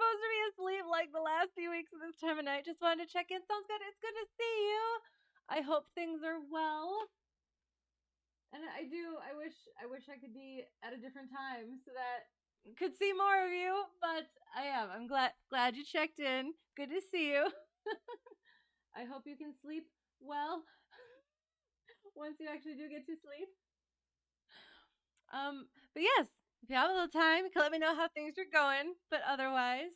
supposed to be asleep like the last few weeks of this time of night. Just wanted to check in. Sounds good. It's good to see you. I hope things are well. And I wish I could be at a different time so that I could see more of you, but I am. I'm glad you checked in. Good to see you. I hope you can sleep well once you actually do get to sleep. But yes, if you have a little time, you can let me know how things are going. But otherwise,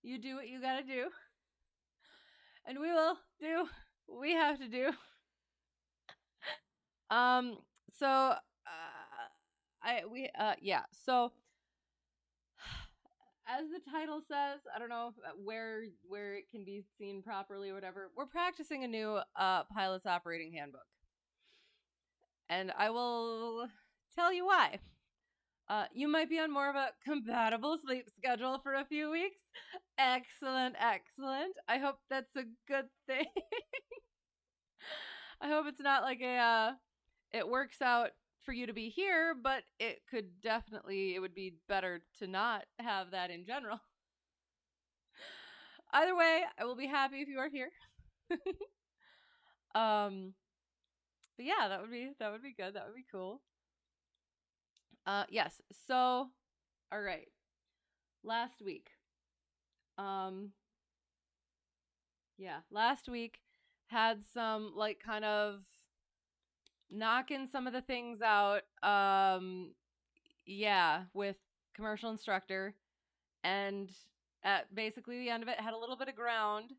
you do what you gotta do. And we will do what we have to do. So so as the title says, I don't know where it can be seen properly or whatever, we're practicing a new pilot's operating handbook. And I will tell you why. You might be on more of a compatible sleep schedule for a few weeks. Excellent. I hope that's a good thing. I hope it's not like it works out for you to be here, but it would be better to not have that in general. Either way, I will be happy if you are here. But yeah, that would be good. That would be cool. Yes. So, all right. Last week. Last week had some like kind of knocking some of the things out. With commercial instructor, and at basically the end of it had a little bit of ground.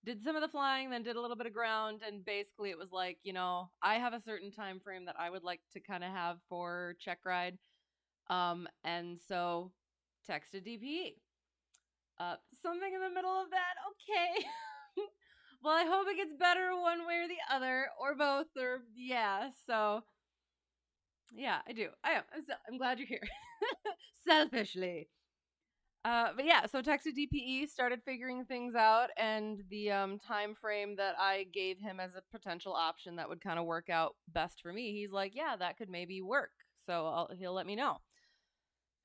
Did some of the flying, then did a little bit of ground, and basically it was like, I have a certain time frame that I would like to kind of have for Checkride. And so texted DPE. Something in the middle of that, okay. Well, I hope it gets better one way or the other, or both, or yeah. So, yeah, I do. I am. I'm glad you're here. Selfishly. But yeah, so texted DPE, started figuring things out, and the time frame that I gave him as a potential option that would kind of work out best for me, he's like, yeah, that could maybe work. So he'll let me know.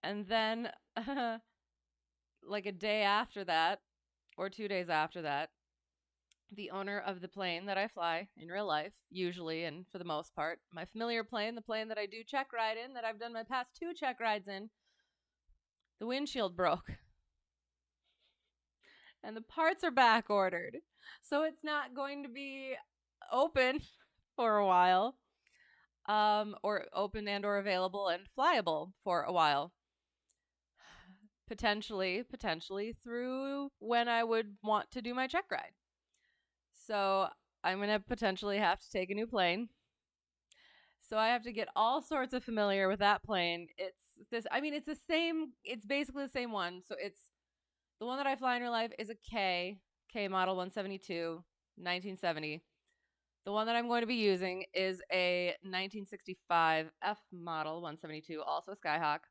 And then, like a day after that, or 2 days after that, the owner of the plane that I fly in real life, usually and for the most part, my familiar plane, the plane that I do check ride in, that I've done my past 2 check rides in, the windshield broke. And the parts are back ordered. So it's not going to be open for a while. Or open and or available and flyable for a while. Potentially through when I would want to do my check ride. So I'm going to potentially have to take a new plane. So I have to get all sorts of familiar with that plane. It's basically the same one. So it's the one that I fly in real life is a K model 172, 1970. The one that I'm going to be using is a 1965 F model 172, also Skyhawk.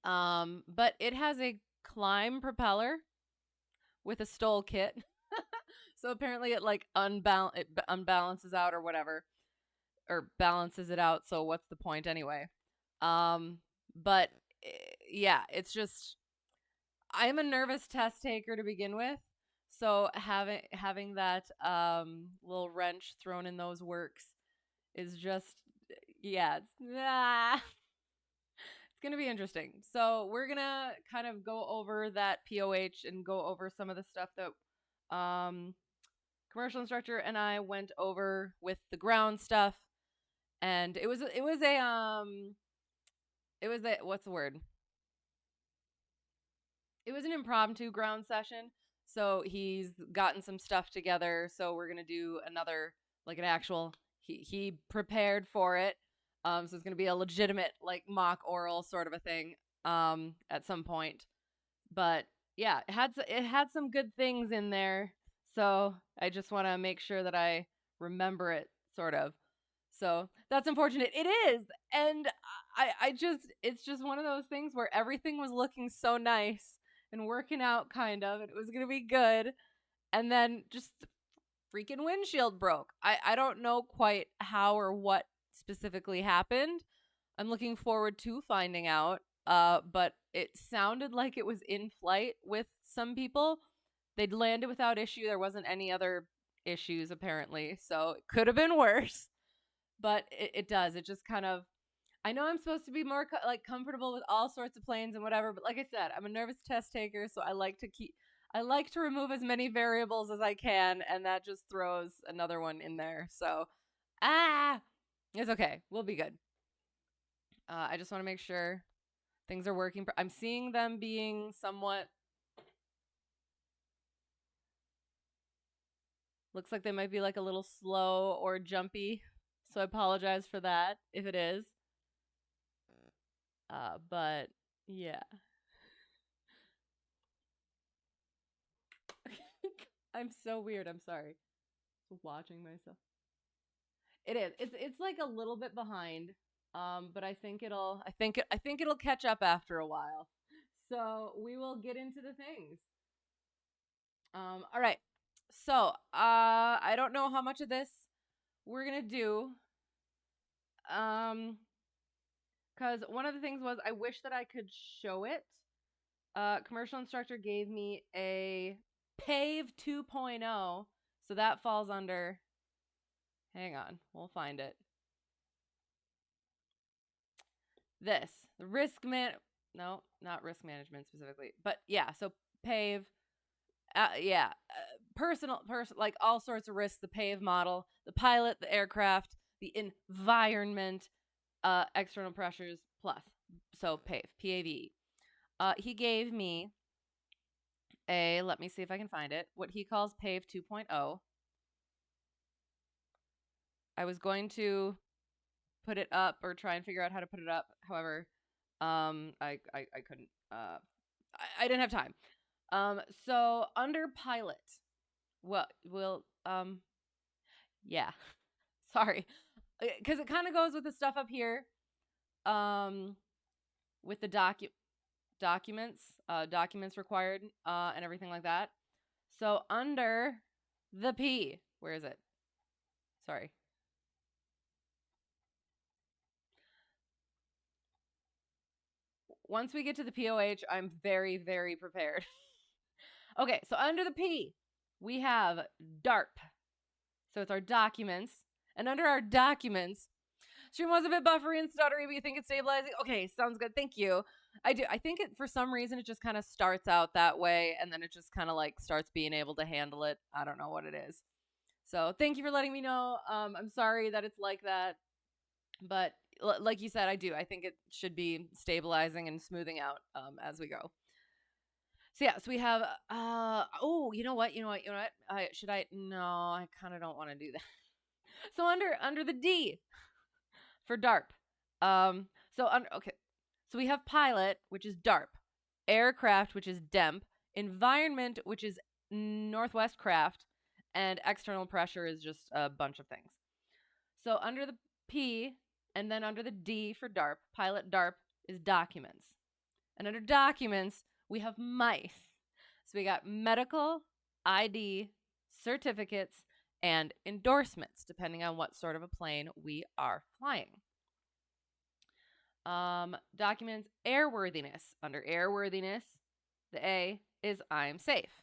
But it has a climb propeller with a stall kit. So apparently it like unbalances out or whatever, or balances it out. So what's the point anyway? But yeah, it's just, I'm a nervous test taker to begin with. So having that little wrench thrown in those works is just, yeah, it's going to be interesting. So we're going to kind of go over that POH and go over some of the stuff that commercial instructor and I went over with the ground stuff. And it was what's the word? It was an impromptu ground session. So he's gotten some stuff together. So we're going to do another, like an actual, he prepared for it. So it's going to be a legitimate, like mock oral sort of a thing, at some point. But yeah, it had some good things in there. So I just want to make sure that I remember it, sort of. So that's unfortunate. It is. And it's just one of those things where everything was looking so nice and working out kind of, and it was going to be good. And then just the freaking windshield broke. I don't know quite how or what specifically happened. I'm looking forward to finding out. but it sounded like it was in flight with some people. They'd landed without issue. There wasn't any other issues apparently, so it could have been worse. But it does. It just kind of. I know I'm supposed to be more comfortable with all sorts of planes and whatever, but like I said, I'm a nervous test taker, so I like to remove as many variables as I can, and that just throws another one in there. So, it's okay. We'll be good. I just want to make sure things are working. I'm seeing them being somewhat. Looks like they might be like a little slow or jumpy. So I apologize for that if it is. But yeah. I'm so weird. I'm sorry. Watching myself. It is. It's like a little bit behind. But I think it'll catch up after a while. So we will get into the things. All right. So, I don't know how much of this we're gonna do. Because one of the things was I wish that I could show it. Commercial instructor gave me a PAVE 2.0, so that falls under. Hang on, we'll find it. This no, not risk management specifically, but yeah. So PAVE, personal, like all sorts of risks. The PAVE model, the pilot, the aircraft, the environment, external pressures plus. So PAVE, PAVE. He gave me let me see if I can find it, what he calls PAVE 2.0. I was going to put it up or try and figure out how to put it up. However, I couldn't. I didn't have time. So under pilot, yeah, sorry, because it kind of goes with the stuff up here, with the documents required, and everything like that. So under the P, where is it? Sorry. Once we get to the POH, I'm very, very prepared. Okay, so under the P, we have DARP. So it's our documents. And under our documents, stream was a bit buffery and stuttery, but you think it's stabilizing? Okay, sounds good. Thank you. I do. I think for some reason, it just kind of starts out that way, and then it just kind of like starts being able to handle it. I don't know what it is. So thank you for letting me know. I'm sorry that it's like that. But like you said, I do. I think it should be stabilizing and smoothing out as we go. So yeah, so we have you know what? No, I kind of don't want to do that. So under the D for DARP. Okay. So we have pilot, which is DARP, aircraft, which is DEMP, environment, which is Northwest Craft, and external pressure is just a bunch of things. So under the P and then under the D for DARP, pilot DARP is documents. And under documents, we have MICE. So we got medical, ID, certificates, and endorsements, depending on what sort of a plane we are flying. Documents airworthiness. Under airworthiness, the A is I'm safe.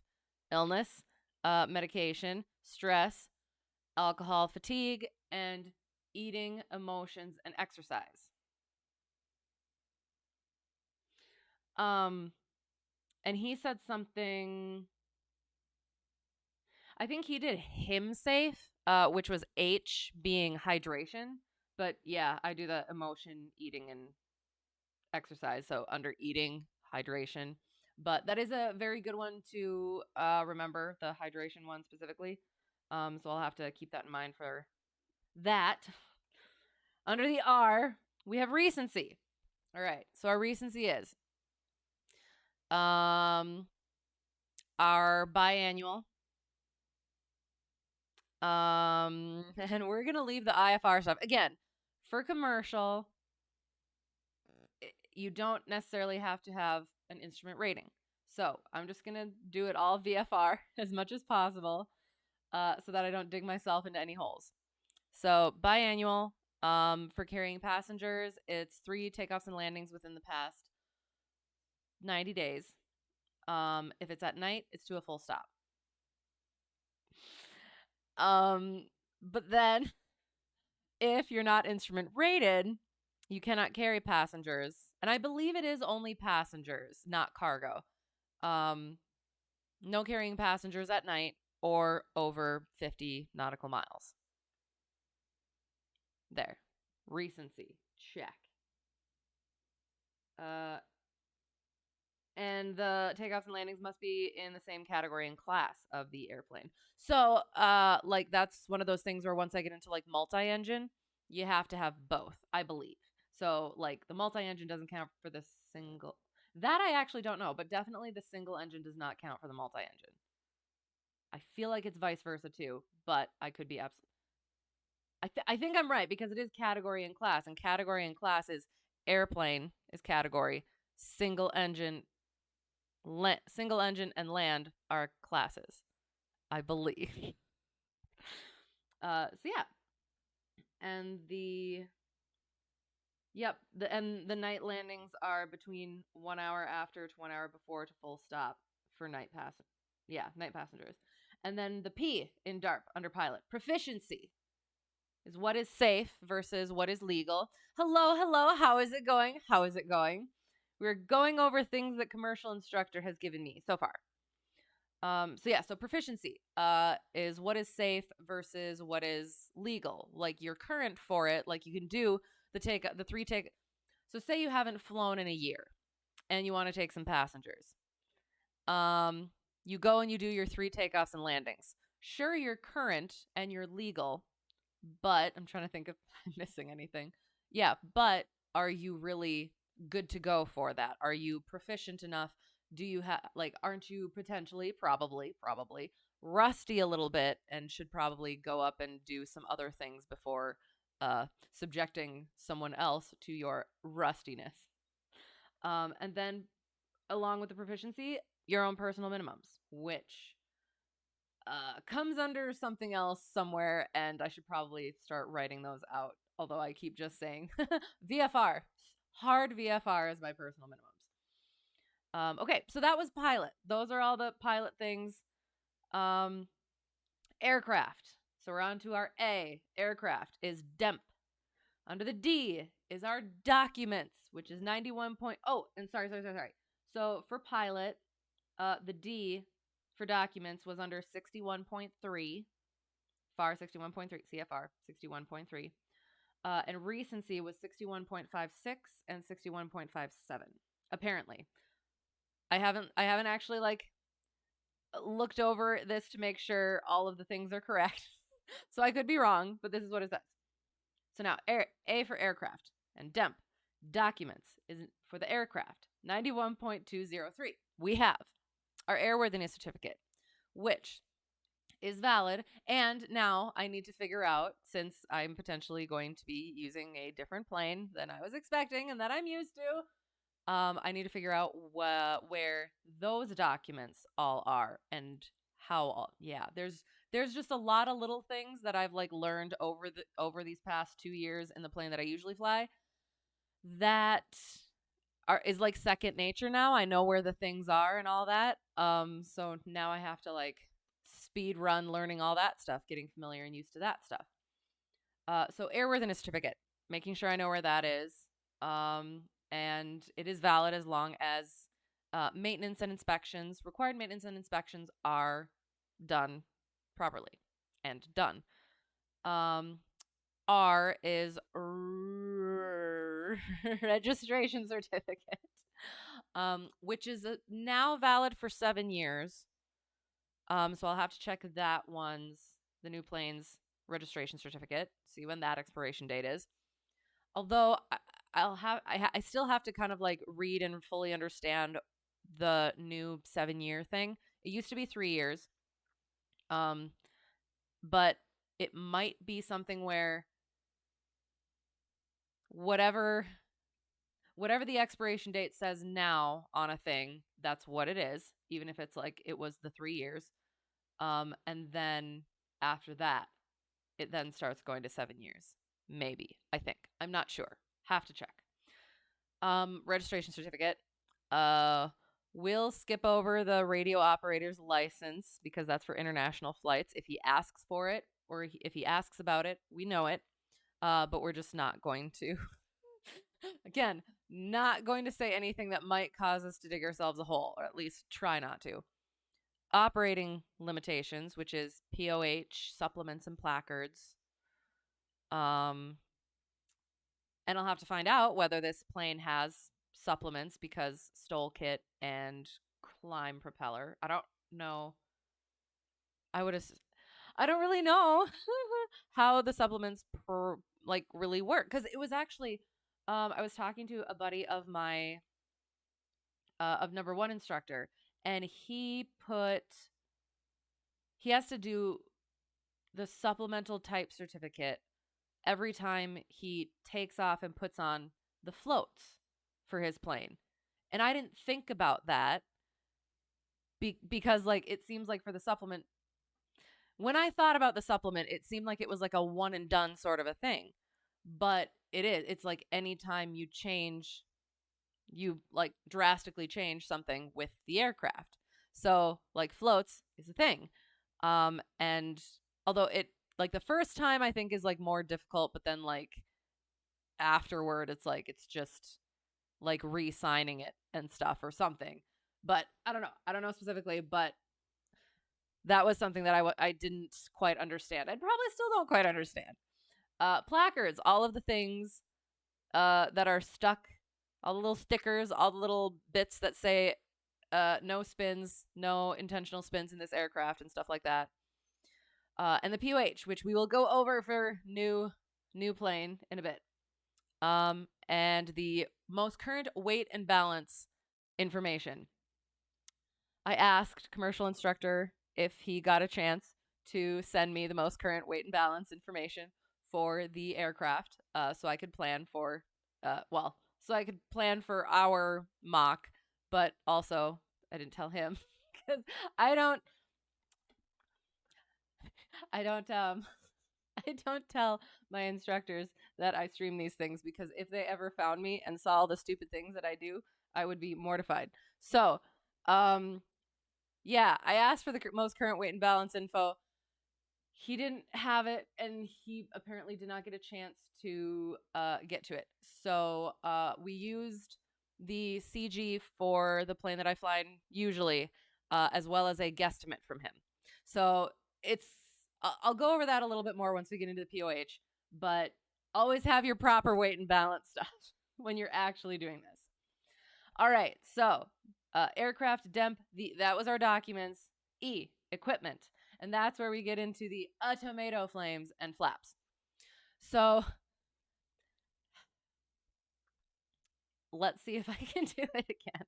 Illness, medication, stress, alcohol, fatigue, and eating, emotions, and exercise. And he said something, I think he did him safe, which was H being hydration. But yeah, I do the emotion, eating, and exercise. So under eating, hydration. But that is a very good one to remember, the hydration one specifically. So I'll have to keep that in mind for that. Under the R, we have recency. All right. So our recency is our biannual. And we're going to leave the IFR stuff. Again, for commercial, you don't necessarily have to have an instrument rating. So I'm just going to do it all VFR as much as possible, so that I don't dig myself into any holes. So biannual, for carrying passengers, it's 3 takeoffs and landings within the past 90 days. If it's at night, it's to a full stop. But then if you're not instrument rated, you cannot carry passengers. And I believe it is only passengers, not cargo. No carrying passengers at night or over 50 nautical miles. There. Recency. Check. And the takeoffs and landings must be in the same category and class of the airplane. So, like, that's one of those things where once I get into, like, multi-engine, you have to have both, I believe. So, like, the multi-engine doesn't count for the single. That I actually don't know, but definitely the single engine does not count for the multi-engine. I feel like it's vice versa, too, but I could be absolutely. I think I'm right, because it is category and class, and category and class is airplane is category, single engine and land are classes, I believe. So yeah, and the the night landings are between 1 hour after to 1 hour before to full stop for night passengers. And then the P in DARP under pilot proficiency is what is safe versus what is legal. Hello, how is it going? We're going over things that commercial instructor has given me so far. So proficiency is what is safe versus what is legal. Like your current for it, like you can do the three take. So say you haven't flown in a year and you want to take some passengers. You go and you do your 3 takeoffs and landings. Sure, you're current and you're legal, but I'm trying to think if I'm missing anything. Yeah, but are you really good to go for that? Are you proficient enough? Do you have, like, aren't you potentially, probably rusty a little bit and should probably go up and do some other things before subjecting someone else to your rustiness? And then along with the proficiency, your own personal minimums, which comes under something else somewhere, and I should probably start writing those out. Although I keep just saying VFR, hard VFR is my personal minimums. Okay, so that was pilot. Those are all the pilot things. Aircraft. So we're on to our A. Aircraft is DEMP. Under the D is our documents, which is 91 point. Oh, and sorry. So for pilot, the D for documents was under 61.3, FAR 61.3, CFR 61.3. And recency was 61.56 and 61.57. Apparently. I haven't actually like looked over this to make sure all of the things are correct. So I could be wrong, but this is what it says. So now A for aircraft and DEMP documents is for the aircraft 91.203. We have our airworthiness certificate, which is valid. And now I need to figure out, since I'm potentially going to be using a different plane than I was expecting and that I'm used to, I need to figure out where those documents all are and how all. Yeah, there's just a lot of little things that I've like learned over these past 2 years in the plane that I usually fly that is like second nature now. I know where the things are and all that. So now I have to like speed run learning all that stuff, getting familiar and used to that stuff. So airworthiness certificate, making sure I know where that is. And it is valid as long as maintenance and inspections, required maintenance and inspections are done properly and done. R is registration certificate, which is now valid for 7 years. So I'll have to check the new plane's registration certificate, see when that expiration date is. Although I still have to kind of like read and fully understand the new 7-year thing. It used to be 3 years. But it might be something where whatever the expiration date says now on a thing, that's what it is, even if it's like it was the 3 years. And then after that, it then starts going to 7 years. Maybe, I think. I'm not sure. Have to check. Registration certificate. We'll skip over the radio operator's license because that's for international flights. If he asks for it or if he asks about it, we know it. But we're just not going to. Again, not going to say anything that might cause us to dig ourselves a hole, or at least try not to. Operating limitations, which is POH, supplements, and placards. And I'll have to find out whether this plane has supplements because stole kit and climb propeller. I don't know. I don't really know how the supplements really work, because it was actually I was talking to a buddy of my of number 1 instructor, and he has to do the supplemental type certificate every time he takes off and puts on the floats for his plane. And I didn't think about that because like it seems like for the supplement, when I thought about the supplement, it seemed like it was like a one and done sort of a thing. But it's like anytime you like drastically change something with the aircraft. So like floats is a thing. And although it like the first time I think is like more difficult, but then like afterward it's like it's just like re-signing it and stuff or something. But I don't know specifically, but that was something that I didn't quite understand. I probably still don't quite understand. Placards, all of the things that are stuck, all the little stickers, all the little bits that say no spins, no intentional spins in this aircraft and stuff like that. And the POH, which we will go over for new plane in a bit. And the most current weight and balance information. I asked commercial instructor if he got a chance to send me the most current weight and balance information for the aircraft, so I could plan for our mock, but also I didn't tell him because I don't I don't tell my instructors that I stream these things, because if they ever found me and saw all the stupid things that I do, I would be mortified. So, yeah, I asked for the most current weight and balance info. He didn't have it, and he apparently did not get a chance to get to it. So we used the CG for the plane that I fly usually, as well as a guesstimate from him. So I'll go over that a little bit more once we get into the POH, but always have your proper weight and balance stuff when you're actually doing this. All right, so aircraft demp, that was our documents. E, equipment. And that's where we get into the tomato flames and flaps. So let's see if I can do it again.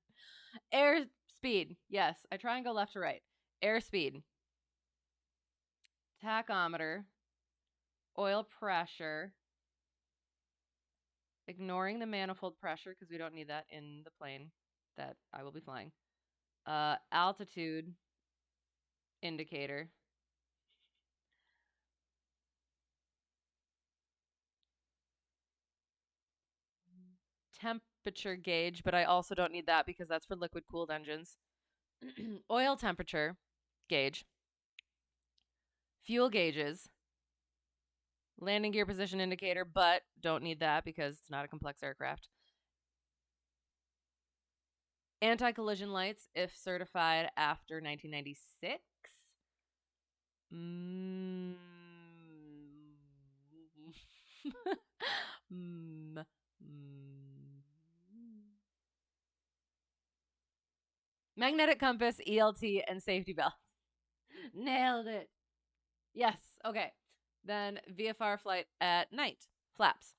Air speed. Yes, I try and go left to right. Air speed. Tachometer. Oil pressure. Ignoring the manifold pressure because we don't need that in the plane that I will be flying. Altitude indicator. Temperature gauge, but I also don't need that because that's for liquid cooled engines. Oil temperature gauge. Fuel gauges. Landing gear position indicator, but don't need that because it's not a complex aircraft. Anti-collision lights if certified after 1996. Magnetic compass, ELT, and safety belt. Nailed it. Yes. Okay. Then VFR flight at night. Flaps.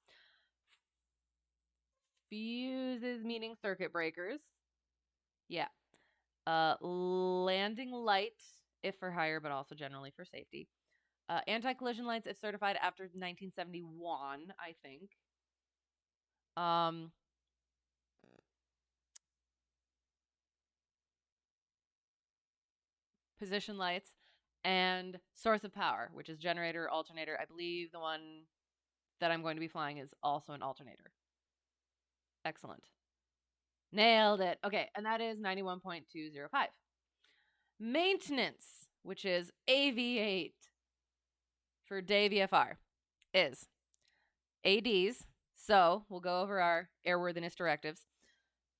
Fuses meaning circuit breakers. Yeah. Landing light if for hire, but also generally for safety. Anti-collision lights if certified after 1971, I think. Position lights and source of power, which is generator, alternator. I believe the one that I'm going to be flying is also an alternator. Excellent. Nailed it. Okay, and that is 91.205. Maintenance, which is Aviate for Day VFR, is ADs. So we'll go over our airworthiness directives.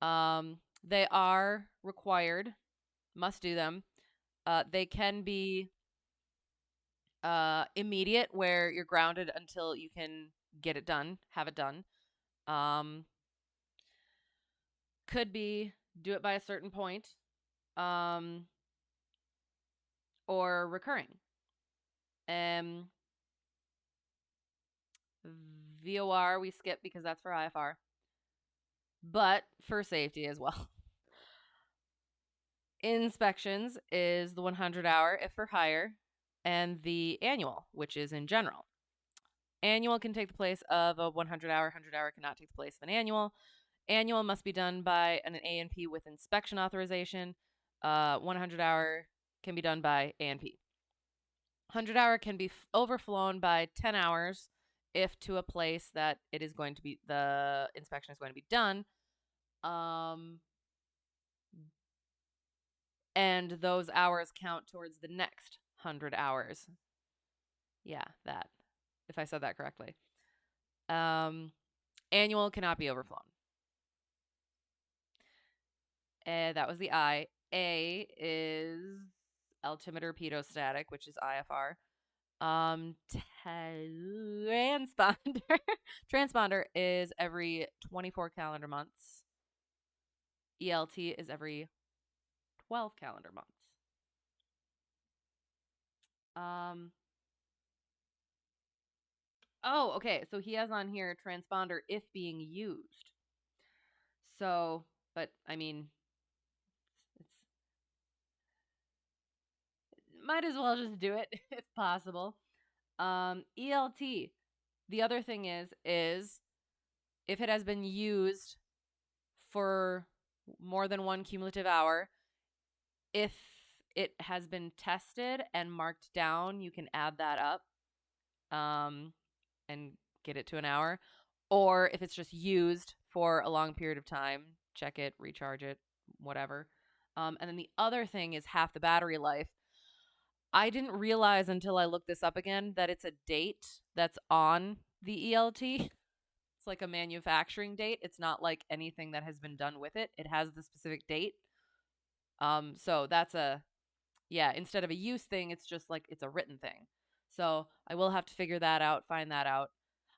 They are required, must do them. They can be immediate, where you're grounded until you can get it done, have it done. Could be do it by a certain point, or recurring. VOR we skip because that's for IFR, but for safety as well. Inspections is the 100-hour if for hire, and the annual, which is in general. Annual can take the place of a 100-hour. 100-hour cannot take the place of an annual. Annual must be done by an A&P with inspection authorization. 100-hour can be done by A&P. 100-hour can be overflown by 10 hours if to a place that it is going to be, the inspection is going to be done. And those hours count towards the next 100 hours. Yeah, that, if I said that correctly. Annual cannot be overflown. That was the I. A is altimeter pedostatic, which is IFR. Transponder is every 24 calendar months. ELT is every 12 calendar months. Oh, okay. So he has on here transponder if being used. So, but I mean, it's might as well just do it if possible. ELT. The other thing is if it has been used for more than one cumulative hour, if it has been tested and marked down, you can add that up and get it to an hour. Or if it's just used for a long period of time, check it, recharge it, whatever. And then the other thing is half the battery life. I didn't realize until I looked this up again that it's a date that's on the ELT. It's like a manufacturing date. It's not like anything that has been done with it. It has the specific date. So that's instead of a use thing, it's just like it's a written thing. So I will have to figure that out, find that out.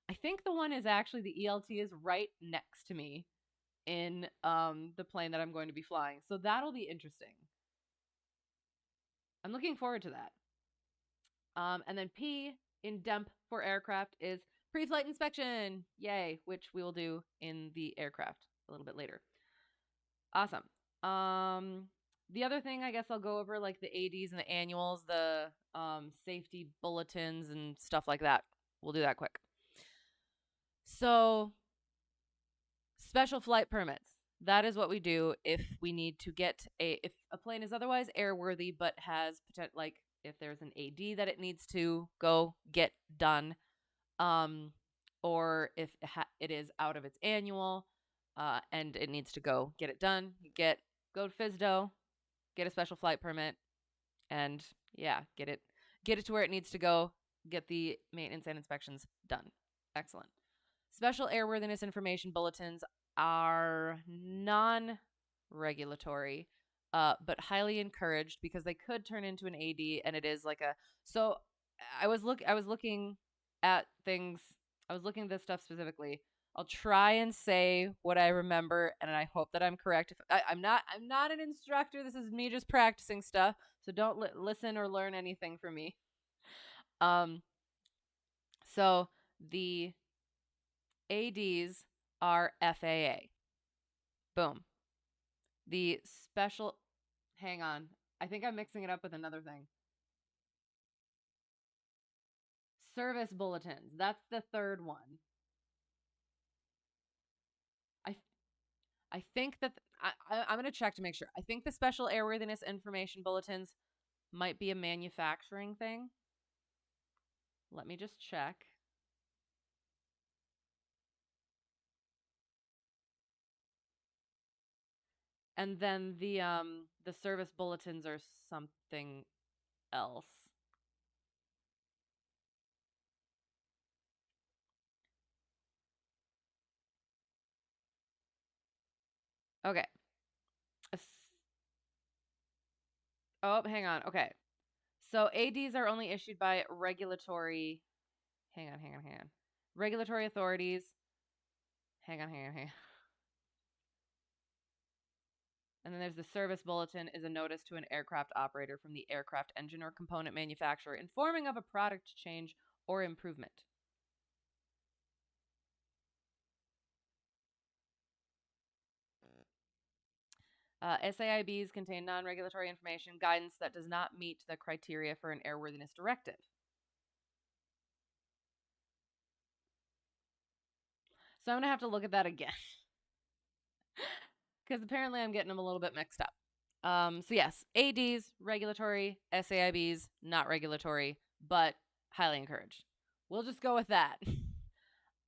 I think the one is actually the ELT is right next to me in the plane that I'm going to be flying. So that'll be interesting. I'm looking forward to that. And then P in DEMP for aircraft is pre-flight inspection. Yay, which we will do in the aircraft a little bit later. Awesome. The other thing I guess I'll go over, like the ADs and the annuals, the safety bulletins and stuff like that. We'll do that quick. So, special flight permits. That is what we do if we need to get if a plane is otherwise airworthy but has potential, like if there's an AD that it needs to go get done, or if it is out of its annual, and it needs to go get it done, go to FSDO, get a special flight permit, and get it to where it needs to go, get the maintenance and inspections done. Excellent. Special airworthiness information bulletins are non-regulatory, but highly encouraged because they could turn into an AD, and it is like a. So I was looking at things. I was looking at this stuff specifically. I'll try and say what I remember, and I hope that I'm correct. I'm not an instructor. This is me just practicing stuff. So don't listen or learn anything from me. So the ADs are FAA. Boom. The special. Hang on. I think I'm mixing it up with another thing. Service bulletins. That's the third one. I think that I'm going to check to make sure. I think the special airworthiness information bulletins might be a manufacturing thing. Let me just check. And then the service bulletins are something else. Okay. Oh, hang on. Okay. So ADs are only issued by regulatory. Hang on. Regulatory authorities. Hang on. And then there's the service bulletin is a notice to an aircraft operator from the aircraft engine or component manufacturer informing of a product change or improvement. SAIBs contain non-regulatory information guidance that does not meet the criteria for an airworthiness directive. So I'm going to have to look at that again. Because apparently I'm getting them a little bit mixed up. So yes, ADs, regulatory, SAIBs, not regulatory, but highly encouraged. We'll just go with that.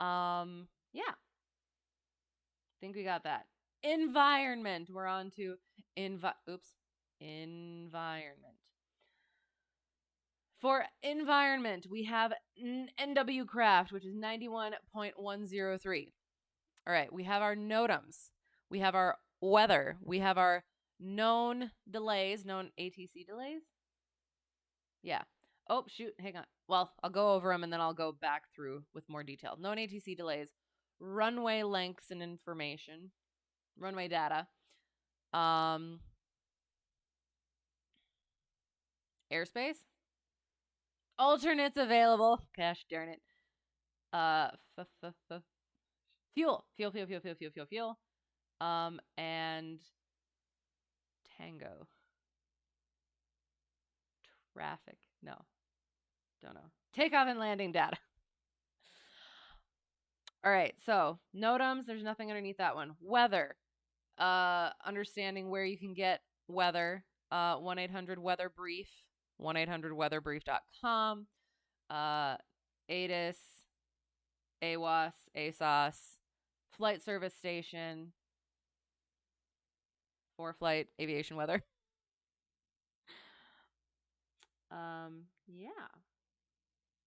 Yeah. Think we got that. Environment. We're on to environment. For environment, we have NW craft, which is 91.103. All right, we have our NOTAMs. We have our weather. We have our known delays, known ATC delays. Yeah. Oh, shoot. Hang on. Well, I'll go over them and then I'll go back through with more detail. Known ATC delays, runway lengths and information, runway data, airspace, alternates available. Gosh darn it. Fuel. And tango. Traffic. No. Don't know. Takeoff and landing data. All right. So, NOTAMs, there's nothing underneath that one. Weather. Understanding where you can get weather. 1-800-WEATHER BRIEF. 1-800-WEATHERBRIEF.com. ATIS, AWAS, ASOS, Flight Service Station, for flight aviation weather. Yeah.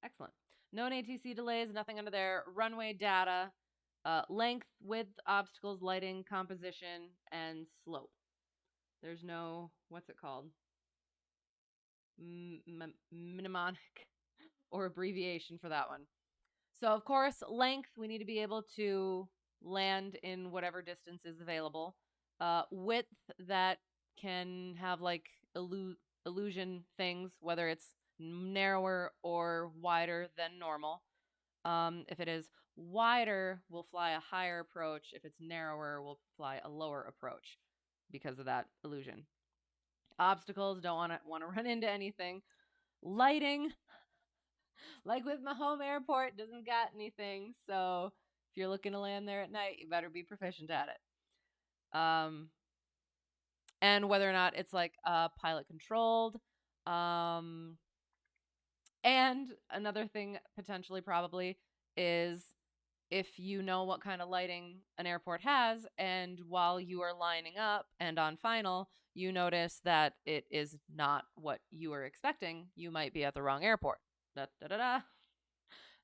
Excellent. Known ATC delays, nothing under there. Runway data, length, width, obstacles, lighting, composition, and slope. There's no, what's it called? Mnemonic or abbreviation for that one. So, of course, length, we need to be able to land in whatever distance is available. Width, that can have like illusion things, whether it's narrower or wider than normal. If it is wider, we'll fly a higher approach. If it's narrower, we'll fly a lower approach because of that illusion. Obstacles, don't want to run into anything. Lighting, like with my home airport, doesn't got anything. So if you're looking to land there at night, you better be proficient at it. And whether or not it's like pilot controlled. And another thing potentially probably is if you know what kind of lighting an airport has, and while you are lining up and on final, you notice that it is not what you were expecting, you might be at the wrong airport. Da, da, da, da.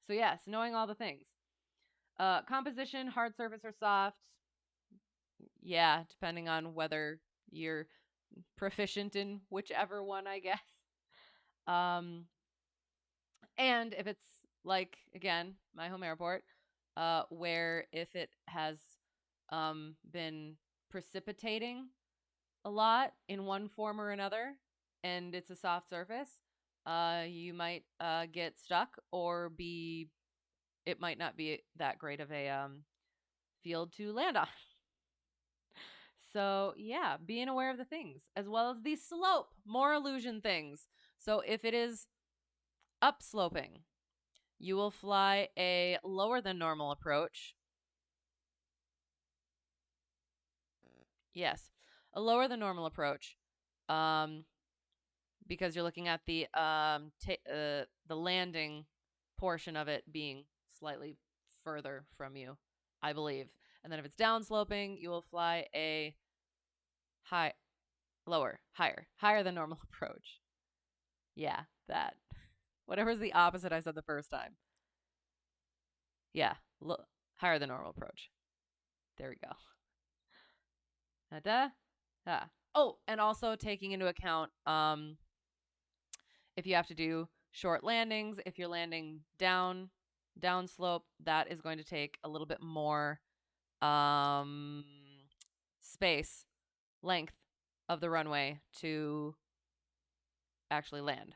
So yes, knowing all the things. Composition, hard surface or soft. Yeah, depending on whether you're proficient in whichever one, I guess. And if it's like, again, my home airport, where if it has been precipitating a lot in one form or another and it's a soft surface, you might get stuck or it might not be that great of a field to land on. So yeah, being aware of the things as well as the slope, more illusion things. So if it is upsloping, you will fly a lower than normal approach. Yes, a lower than normal approach, because you're looking at the landing portion of it being slightly further from you, I believe. And then if it's downsloping, you will fly a high, lower, higher than normal approach. Yeah, that. Whatever's the opposite I said the first time. Yeah, higher than normal approach. There we go. Da-da. Ah. Oh, and also taking into account if you have to do short landings, if you're landing down slope, that is going to take a little bit more space, length of the runway to actually land.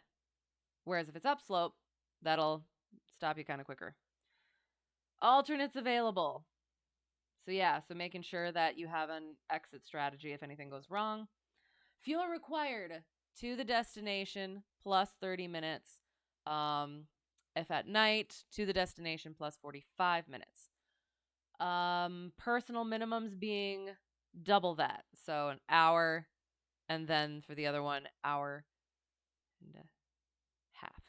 Whereas if it's upslope, that'll stop you kind of quicker. Alternates available. So yeah, so making sure that you have an exit strategy if anything goes wrong. Fuel required to the destination plus 30 minutes. If at night, to the destination plus 45 minutes. Personal minimums being double that. So an hour, and then for the other one, hour and a half,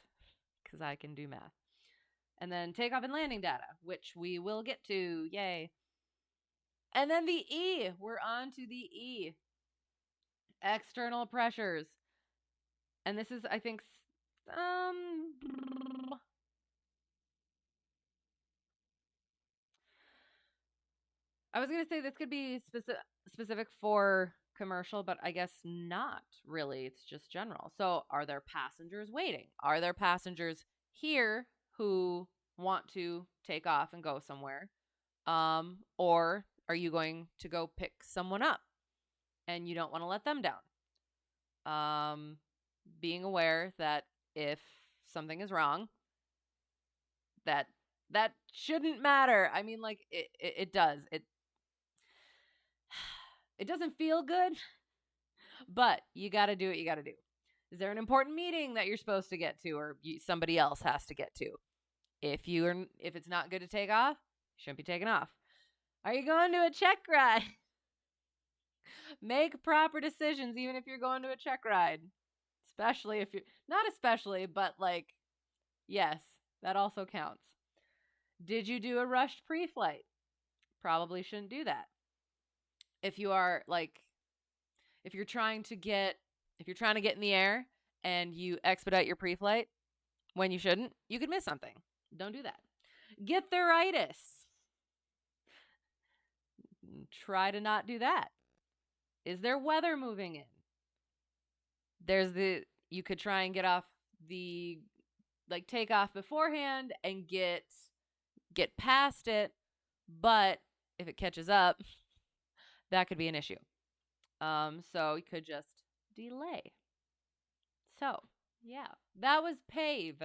because I can do math. And then takeoff and landing data, which we will get to. Yay. And then the E. We're on to the E. External pressures. And this is, I think, I was going to say this could be specific for commercial, but I guess not really. It's just general. So are there passengers waiting? Are there passengers here who want to take off and go somewhere? Or are you going to go pick someone up and you don't want to let them down? Being aware that if something is wrong, that shouldn't matter. I mean, like, it does. It doesn't feel good, but you got to do what you got to do. Is there an important meeting that you're supposed to get to, or somebody else has to get to? If it's not good to take off, you shouldn't be taking off. Are you going to a check ride? Make proper decisions, even if you're going to a check ride. Especially if you're not especially, but like, yes, that also counts. Did you do a rushed pre-flight? Probably shouldn't do that. If you are like, if you're trying to get in the air and you expedite your pre-flight when you shouldn't, you could miss something. Don't do that. Get theiritis. Try to not do that. Is there weather moving in? You could try and get off the, like, take off beforehand and get past it, but if it catches up, that could be an issue. So you could just delay. So, yeah, that was PAVE.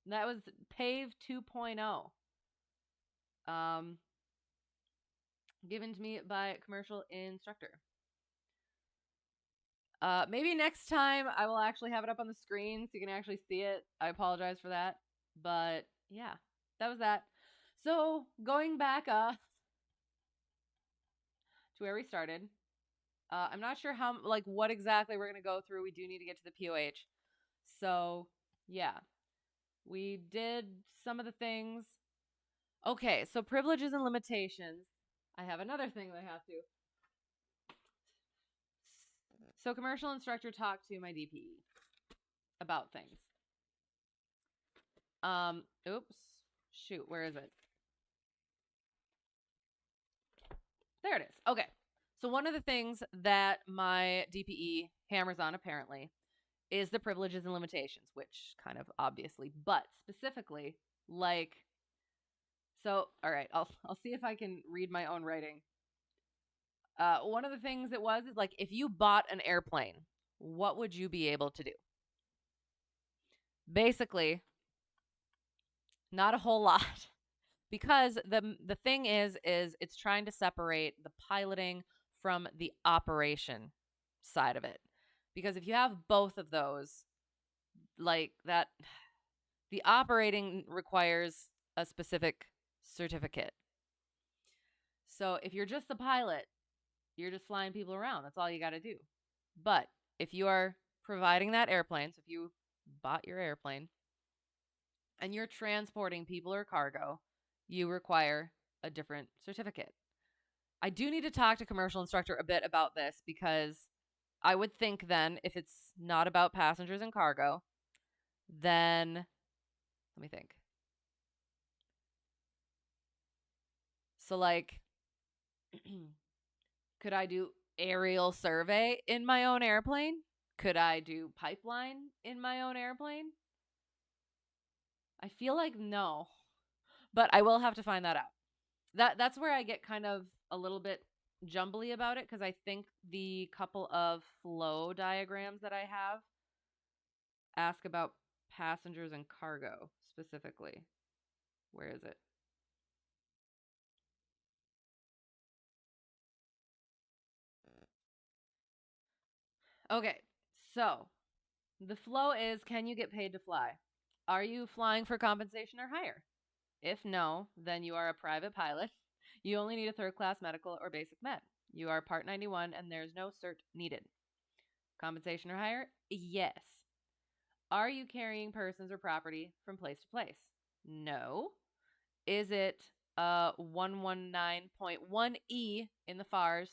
That was PAVE 2.0. Given to me by a commercial instructor. Maybe next time I will actually have it up on the screen so you can actually see it. I apologize for that. But yeah, that was that. So going back to where we started. I'm not sure what exactly we're going to go through. We do need to get to the POH. So yeah, we did some of the things. Okay, so privileges and limitations. I have another thing that I have to. So commercial instructor talked to my DPE about things. Oops. Shoot, where is it? There it is. Okay. So one of the things that my DPE hammers on apparently is the privileges and limitations, which kind of obviously, but specifically, like, so, all right, I'll see if I can read my own writing. One of the things it was is, like, if you bought an airplane, what would you be able to do? Basically, not a whole lot. Because the thing is it's trying to separate the piloting from the operation side of it. Because if you have both of those, like that, the operating requires a specific certificate. So if you're just the pilot, you're just flying people around. That's all you got to do. But if you are providing that airplane, so if you bought your airplane and you're transporting people or cargo, you require a different certificate. I do need to talk to commercial instructor a bit about this because I would think then, if it's not about passengers and cargo, then let me think. So, like, could I do aerial survey in my own airplane? Could I do pipeline in my own airplane? I feel like no, but I will have to find that out. That's where I get kind of a little bit jumbly about it, because I think the couple of flow diagrams that I have ask about passengers and cargo specifically. Where is it? Okay, so the flow is, can you get paid to fly? Are you flying for compensation or hire? If no, then you are a private pilot. You only need a third class medical or basic med. You are Part 91 and there's no cert needed. Compensation or hire? Yes. Are you carrying persons or property from place to place? No. Is it 119.1E in the FARS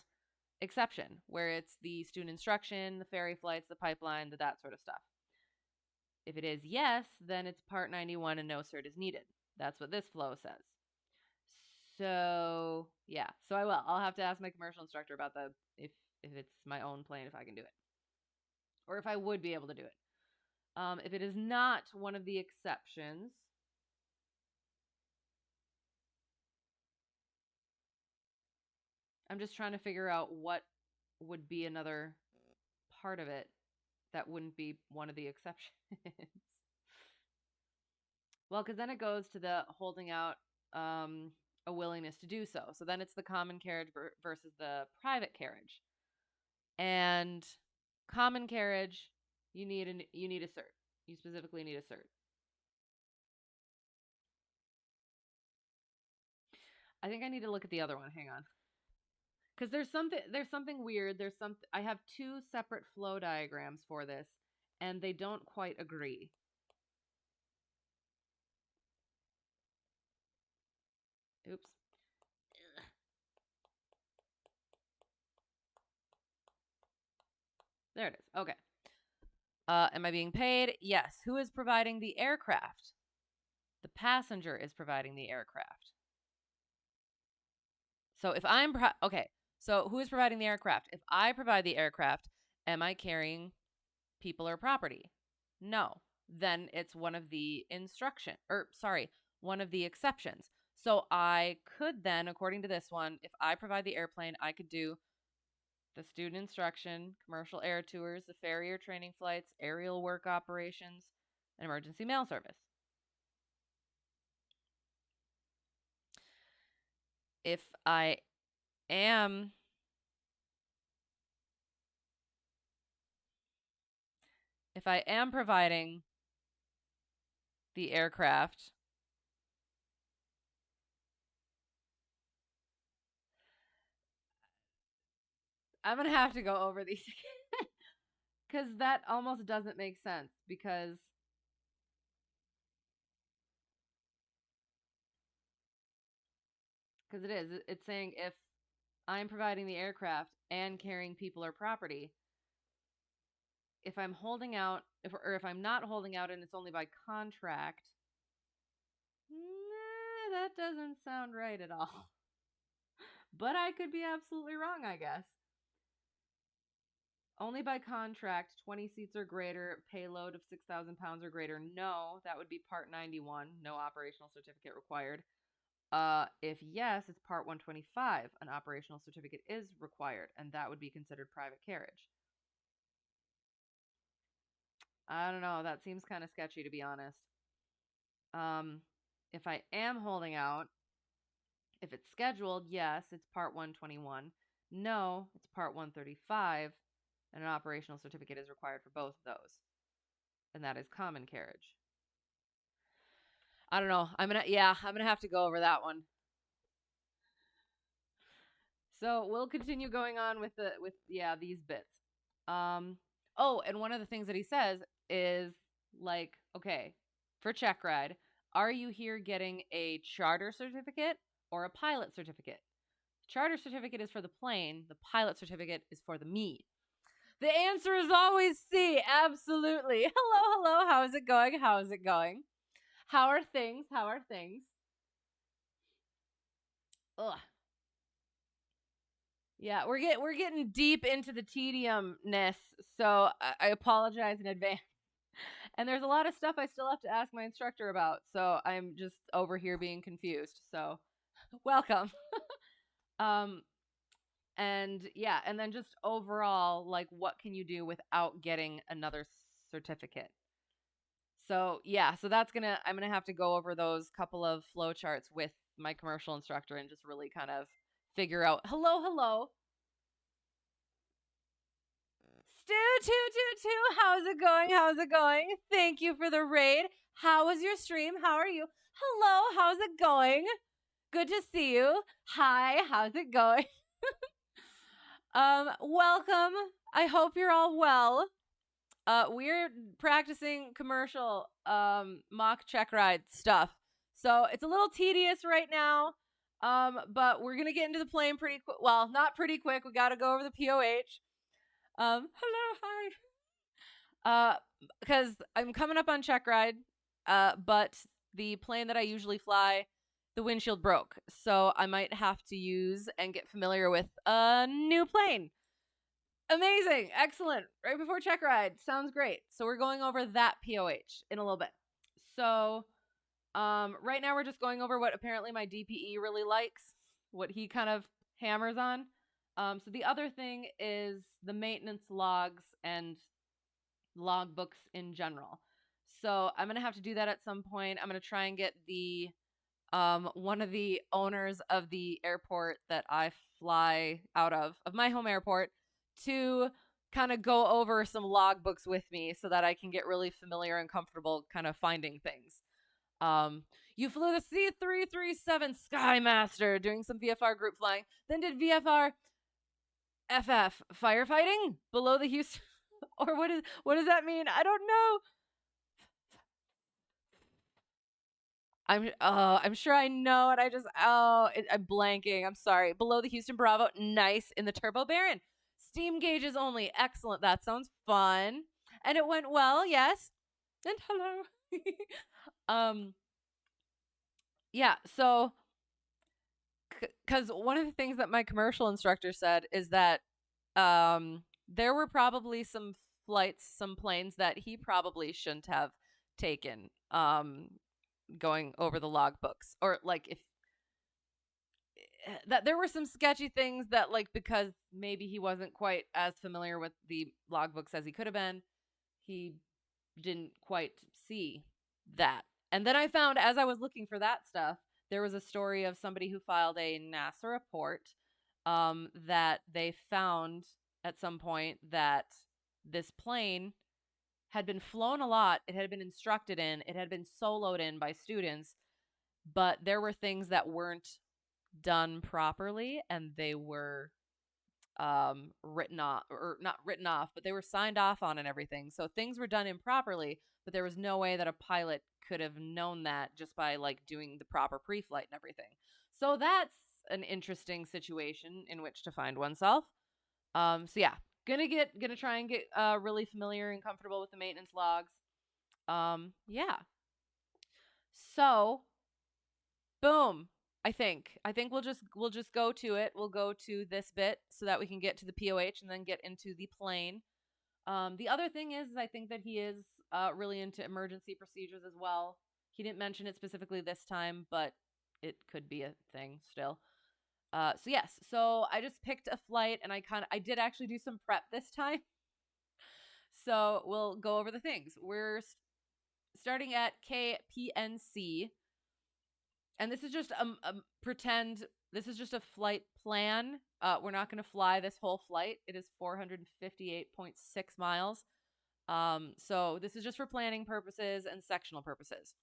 exception, where it's the student instruction, the ferry flights, the pipeline, that sort of stuff? If it is yes, then it's Part 91 and no cert is needed. That's what this flow says. So yeah, so I'll have to ask my commercial instructor about if it's my own plane, if I can do it, or if I would be able to do it. If it is not one of the exceptions, I'm just trying to figure out what would be another part of it that wouldn't be one of the exceptions. Well, because then it goes to the holding out a willingness to do so. So then it's the common carriage versus the private carriage. And common carriage, you need a cert. You specifically need a cert. I think I need to look at the other one. Hang on. Because there's something weird. I have two separate flow diagrams for this, and they don't quite agree. Oops. There it is. Okay. Am I being paid? Yes. Who is providing the aircraft? The passenger is providing the aircraft. So if I'm okay, so who is providing the aircraft? If I provide the aircraft, am I carrying people or property? No. Then it's one of the one of the exceptions. So I could then, according to this one, if I provide the airplane, I could do the student instruction, commercial air tours, the ferry or training flights, aerial work operations, and emergency mail service. If I am providing the aircraft, I'm going to have to go over these because that almost doesn't make sense, because it's saying if I'm providing the aircraft and carrying people or property, if I'm holding out, if I'm not holding out and it's only by contract, that doesn't sound right at all. But I could be absolutely wrong, I guess. Only by contract, 20 seats or greater, payload of 6,000 pounds or greater. No, that would be Part 91. No operational certificate required. If yes, it's Part 125. An operational certificate is required, and that would be considered private carriage. I don't know. That seems kind of sketchy, to be honest. If I am holding out, if it's scheduled, yes, it's Part 121. No, it's Part 135, and an operational certificate is required for both of those, and that is common carriage. I don't know. I'm gonna have to go over that one. So we'll continue going on with these bits. Oh, and one of the things that he says is, like, okay, for Checkride, are you here getting a charter certificate or a pilot certificate? Charter certificate is for the plane. The pilot certificate is for the me. The answer is always C. Absolutely. Hello, hello. How is it going? How is it going? How are things? How are things? Ugh. Yeah, we're getting deep into the tediumness, so I apologize in advance. And there's a lot of stuff I still have to ask my instructor about, so I'm just over here being confused. So, welcome. um, and yeah, and then just overall, like, what can you do without getting another certificate? So yeah, so I'm gonna have to go over those couple of flowcharts with my commercial instructor and just really kind of figure out. Hello, hello. Stu222, how's it going? How's it going? Thank you for the raid. How was your stream? How are you? Hello, how's it going? Good to see you. Hi, how's it going? Welcome. I hope you're all well. We're practicing commercial mock Checkride stuff. So it's a little tedious right now. But we're gonna get into the plane pretty quick. Well, not pretty quick. We gotta go over the POH. Hello, hi. Because I'm coming up on Checkride, but the plane that I usually fly, the windshield broke. So I might have to use and get familiar with a new plane. Amazing. Excellent. Right before Checkride. Sounds great. So we're going over that POH in a little bit. So right now we're just going over what apparently my DPE really likes, what he kind of hammers on. So the other thing is the maintenance logs and logbooks in general. So I'm going to have to do that at some point. I'm going to try and get the one of the owners of the airport that I fly out of my home airport, to kind of go over some logbooks with me so that I can get really familiar and comfortable kind of finding things. You flew the C337 Skymaster doing some VFR group flying, then did VFR FF firefighting below the Houston or what does that mean? I don't know. I'm sure I know, and I'm blanking. I'm sorry. Below the Houston Bravo, nice. In the Turbo Baron, steam gauges only. Excellent. That sounds fun, and it went well. Yes, and hello. Yeah. So, because one of the things that my commercial instructor said is that there were probably some flights, some planes that he probably shouldn't have taken. Going over the logbooks, or like if that there were some sketchy things that, like, because maybe he wasn't quite as familiar with the logbooks as he could have been, he didn't quite see that. And then I found, as I was looking for that stuff, there was a story of somebody who filed a NASA report that they found at some point that this plane had been flown a lot, it had been instructed in, it had been soloed in by students, but there were things that weren't done properly, and they were written off, or not written off, but they were signed off on and everything. So things were done improperly, but there was no way that a pilot could have known that just by like doing the proper pre-flight and everything. So that's an interesting situation in which to find oneself. So yeah, gonna try and get really familiar and comfortable with the maintenance logs. Yeah. So, boom. I think we'll just go to it. We'll go to this bit so that we can get to the POH and then get into the plane. The other thing is I think that he is really into emergency procedures as well. He didn't mention it specifically this time, but it could be a thing still. So yes, so I just picked a flight, and I did actually do some prep this time. So we'll go over the things. We're starting at KPNC, and this is just pretend this is just a flight plan. We're not going to fly this whole flight. It is 458.6 miles. So this is just for planning purposes and sectional purposes.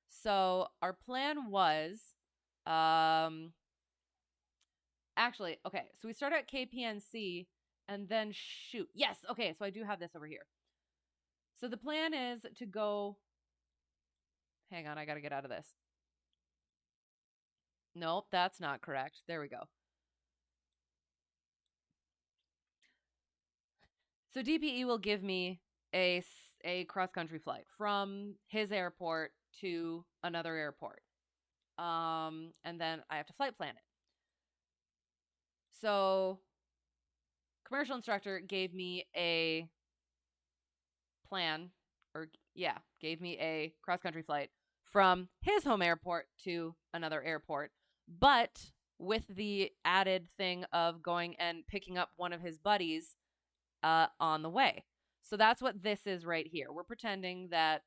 So our plan was, actually, okay, so we start at KPNC and then shoot. Yes, okay, so I do have this over here. So the plan is to go, hang on, I got to get out of this. Nope, that's not correct. There we go. So DPE will give me a cross-country flight from his airport to another airport. And then I have to flight plan it. So commercial instructor gave me a plan, or gave me a cross-country flight from his home airport to another airport, but with the added thing of going and picking up one of his buddies on the way. So that's what this is right here. We're pretending that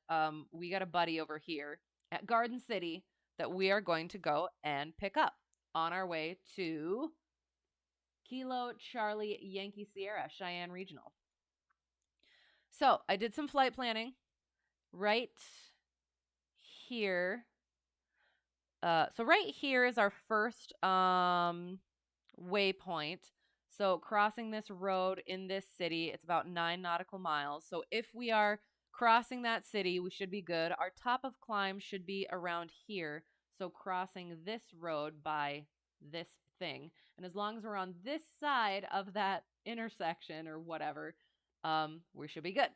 we got a buddy over here at Garden City that we are going to go and pick up on our way to Kilo Charlie Yankee Sierra Cheyenne Regional. So I did some flight planning right here. So right here is our first waypoint. So crossing this road in this city, it's about 9 nautical miles. So if we are crossing that city, we should be good. Our top of climb should be around here. So crossing this road by this thing. And as long as we're on this side of that intersection or whatever, we should be good.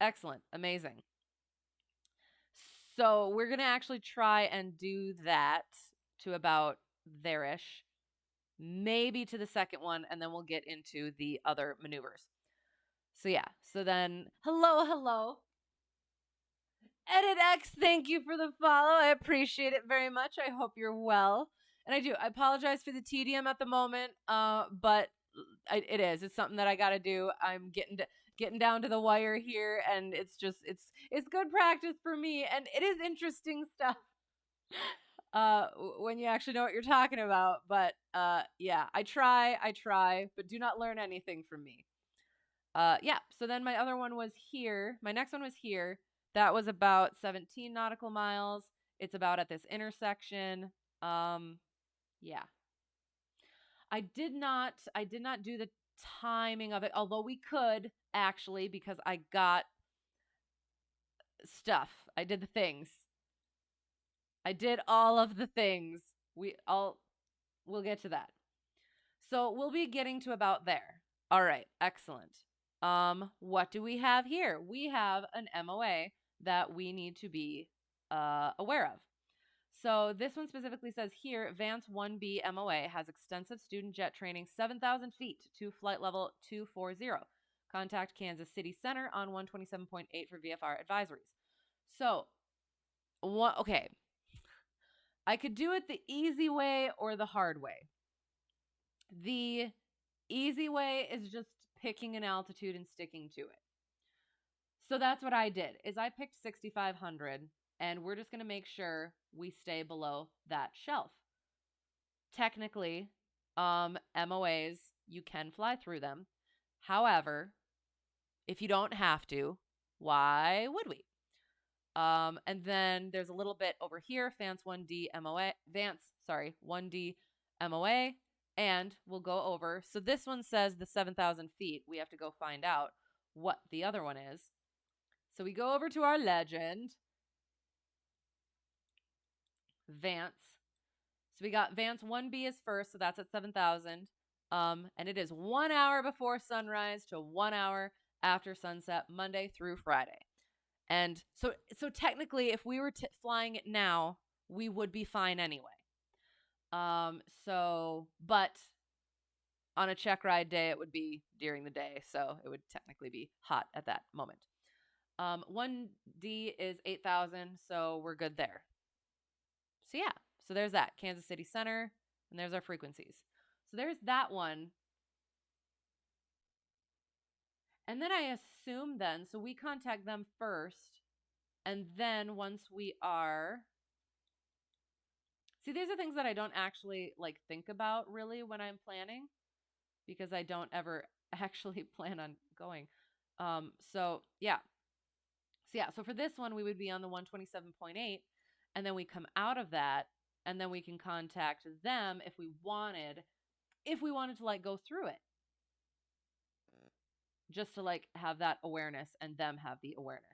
Excellent. Amazing. So we're going to actually try and do that to about there-ish, maybe to the second one, and then we'll get into the other maneuvers. So yeah, so then, hello. EditX, thank you for the follow. I appreciate it very much. I hope you're well. And I apologize for the tedium at the moment, but it's something that I got to do. I'm getting down to the wire here, and it's good practice for me, and it is interesting stuff when you actually know what you're talking about. But yeah, I try, but do not learn anything from me. So then my other one was here. My next one was here. That was about 17 nautical miles. It's about at this intersection. Yeah. I did not do the timing of it, although we could actually, because I got stuff. I did the things. I did all of the things. We'll get to that. So we'll be getting to about there. All right, excellent. What do we have here? We have an MOA that we need to be aware of. So this one specifically says here, Vance 1B MOA has extensive student jet training 7,000 feet to flight level 240. Contact Kansas City Center on 127.8 for VFR advisories. So, okay. I could do it the easy way or the hard way. The easy way is just picking an altitude and sticking to it. So that's what I did, is I picked 6,500, and we're just going to make sure we stay below that shelf. Technically, MOAs, you can fly through them. However, if you don't have to, why would we? And then there's a little bit over here, Vance 1D MOA, and we'll go over. So this one says the 7,000 feet. We have to go find out what the other one is. So we go over to our legend, Vance. So we got Vance 1B is first, so that's at 7,000. And it is 1 hour before sunrise to 1 hour after sunset, Monday through Friday. And so technically, if we were flying it now, we would be fine anyway. But on a check ride day, it would be during the day, so it would technically be hot at that moment. 1D is 8,000, so we're good there. So yeah, so there's that, Kansas City Center, and there's our frequencies. So there's that one. And then I assume so we contact them first, and then once we are... See, these are things that I don't actually think about really when I'm planning, because I don't ever actually plan on going. So for this one, we would be on the 127.8, and then we come out of that, and then we can contact them if we wanted to go through it, just to have that awareness and them have the awareness.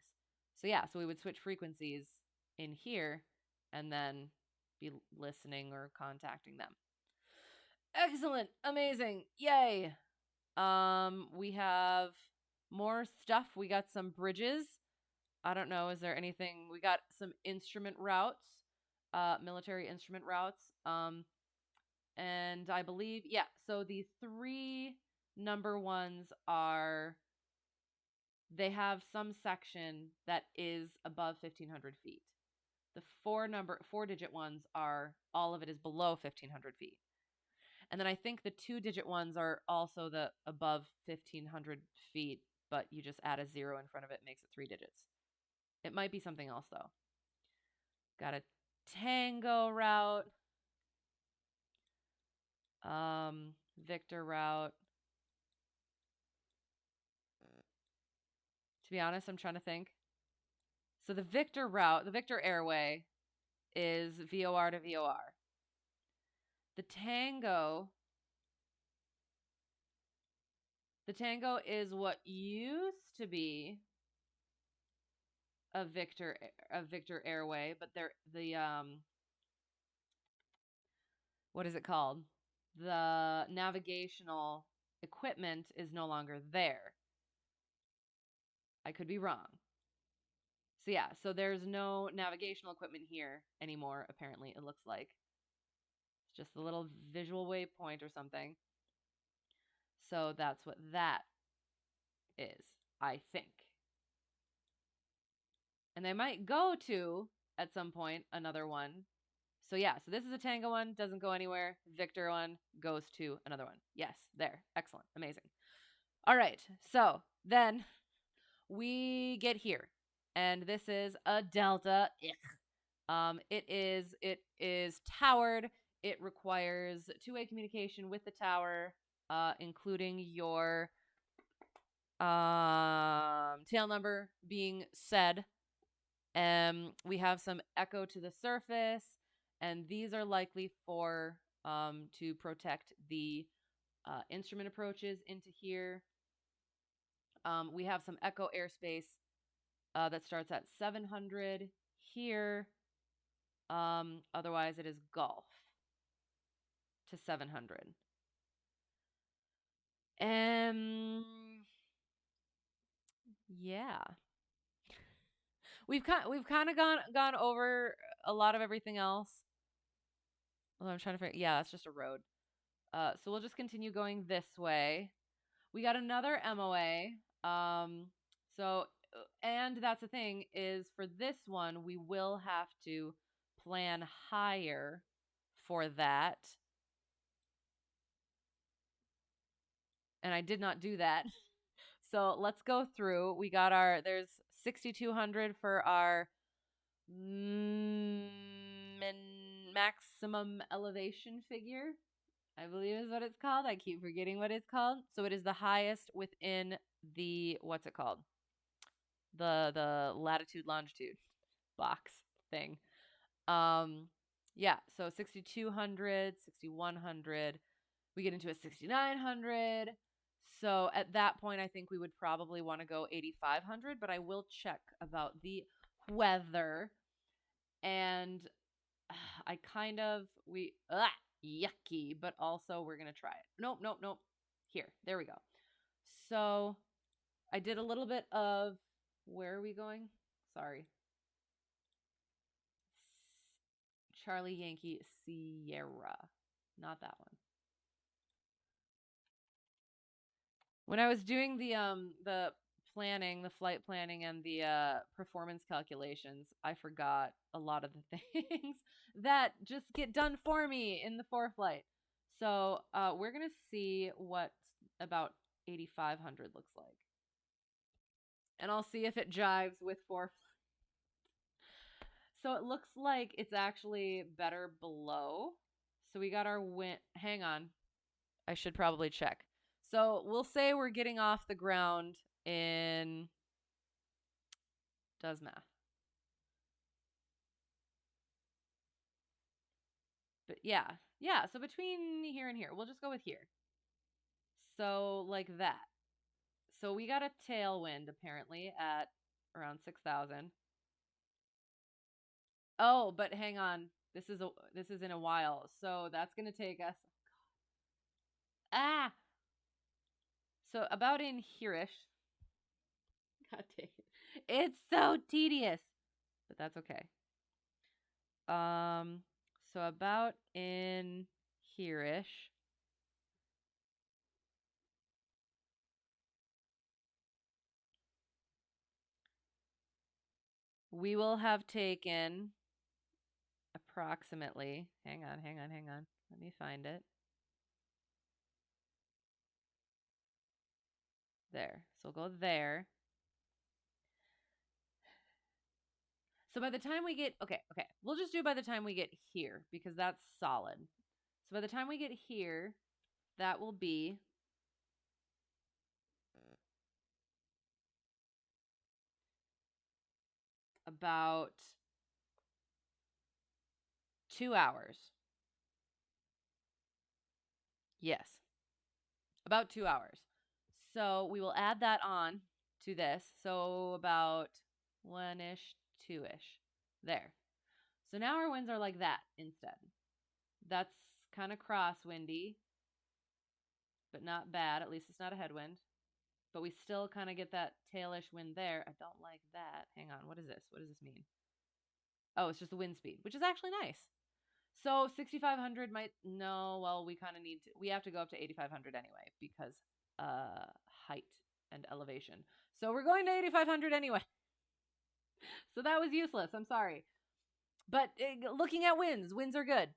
So so we would switch frequencies in here and then be listening or contacting them. Excellent. Amazing. Yay. We have More stuff. We got some bridges. I don't know. Is there anything? We got some instrument routes, military instrument routes. And I believe, yeah. So the three number ones are, they have some section that is above 1,500 feet. The four digit ones are, all of it is below 1,500 feet. And then I think the 2-digit ones are also the above 1,500 feet, but you just add a 0 in front of it, makes it 3 digits. It might be something else though. Got a Tango route, Victor route. To be honest, I'm trying to think. So the Victor route, the Victor airway is VOR to VOR. The Tango is what used to be a Victor airway, but the what is it called? The navigational equipment is no longer there. I could be wrong. So yeah, so there's no navigational equipment here anymore, apparently, it looks like. It's just a little visual waypoint or something. So that's what that is, I think. And they might go to, at some point, another one. So yeah, so this is a Tango one, doesn't go anywhere. Victor one goes to another one. Yes, there. Excellent. Amazing. All right, so then we get here. And this is a Delta. It is towered. It requires two-way communication with the tower, including your tail number being said. We have some echo to the surface, and these are likely for to protect the instrument approaches into here. We have some echo airspace that starts at 700 here. Otherwise, it is Gulf to 700. Yeah. We've kind of gone over a lot of everything else. Although I'm trying to figure, yeah, that's just a road. So we'll just continue going this way. We got another MOA. So, and that's the thing, is for this one, we will have to plan higher for that. And I did not do that. So let's go through. We got there's 6,200 for our maximum elevation figure, I believe is what it's called. I keep forgetting what it's called. So it is the highest within the, what's it called? The latitude longitude box thing. Yeah, so 6,200, 6,100. We get into a 6,900. So at that point, I think we would probably want to go 8,500, but I will check about the weather. And I kind of, yucky, but also we're going to try it. Nope. Here, there we go. So I did a little bit of, where are we going? Sorry. Charlie Yankee Sierra. Not that one. When I was doing the planning, the flight planning and the performance calculations, I forgot a lot of the things that just get done for me in the ForeFlight. So we're going to see what about 8,500 looks like. And I'll see if it jives with ForeFlight. So it looks like it's actually better below. So we got our wind. Hang on. I should probably check. So we'll say we're getting off the ground in, does math. But yeah. So between here and here, we'll just go with here. So like that. So we got a tailwind apparently at around 6,000. Oh, but hang on. This is in a while. So that's going to take us. So about in here-ish. God dang it. It's so tedious, but that's okay. So about in here-ish. We will have taken approximately, hang on. Let me find it. There. So we'll go there. So by the time we get, okay, we'll just do by the time we get here because that's solid. So by the time we get here, that will be about 2 hours. Yes, about 2 hours. So we will add that on to this. So about 1-ish, 2-ish. There. So now our winds are like that instead. That's kind of crosswindy, but not bad. At least it's not a headwind. But we still kind of get that tailish wind there. I don't like that. Hang on. What is this? What does this mean? Oh, it's just the wind speed, which is actually nice. So 6,500 might, no, well, we kind of need to, we have to go up to 8,500 anyway because height and elevation. So we're going to 8,500 anyway. So that was useless. I'm sorry. But looking at winds are good.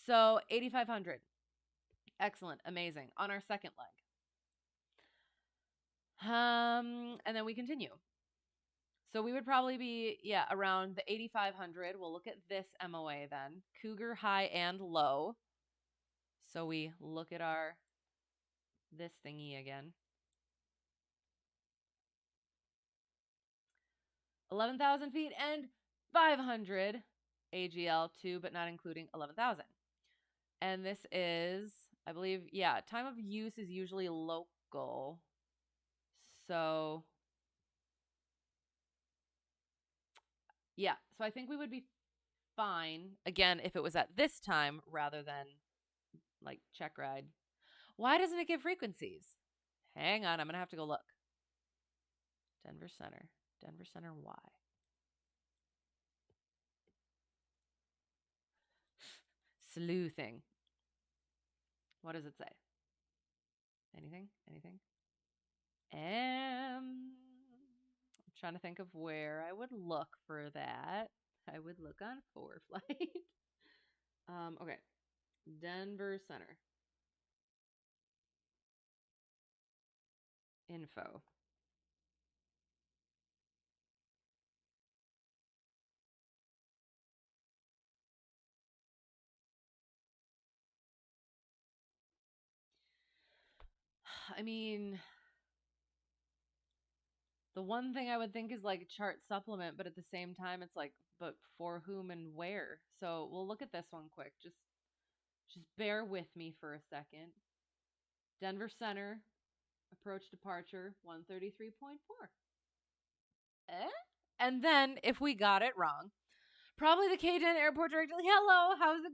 So 8,500. Excellent. Amazing. On our second leg. And then we continue. So we would probably be, yeah, around the 8,500. We'll look at this MOA then. Cougar high and low. So we look at our, this thingy again. 11,000 feet and 500 AGL 2, but not including 11,000. And this is, I believe, yeah, time of use is usually local. So, yeah, so I think we would be fine, again, if it was at this time rather than like Checkride. Why doesn't it give frequencies? Hang on, I'm going to have to go look. Denver Center, why? Sleuthing. What does it say? Anything? I'm trying to think of where I would look for that. I would look on Preflight. Okay. Denver Center. Info. I mean, the one thing I would think is like chart supplement, but at the same time, it's like, but for whom and where? So we'll look at this one quick. Just bear with me for a second. Denver Center, approach departure 133.4. And then if we got it wrong, probably the KGN airport directory. Hello, how's it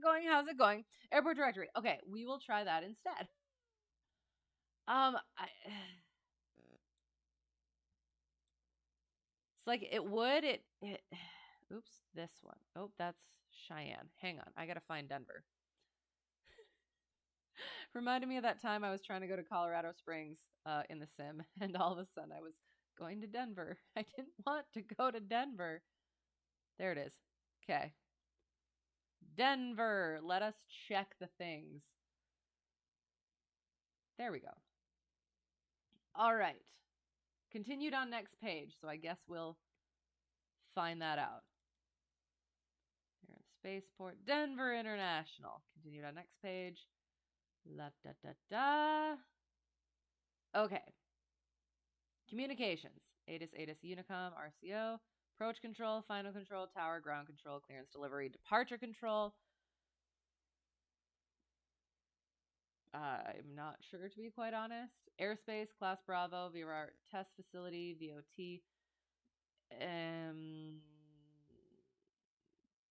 going? Airport directory. Okay, we will try that instead. It's like it would. Oops, this one. Oh, that's Cheyenne. Hang on, I gotta find Denver. Reminded me of that time I was trying to go to Colorado Springs in the sim, and all of a sudden I was going to Denver. I didn't want to go to Denver. There it is. Okay. Denver. Let us check the things. There we go. All right. Continued on next page, so I guess we'll find that out. Here at Spaceport, Denver International. Continued on next page. La da da da. Okay. Communications. ATIS, Unicom, RCO, approach control, final control, tower, ground control, clearance delivery, departure control. I'm not sure, to be quite honest. Airspace, Class Bravo, VRR test facility, VOT.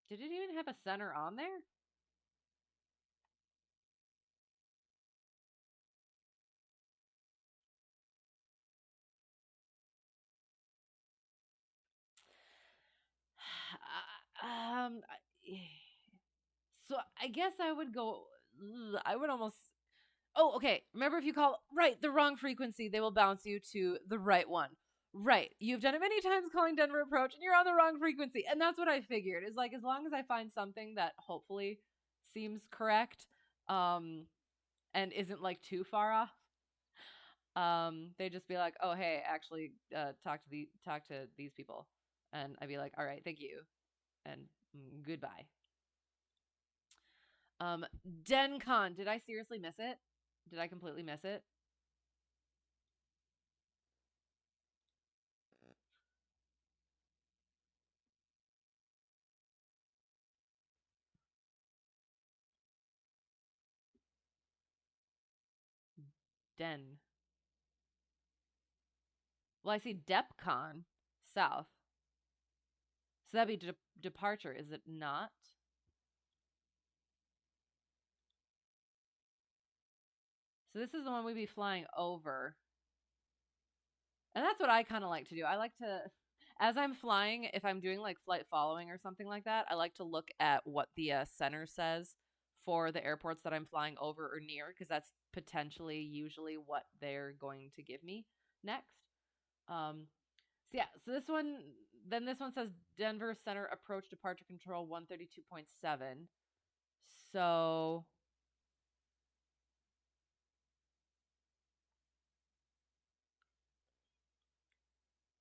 Did it even have a center on there? So I guess I would go. I would almost. Oh, okay. Remember, if you call the wrong frequency, they will bounce you to the right one. Right. You've done it many times calling Denver Approach, and you're on the wrong frequency. And that's what I figured. Is like, as long as I find something that hopefully seems correct, and isn't like too far off, they just be like, oh, hey, actually, talk to these people, and I'd be like, all right, thank you, and goodbye. DenCon, did I seriously miss it? Did I completely miss it? Den. Well, I see DepCon south. So that'd be departure, is it not? So this is the one we'd be flying over. And that's what I kind of like to do. I like to, as I'm flying, if I'm doing like flight following or something like that, I like to look at what the center says for the airports that I'm flying over or near, because that's potentially usually what they're going to give me next. So yeah, so this one says Denver Center approach departure control 132.7. So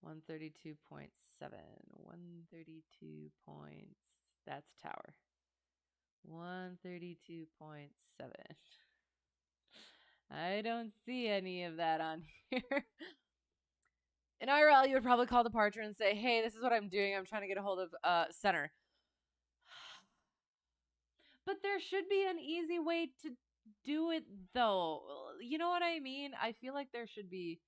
132.7. 132 points. That's tower. 132.7. I don't see any of that on here. In IRL, you would probably call departure and say, hey, this is what I'm doing. I'm trying to get a hold of center. But there should be an easy way to do it, though. You know what I mean? I feel like there should be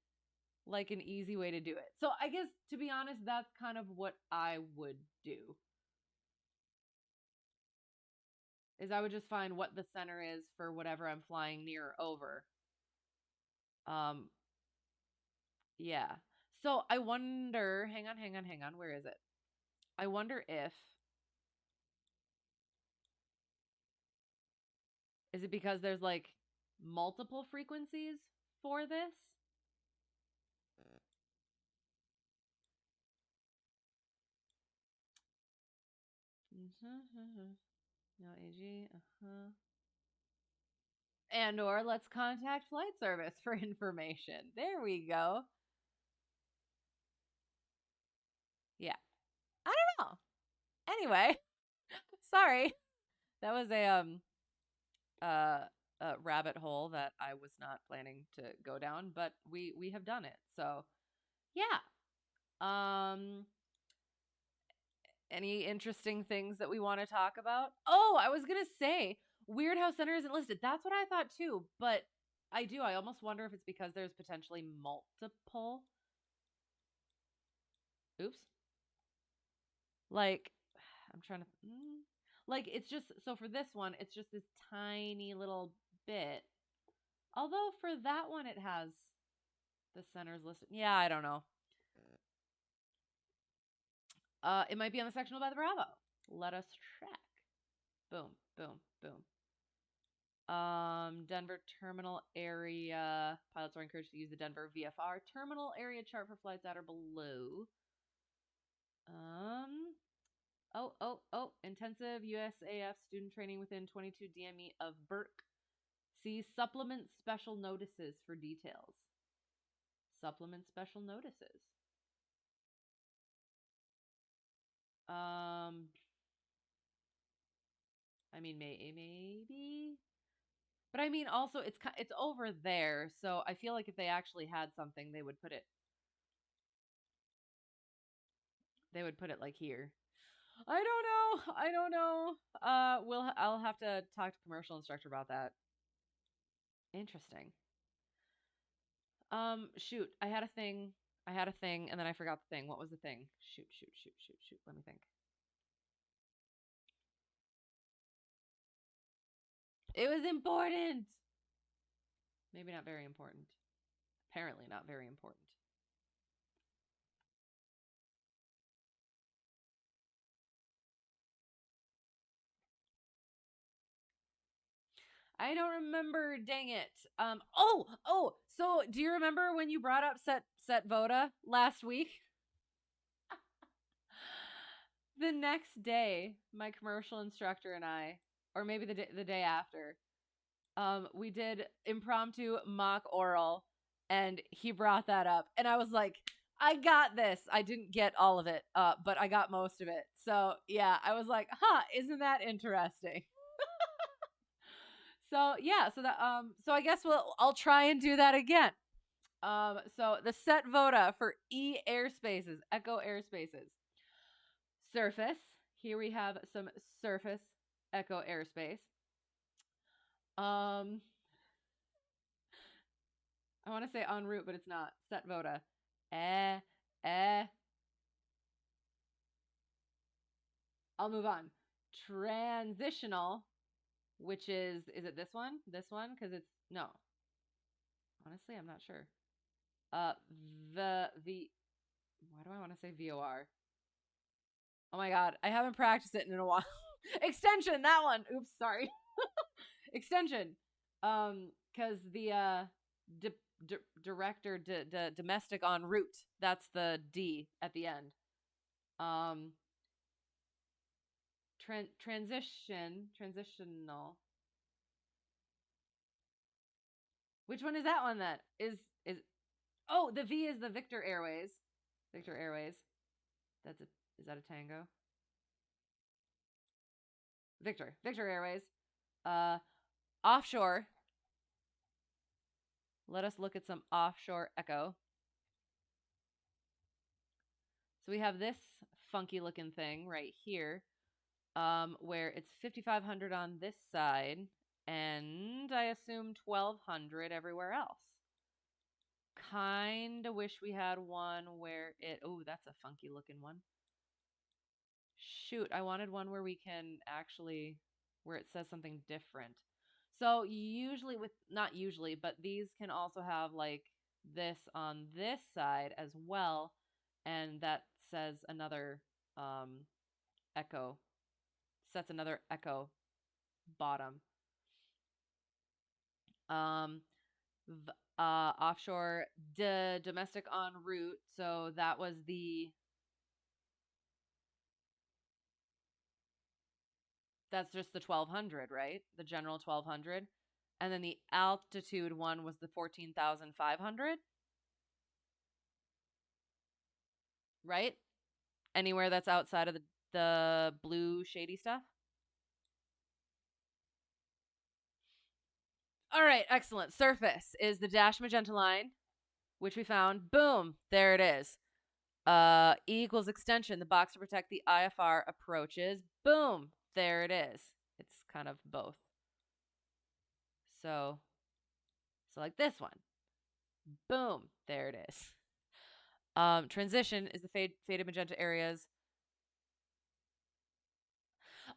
like an easy way to do it. So I guess, to be honest, that's kind of what I would do. Is I would just find what the center is for whatever I'm flying near or over. Yeah. So I wonder, hang on. Where is it? I wonder if, is it because there's like multiple frequencies for this? No AG, And or let's contact flight service for information. There we go. Yeah. I don't know. Anyway, sorry. That was a rabbit hole that I was not planning to go down, but we have done it. So, yeah. Any interesting things that we want to talk about? Oh, I was going to say, weird how center isn't listed. That's what I thought too, but I almost wonder if it's because there's potentially multiple. Oops. Like, I'm trying to, like, it's just, so for this one, it's just this tiny little bit. Although for that one, it has the centers listed. Yeah, I don't know. It might be on the sectional by the Bravo. Let us check. Boom, boom, boom. Denver terminal area. Pilots are encouraged to use the Denver VFR terminal area chart for flights at or below. Intensive USAF student training within 22 DME of Burke. See supplement special notices for details. Supplement special notices. I mean, maybe. But I mean, also it's over there, so I feel like if they actually had something, they would put it. They would put it like here. I don't know. I'll have to talk to commercial instructor about that. Interesting. Shoot, I had a thing, and then I forgot the thing. What was the thing? Shoot. Let me think. It was important. Maybe not very important. Apparently not very important. I don't remember. Dang it. So do you remember when you brought up set Voda last week? The next day, my commercial instructor and I, or maybe the day after, we did impromptu mock oral, and he brought that up, and I was like, I got this. I didn't get all of it, but I got most of it. So yeah, I was like, isn't that interesting? So yeah, so I guess I'll try and do that again. So the set VODA for E airspaces, Echo airspaces. Surface. Here we have some surface Echo airspace. I want to say en route, but it's not. Set VODA. I'll move on. Transitional, which is it this one? This one? Because it's, no. Honestly, I'm not sure. Why do I want to say VOR? Oh my God, I haven't practiced it in a while. Extension, that one. Oops, sorry. Extension. Because the director domestic en route, that's the D at the end. Transitional. Which one is that one? That is oh, the V is the Victor Airways. Victor Airways. Is that a tango? Victor Airways. Offshore. Let us look at some offshore echo. So we have this funky looking thing right here, where it's 5,500 on this side, and I assume 1,200 everywhere else. Kinda wish we had one where that's a funky looking one. Shoot, I wanted one where we can actually, where it says something different. So usually not usually, but these can also have like this on this side as well, and that says another echo, sets another echo bottom. Offshore domestic en route, so that was that's just the 1,200, right? The general 1,200. And then the altitude one was the 14,500. Right? Anywhere that's outside of the blue shady stuff. All right, excellent. Surface is the dash magenta line, which we found. Boom, there it is. E equals extension, the box to protect the IFR approaches. Boom, there it is. It's kind of both. So like this one. Boom, there it is. Transition is the faded magenta areas.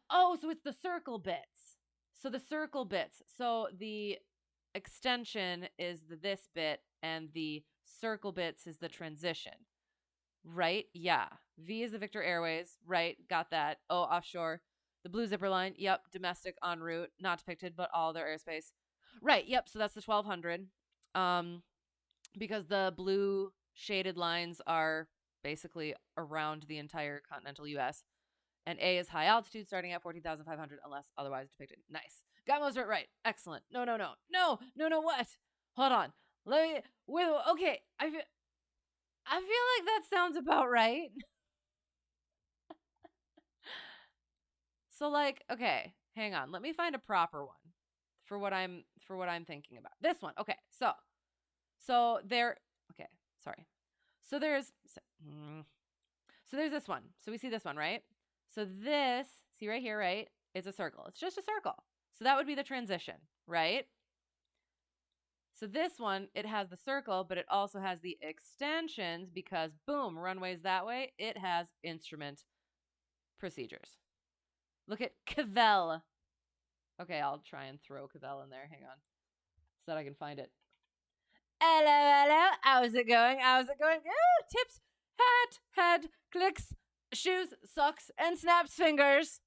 Oh, so it's the circle bits. So the circle bits. So the extension is this bit, and the circle bits is the transition. Right? Yeah. V is the Victor Airways. Right. Got that. O, offshore. The blue zipper line. Yep. Domestic en route. Not depicted, but all their airspace. Right. Yep. So that's the 1,200. Because the blue shaded lines are basically around the entire continental U.S. And A is high altitude, starting at 14,500, unless otherwise depicted. Nice. Got most of it right. Excellent. No. What? Hold on. Okay. I feel like that sounds about right. So like, okay, hang on. Let me find a proper one for what I'm thinking about. This one. Okay. So there. Okay. Sorry. So there's this one. So we see this one, right? So this, see right here, right? It's a circle. It's just a circle. So that would be the transition, right? So this one, it has the circle, but it also has the extensions because, boom, runways that way. It has instrument procedures. Look at Cavell. Okay, I'll try and throw Cavell in there. Hang on. So that I can find it. Hello. How's it going? Oh, tips, hat, head, clicks, shoes, socks, and snaps fingers.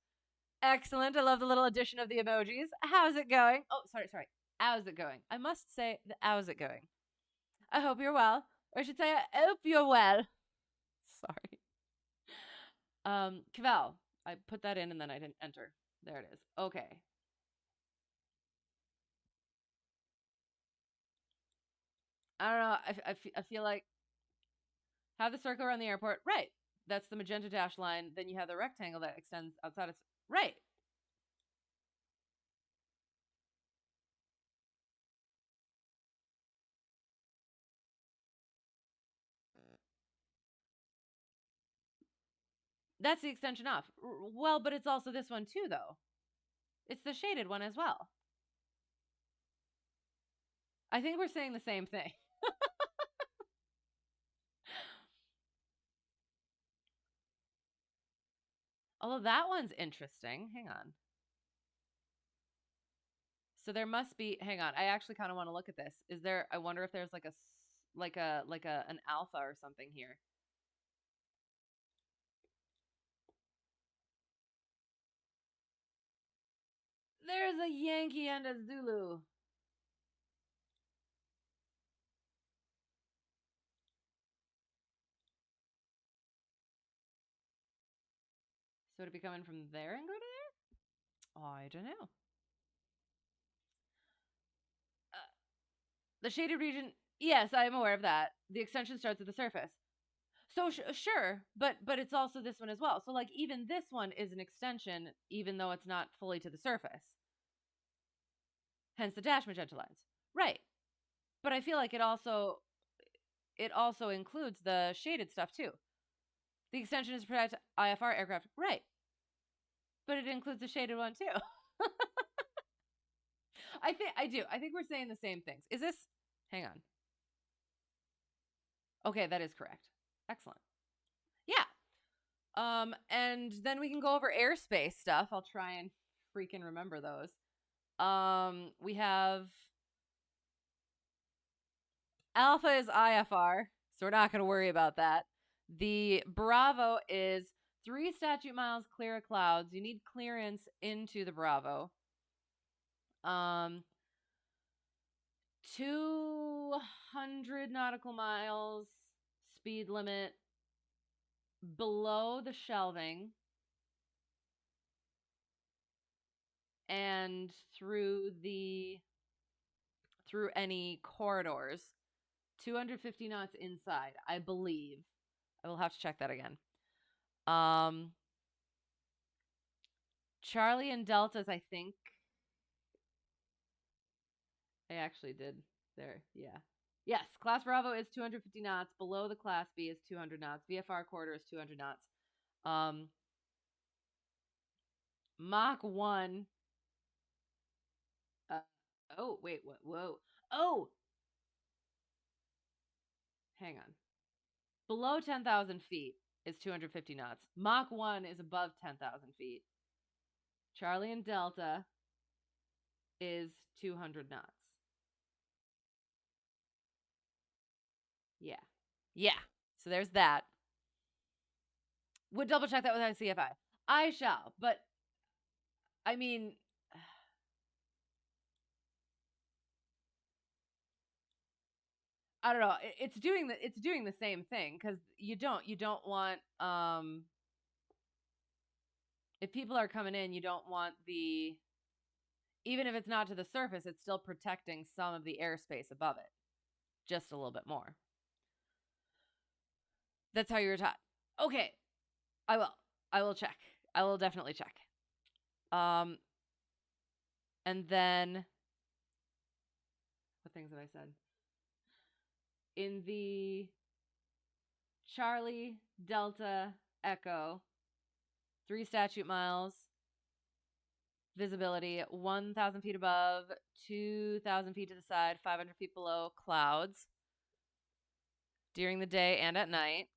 Excellent. I love the little addition of the emojis. How's it going? Oh, sorry. How's it going? I must say, how's it going? I hope you're well. Or I should say, I hope you're well. Sorry. Cavell. I put that in and then I didn't enter. There it is. Okay. I don't know. I feel like have the circle around the airport. Right. That's the magenta dash line. Then you have the rectangle that extends outside of. Right. That's the extension off. Well, but it's also this one too, though. It's the shaded one as well. I think we're saying the same thing. Although that one's interesting. Hang on. So there must be. Hang on. I actually kind of want to look at this. Is there? I wonder if there's like an alpha or something here. There's a Yankee and a Zulu. So would it be coming from there and go to there? Oh, I don't know. The shaded region. Yes, I am aware of that. The extension starts at the surface. So sure, but it's also this one as well. So like even this one is an extension, even though it's not fully to the surface. Hence the dash magenta lines, right? But I feel like it also includes the shaded stuff too. The extension is to protect IFR aircraft, right? But it includes the shaded one too. I think we're saying the same things. Is this? Hang on. Okay, that is correct. Excellent. Yeah. And then we can go over airspace stuff. I'll try and freaking remember those. We have Alpha is IFR, so we're not going to worry about that. The Bravo is 3 statute miles clear of clouds. You need clearance into the Bravo. 200 nautical miles speed limit below the shelving and through any corridors. 250 knots inside, I believe. I will have to check that again. Charlie and Deltas, I think. I actually did there. Yeah. Yes, Class Bravo is 250 knots. Below the Class B is 200 knots. VFR quarter is 200 knots. Mach 1. Oh, wait, what? Whoa. Oh! Hang on. Below 10,000 feet is 250 knots. Mach 1 is above 10,000 feet. Charlie and Delta is 200 knots. Yeah. Yeah. So there's that. Would double check that with ICFI. I shall, but I mean, I don't know. It's doing the same thing because you don't want if people are coming in, you don't want the even if it's not to the surface, it's still protecting some of the airspace above it, just a little bit more. That's how you were taught. Okay, I will check. I will definitely check. And then what things have I said? In the Charlie Delta Echo, 3 statute miles, visibility 1,000 feet above, 2,000 feet to the side, 500 feet below, clouds during the day and at night.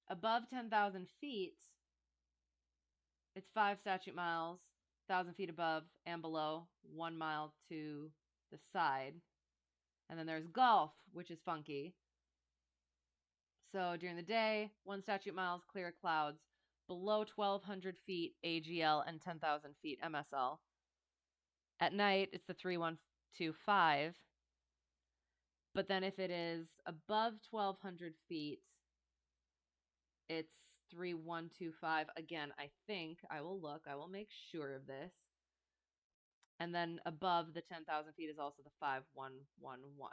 Above 10,000 feet, it's 5 statute miles, 1,000 feet above and below, 1 mile to the side. And then there's golf, which is funky. So during the day, 1 statute miles, clear clouds. Below 1,200 feet, AGL, and 10,000 feet, MSL. At night, it's the 3125. But then if it is above 1,200 feet, it's 3125. Again, I think, I will look, I will make sure of this. And then above the 10,000 feet is also the 5111.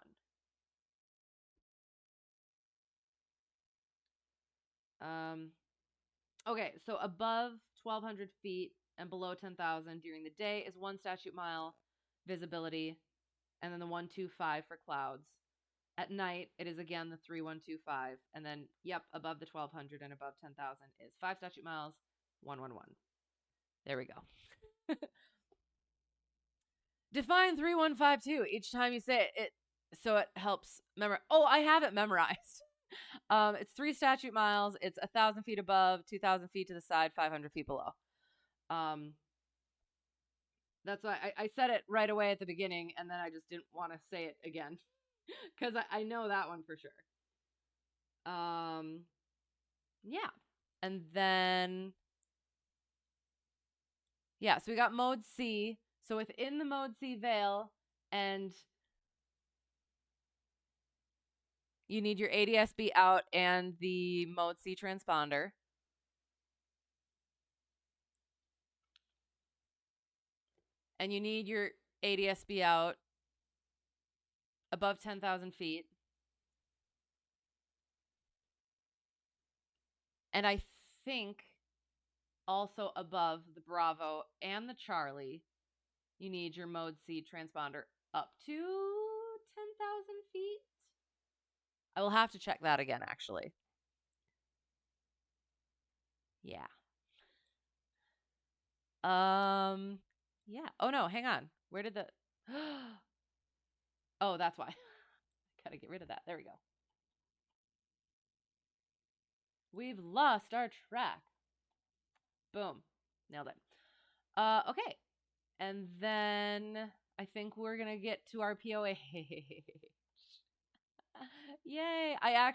Okay, so above 1,200 feet and below 10,000 during the day is 1 statute mile visibility, and then the 125 for clouds. At night, it is again the 3125, and then, yep, above the 1,200 and above 10,000 is 5 statute miles, 111. There we go. Define 3152 each time you say it, so it helps memorize. Oh, I have it memorized. It's 3 statute miles. It's 1,000 feet above, 2,000 feet to the side, 500 feet below. That's why I said it right away at the beginning, and then I just didn't want to say it again because I know that one for sure. Yeah, and then yeah, so we got mode C. So within the mode C veil, and you need your ADSB out and the mode C transponder. And you need your ADSB out above 10,000 feet. And I think also above the Bravo and the Charlie, you need your mode C transponder up to 10,000 feet. I will have to check that again, actually. Yeah. Yeah. Oh, no, hang on. Where did the... Oh, that's why. Gotta get rid of that. There we go. We've lost our track. Boom. Nailed it. Okay. And then I think we're going to get to our POH. Yay. I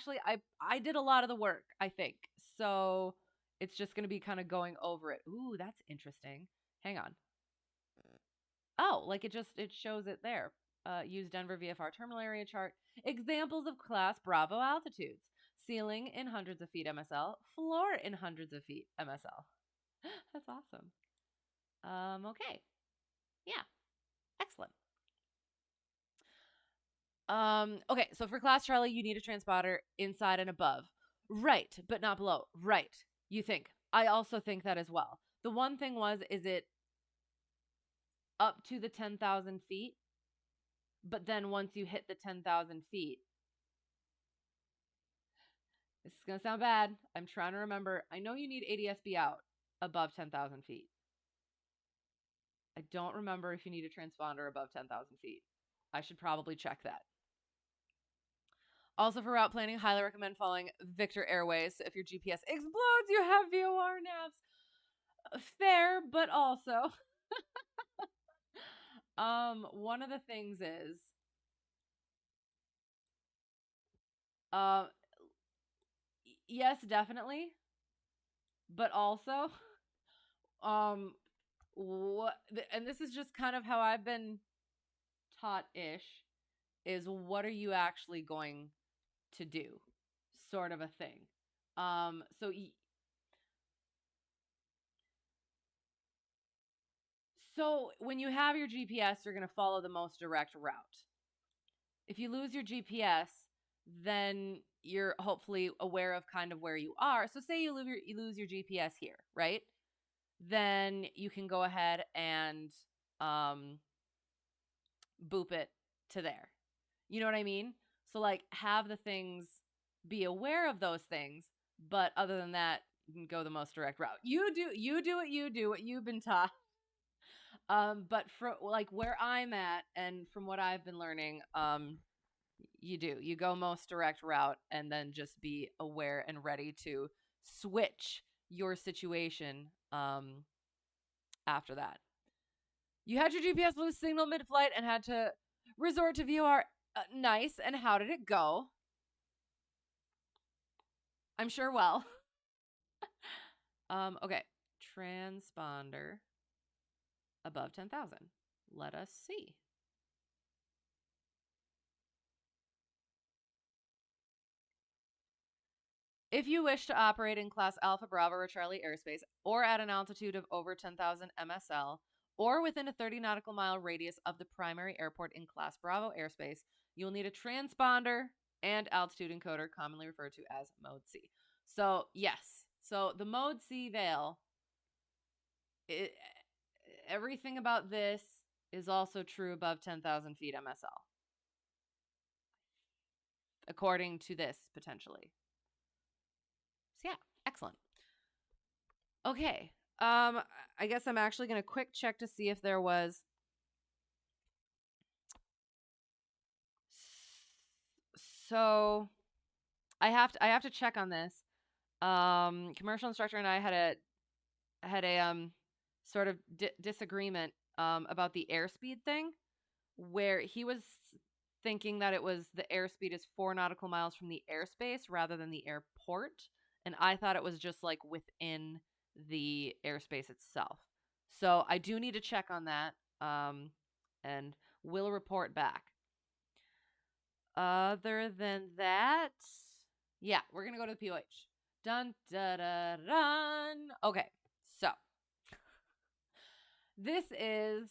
did a lot of the work, I think. So it's just going to be kind of going over it. Ooh, that's interesting. Hang on. Oh, like it shows it there. Use Denver VFR terminal area chart. Examples of class Bravo altitudes. Ceiling in hundreds of feet MSL. Floor in hundreds of feet MSL. That's awesome. Okay. Yeah. Excellent. Okay, so for class Charlie, you need a transponder inside and above. Right, but not below. Right. You think. I also think that as well. The one thing is it up to the 10,000 feet? But then once you hit the 10,000 feet, this is going to sound bad. I'm trying to remember. I know you need ADSB out above 10,000 feet. I don't remember if you need a transponder above 10,000 feet. I should probably check that. Also, for route planning, highly recommend following Victor Airways. So if your GPS explodes, you have VOR navs. Fair, but also, one of the things is, yes, definitely, but also, and this is just kind of how I've been taught-ish, is what are you actually going to do, sort of a thing. So when you have your GPS, you're going to follow the most direct route. If you lose your GPS, then you're hopefully aware of kind of where you are. So say you lose your GPS here, right? Then you can go ahead and boop it to there. You know what I mean? So like have the things, be aware of those things, but other than that, you can go the most direct route. You do what you've been taught. But for like where I'm at and from what I've been learning, you go most direct route and then just be aware and ready to switch your situation after that. You had your GPS lose signal mid-flight and had to resort to VOR. Nice. And how did it go? I'm sure well. Okay. Transponder above 10,000. Let us see. If you wish to operate in Class Alpha Bravo or Charlie airspace or at an altitude of over 10,000 MSL or within a 30 nautical mile radius of the primary airport in Class Bravo airspace, you'll need a transponder and altitude encoder, commonly referred to as Mode C. So, yes. So, the Mode C veil, everything about this is also true above 10,000 feet MSL, according to this, potentially. So, yeah, excellent. Okay. I guess I'm actually going to quick check to see if there was. So I have to check on this. Commercial instructor and I had a sort of disagreement about the airspeed thing, where he was thinking that it was the airspeed is 4 nautical miles from the airspace rather than the airport, and I thought it was just like within the airspace itself. So I do need to check on that, and will report back. Other than that, yeah, we're gonna go to the POH. Dun da da dun. Okay, so this is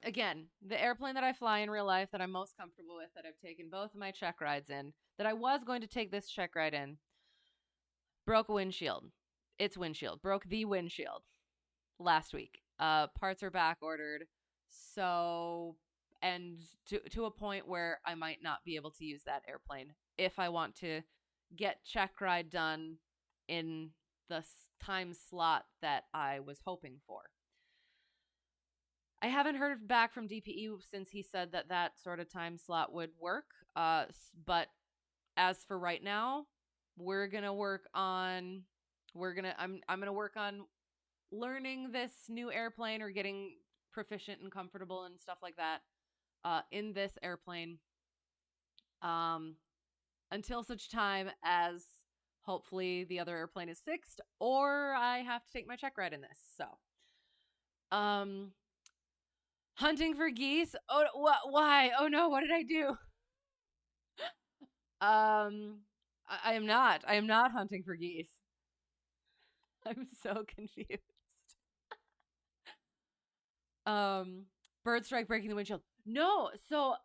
again the airplane that I fly in real life that I'm most comfortable with, that I've taken both of my check rides in, that I was going to take this check ride in. Broke a windshield. Its windshield broke the windshield last week. Parts are back ordered, so and to a point where I might not be able to use that airplane if I want to get check ride done in the time slot that I was hoping for. I haven't heard back from DPE since he said that that sort of time slot would work. But as for right now, we're gonna work on. I'm gonna work on learning this new airplane or getting proficient and comfortable and stuff like that in this airplane until such time as hopefully the other airplane is fixed or I have to take my check ride in this. So hunting for geese. Oh, why? Oh no, what did I do? I am not hunting for geese. I'm so confused. Bird strike breaking the windshield. No, so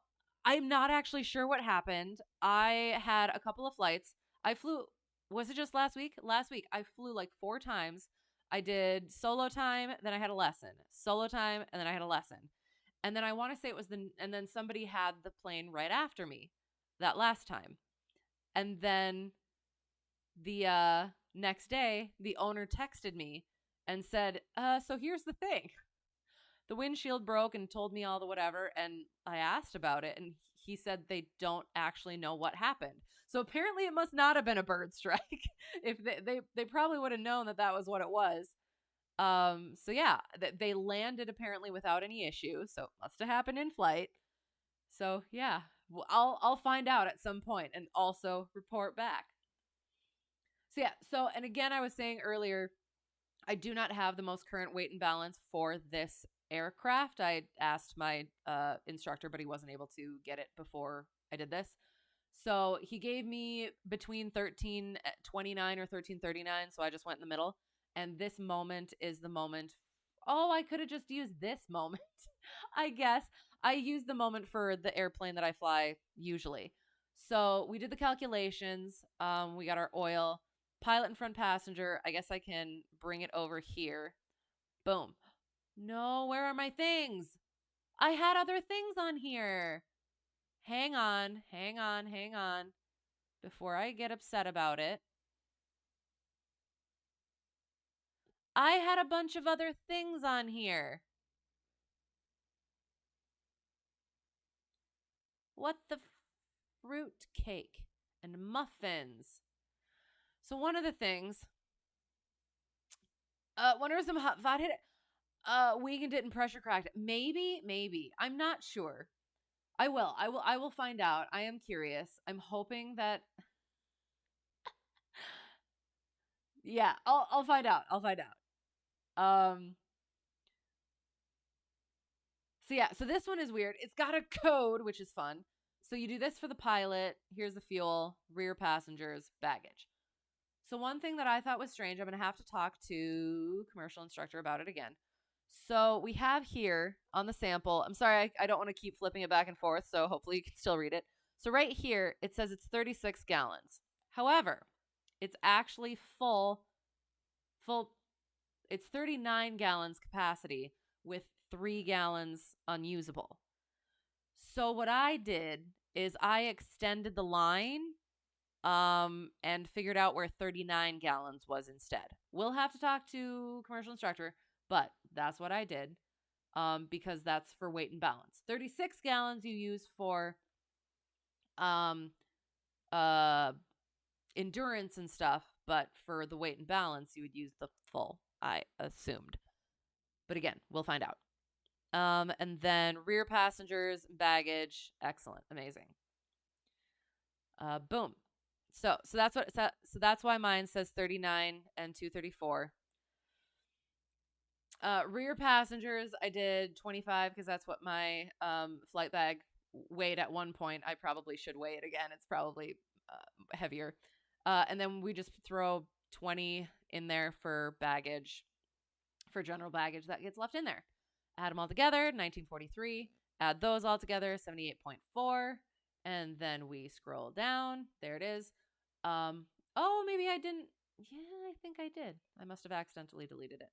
I'm not actually sure what happened. I had a couple of flights. I flew, was it just last week? Last week, I flew like 4 times. I did solo time, then I had a lesson. Solo time, and then I had a lesson. And then I want to say it was and then somebody had the plane right after me that last time. And then the next day, the owner texted me and said, so here's the thing. The windshield broke and told me all the whatever, and I asked about it, and he said they don't actually know what happened. So apparently it must not have been a bird strike. If they probably would have known that that was what it was. So yeah, they landed apparently without any issue, so it must have happened in flight. So yeah, well, I'll find out at some point and also report back. So yeah, so and again I was saying earlier, I do not have the most current weight and balance for this aircraft. I asked my instructor, but he wasn't able to get it before I did this. So he gave me between 1329 or 1339. So I just went in the middle. And this moment is the moment. Oh, I could have just used this moment. I guess I use the moment for the airplane that I fly usually. So we did the calculations. We got our oil, pilot and front passenger. I guess I can bring it over here. Boom. No, where are my things? I had other things on here. Hang on, hang on, hang on. Before I get upset about it, I had a bunch of other things on here. What the fruit cake and muffins. So one of the things, wonder if some hot hit it. Wiegand didn't pressure cracked it. Maybe. I'm not sure. I will. I will find out. I am curious. I'm hoping that yeah, I'll find out. I'll find out. So yeah, so this one is weird. It's got a code, which is fun. So you do this for the pilot. Here's the fuel, rear passengers, baggage. So one thing that I thought was strange, I'm going to have to talk to commercial instructor about it again. So we have here on the sample, I'm sorry, I don't want to keep flipping it back and forth, so hopefully you can still read it. So right here, it says it's 36 gallons. However, it's actually full, it's 39 gallons capacity with 3 gallons unusable. So what I did is I extended the line and figured out where 39 gallons was instead. We'll have to talk to commercial instructor, but that's what I did because that's for weight and balance. 36 gallons you use for endurance and stuff, but for the weight and balance, you would use the full, I assumed. But again, we'll find out. And then rear passengers, baggage, excellent, amazing. Boom. So that's why mine says 39 and 234. Rear passengers, I did 25 because that's what my flight bag weighed at one point. I probably should weigh it again. It's probably heavier. And then we just throw 20 in there for baggage, for general baggage that gets left in there. Add them all together, 1943. Add those all together, 78.4. And then we scroll down. There it is. Oh, maybe I didn't. Yeah, I think I did. I must have accidentally deleted it.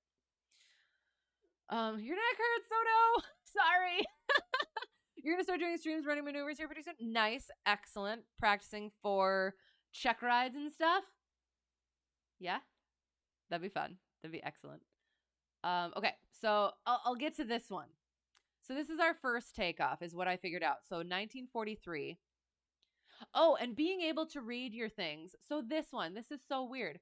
Your neck hurts, so no. Sorry. You're going to start doing streams, running maneuvers here pretty soon. Nice. Excellent. Practicing for check rides and stuff. Yeah. That'd be fun. That'd be excellent. Okay. So I'll get to this one. So this is our first takeoff is what I figured out. So 1943. Oh, and being able to read your things. So this is so weird.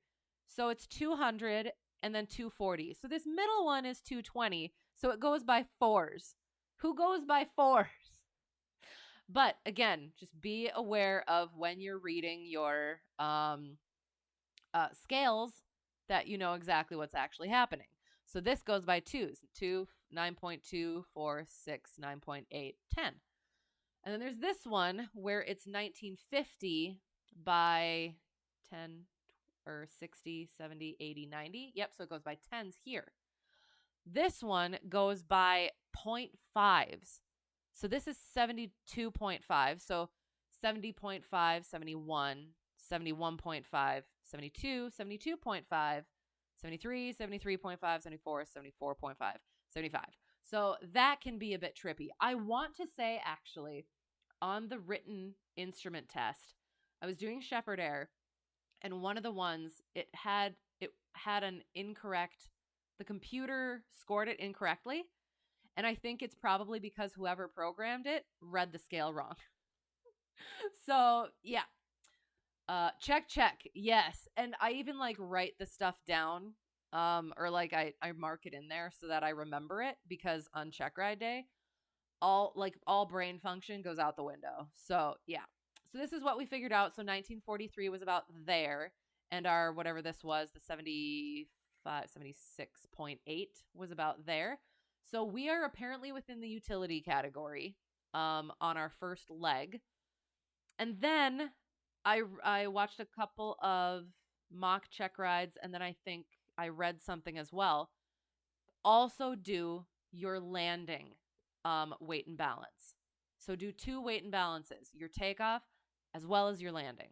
So it's 200 and then 240. So this middle one is 220. So it goes by fours. Who goes by fours? But again, just be aware of when you're reading your scales that you know exactly what's actually happening. So this goes by twos. 2, 9.2, 4, 6, 9.8, 10. And then there's this one where it's 1950 by 10 or 60, 70, 80, 90. Yep, so it goes by 10s here. This one goes by 0.5s. So this is 72.5. So 70.5, 71, 71.5, 72, 72.5, 73, 73.5, 74, 74.5, 75. So that can be a bit trippy. I want to say, actually, on the written instrument test, I was doing Shepherd Air, and one of the ones, it had an incorrect, the computer scored it incorrectly, and I think it's probably because whoever programmed it read the scale wrong. So, yeah. Check. Yes. And I even like write the stuff down. Or like I mark it in there so that I remember it, because on Checkride day, all brain function goes out the window. So yeah. So this is what we figured out. So 1943 was about there, and our whatever this was, the 76.8 was about there. So we are apparently within the utility category on our first leg. And then I watched a couple of mock check rides, and then I think I read something as well. Also do your landing weight and balance. So do 2 weight and balances, your takeoff as well as your landing.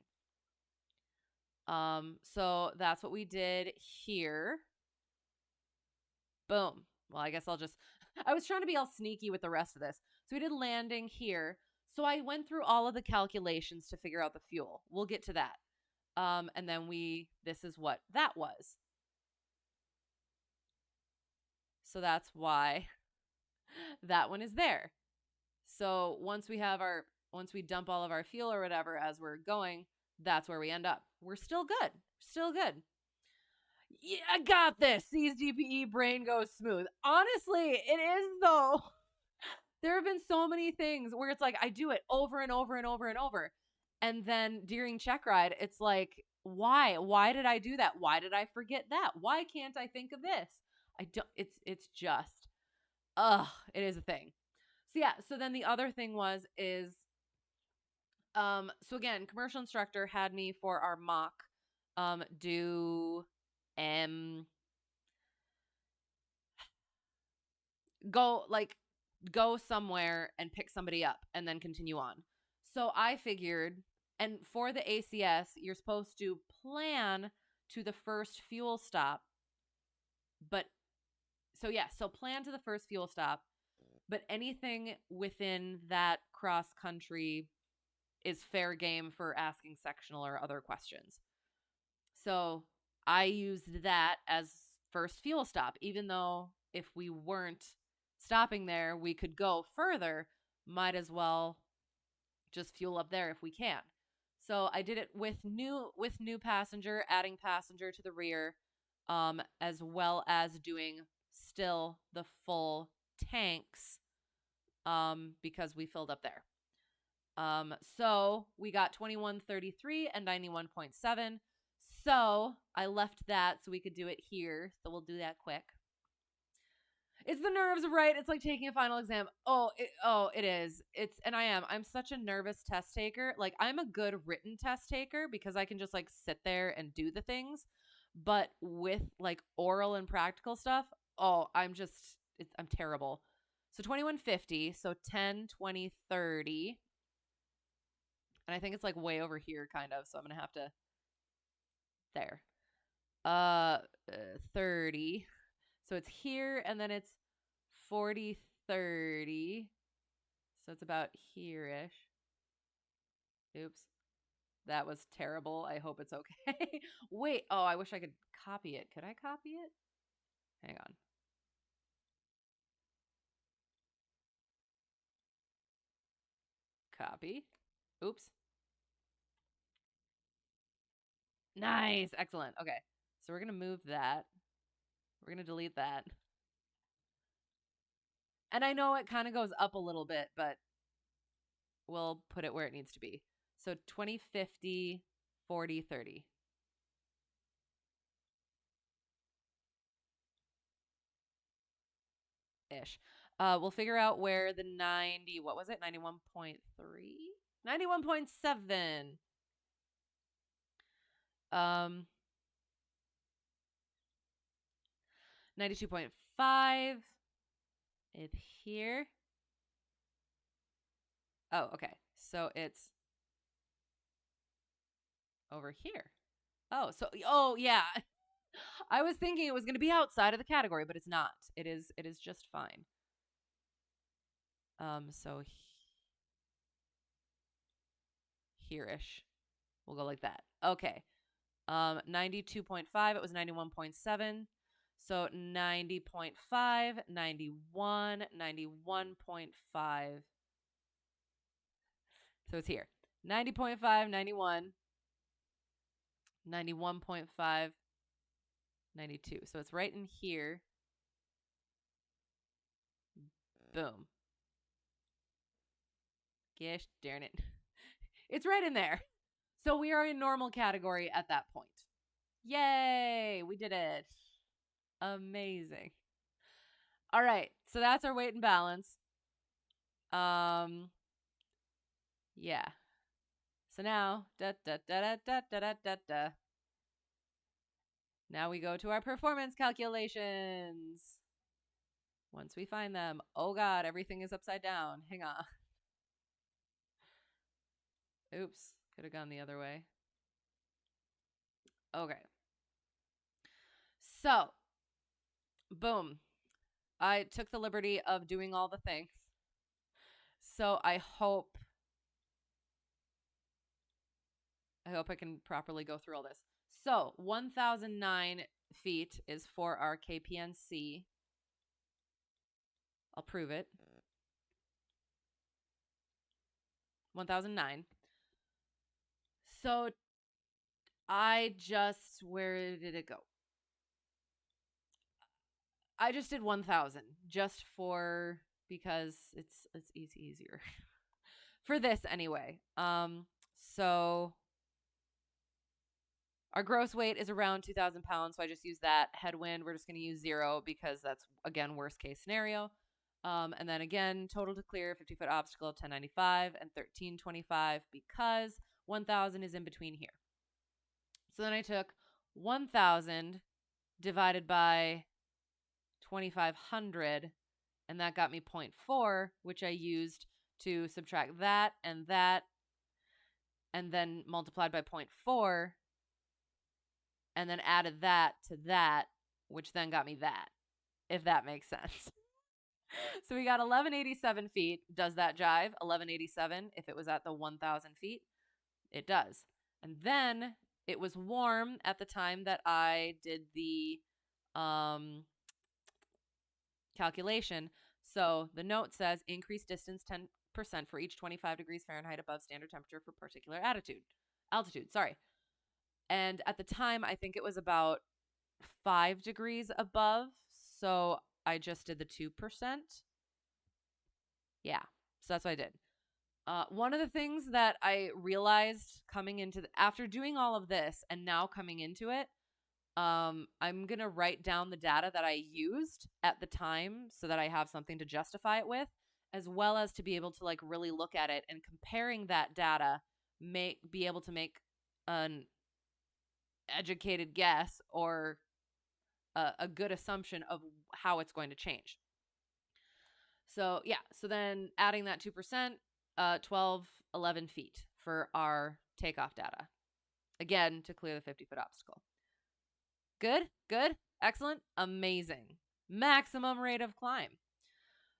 So that's what we did here. Boom. Well, I guess I was trying to be all sneaky with the rest of this. So we did landing here. So I went through all of the calculations to figure out the fuel. We'll get to that. And then this is what that was. So that's why that one is there. So once we dump all of our fuel or whatever as we're going, that's where we end up. We're still good. Still good. Yeah, I got this. Sees DPE, brain goes smooth. Honestly, it is though. There have been so many things where it's like I do it over and over and over and over. And then during Checkride, it's like, why? Why did I do that? Why did I forget that? Why can't I think of this? I don't it's just it is a thing. So yeah, so then the other thing is so again, commercial instructor had me for our mock do go somewhere and pick somebody up and then continue on. So I figured, and for the ACS, you're supposed to plan to the first fuel stop. But so yeah, so plan to the first fuel stop, but anything within that cross country is fair game for asking sectional or other questions. So I used that as first fuel stop, even though if we weren't stopping there, we could go further. Might as well just fuel up there if we can. So I did it with new passenger, adding passenger to the rear, as well as doing still the full tanks, because we filled up there. So we got 2133 and 91.7. So I left that so we could do it here. So we'll do that quick. It's the nerves, right? It's like taking a final exam. It is. I'm such a nervous test taker. Like, I'm a good written test taker because I can just like sit there and do the things. But with like oral and practical stuff, I'm terrible. So 2150, so 10, 20, 30. And I think it's like way over here kind of, so I'm going to have to there. 30. So it's here and then it's 40, 30. So it's about here-ish. Oops. That was terrible. I hope it's okay. Wait. Oh, I wish I could copy it. Could I copy it? Hang on. Copy. Oops. Nice. Excellent. Okay. So we're going to move that. We're going to delete that. And I know it kind of goes up a little bit, but we'll put it where it needs to be. So 2050, 40, 30. Ish. We'll figure out where the 90, what was it? 91.3? 91.7. 92.5. It's here. Oh, okay. So it's over here. Oh, yeah. I was thinking it was going to be outside of the category, but it's not. It is just fine. So here-ish. We'll go like that. Okay. 92.5. It was 91.7. So 90.5, 91, 91.5. So it's here. 90.5, 91, 91.5, 92. So it's right in here. Boom. Gosh darn it. It's right in there. So we are in normal category at that point. Yay! We did it. Amazing. All right. So that's our weight and balance. Yeah. So now, now we go to our performance calculations. Once we find them. Oh God, everything is upside down. Hang on. Oops. Could have gone the other way. Okay. So, boom. I took the liberty of doing all the things. So I hope I can properly go through all this. So 1,009 feet is for our KPNC. I'll prove it. 1,009. So where did it go? I just did 1,000 just for because it's easier for this anyway. So our gross weight is around 2,000 pounds, so I just use that. Headwind, we're just going to use 0 because that's, again, worst case scenario. And then again, total to clear, 50-foot obstacle, 1095 and 1325 because 1,000 is in between here. So then I took 1,000 divided by 2,500, and that got me 0.4, which I used to subtract that, and then multiplied by 0.4, and then added that to that, which then got me that, if that makes sense. So we got 1187 feet. Does that jive? 1187, if it was at the 1,000 feet? It does. And then it was warm at the time that I did the calculation. So the note says increase distance 10% for each 25 degrees Fahrenheit above standard temperature for particular altitude. And at the time, I think it was about 5 degrees above. So I just did the 2%. Yeah. So that's what I did. One of the things that I realized coming into after doing all of this and now coming into it, I'm going to write down the data that I used at the time so that I have something to justify it with, as well as to be able to like really look at it and comparing that data, be able to make an educated guess or a good assumption of how it's going to change. So yeah, so then adding that 2%, 11 feet for our takeoff data. Again, to clear the 50-foot obstacle. Good, excellent, amazing. Maximum rate of climb.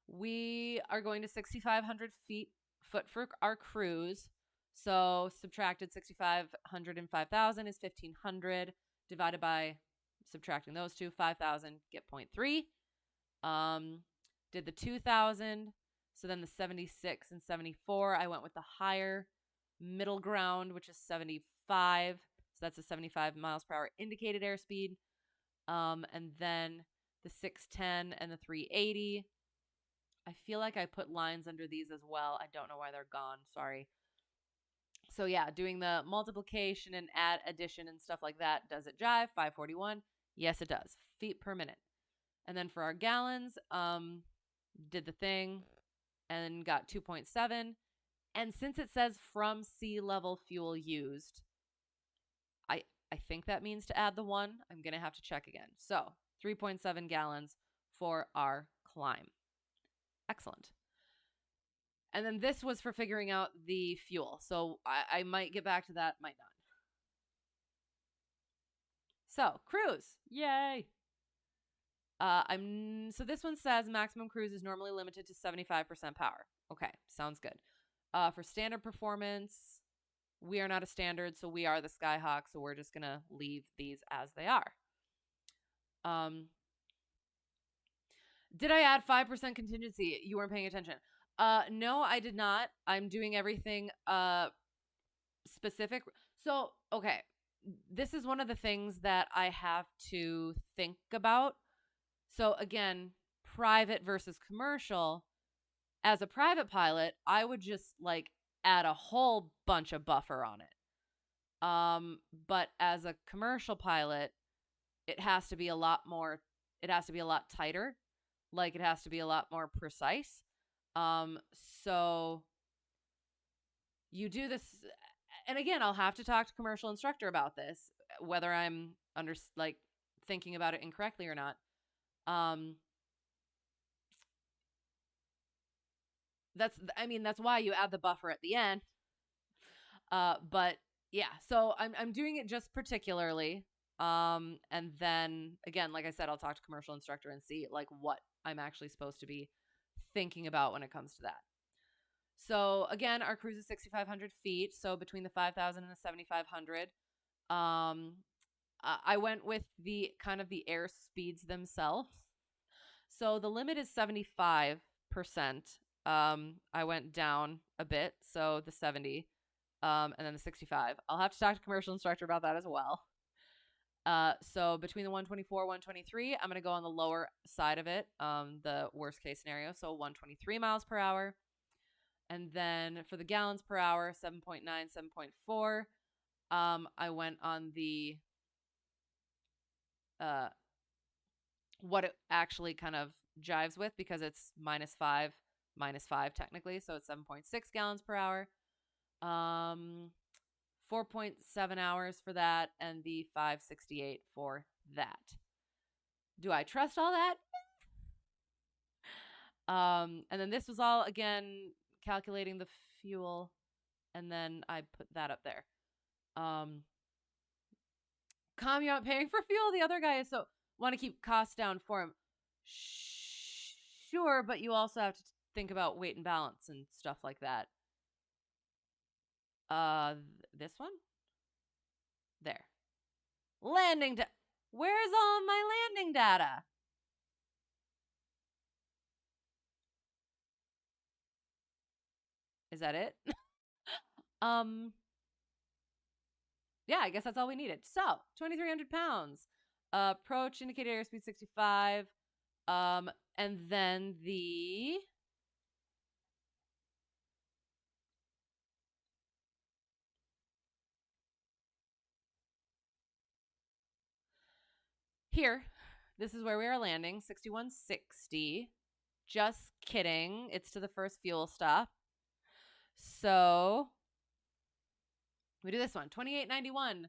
We are going to 6,500 foot for our cruise. So subtracted 6,500 and 5,000 is 1,500 divided by subtracting those two, 5,000, get 0.3. Did the 2,000. So then the 76 and 74, I went with the higher middle ground, which is 75. So that's a 75 miles per hour indicated airspeed. And then the 610 and the 380. I feel like I put lines under these as well. I don't know why they're gone. Sorry. So yeah, doing the multiplication and addition and stuff like that. Does it jive? 541. Yes, it does. Feet per minute. And then for our gallons, did the thing and got 2.7. And since it says from sea level fuel used, I think that means to add the 1. I'm going to have to check again. So 3.7 gallons for our climb. Excellent. And then this was for figuring out the fuel. So I might get back to that, might not. So cruise. Yay. So this one says maximum cruise is normally limited to 75% power. Okay, sounds good. For standard performance, we are not a standard, so we are the Skyhawk, so we're just gonna leave these as they are. Did I add 5% contingency? You weren't paying attention. No, I did not. I'm doing everything specific. So, okay, this is one of the things that I have to think about. So again, private versus commercial. As a private pilot, I would just like add a whole bunch of buffer on it. But as a commercial pilot, it has to be a lot more, it has to be a lot tighter. Like it has to be a lot more precise. So you do this, and again, I'll have to talk to commercial instructor about this, whether I'm thinking about it incorrectly or not. That's why you add the buffer at the end. But yeah, so I'm doing it just particularly. And then again, like I said, I'll talk to commercial instructor and see like what I'm actually supposed to be thinking about when it comes to that. So again, our cruise is 6,500 feet. So between the 5,000 and the 7,500, I went with the kind of the air speeds themselves. So the limit is 75%. I went down a bit. So the 70, and then the 65. I'll have to talk to commercial instructor about that as well. So between the 124, 123, I'm going to go on the lower side of it, the worst case scenario. So 123 miles per hour. And then for the gallons per hour, 7.9, 7.4. I went on the what it actually kind of jives with, because it's minus five technically. So it's 7.6 gallons per hour. 4.7 hours for that, and the 568 for that. Do I trust all that? And then this was all, again, calculating the fuel, and then I put that up there. You aren't paying for fuel. The other guy is, so want to keep costs down for him. Sure, but you also have to think about weight and balance and stuff like that. This one? There. Landing where's all my landing data? Is that it? Yeah, I guess that's all we needed. So 2,300 pounds. Approach indicated airspeed 65. And then the here, this is where we are landing, 6160. Just kidding. It's to the first fuel stop. So we do this one, 2891.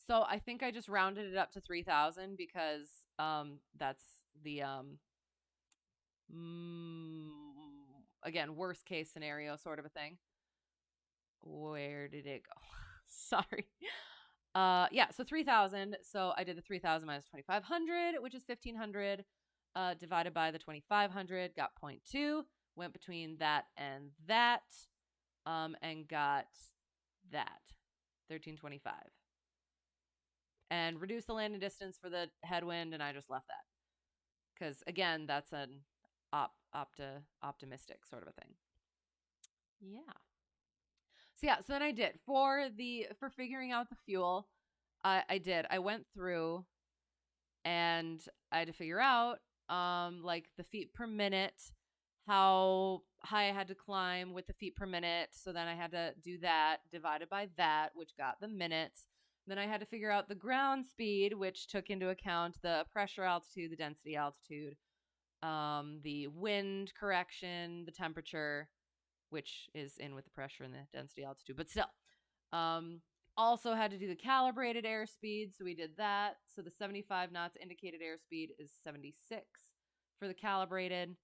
So I think I just rounded it up to 3,000 because that's the again, worst case scenario sort of a thing. Where did it go? Sorry. Yeah, so 3,000. So I did the 3,000 minus 2,500, which is 1,500, divided by the 2,500, got 0.2, went between that, and got that, 1,325. And reduced the landing distance for the headwind, and I just left that. Because, again, that's an optimistic sort of a thing. Yeah. So yeah, so then I did for figuring out the fuel. I went through and I had to figure out like the feet per minute, how high I had to climb with the feet per minute. So then I had to do that divided by that, which got the minutes. Then I had to figure out the ground speed, which took into account the pressure altitude, the density altitude, the wind correction, the temperature, which is in with the pressure and the density altitude, but still. Also had to do the calibrated airspeed, so we did that. So the 75 knots indicated airspeed is 76 for the calibrated,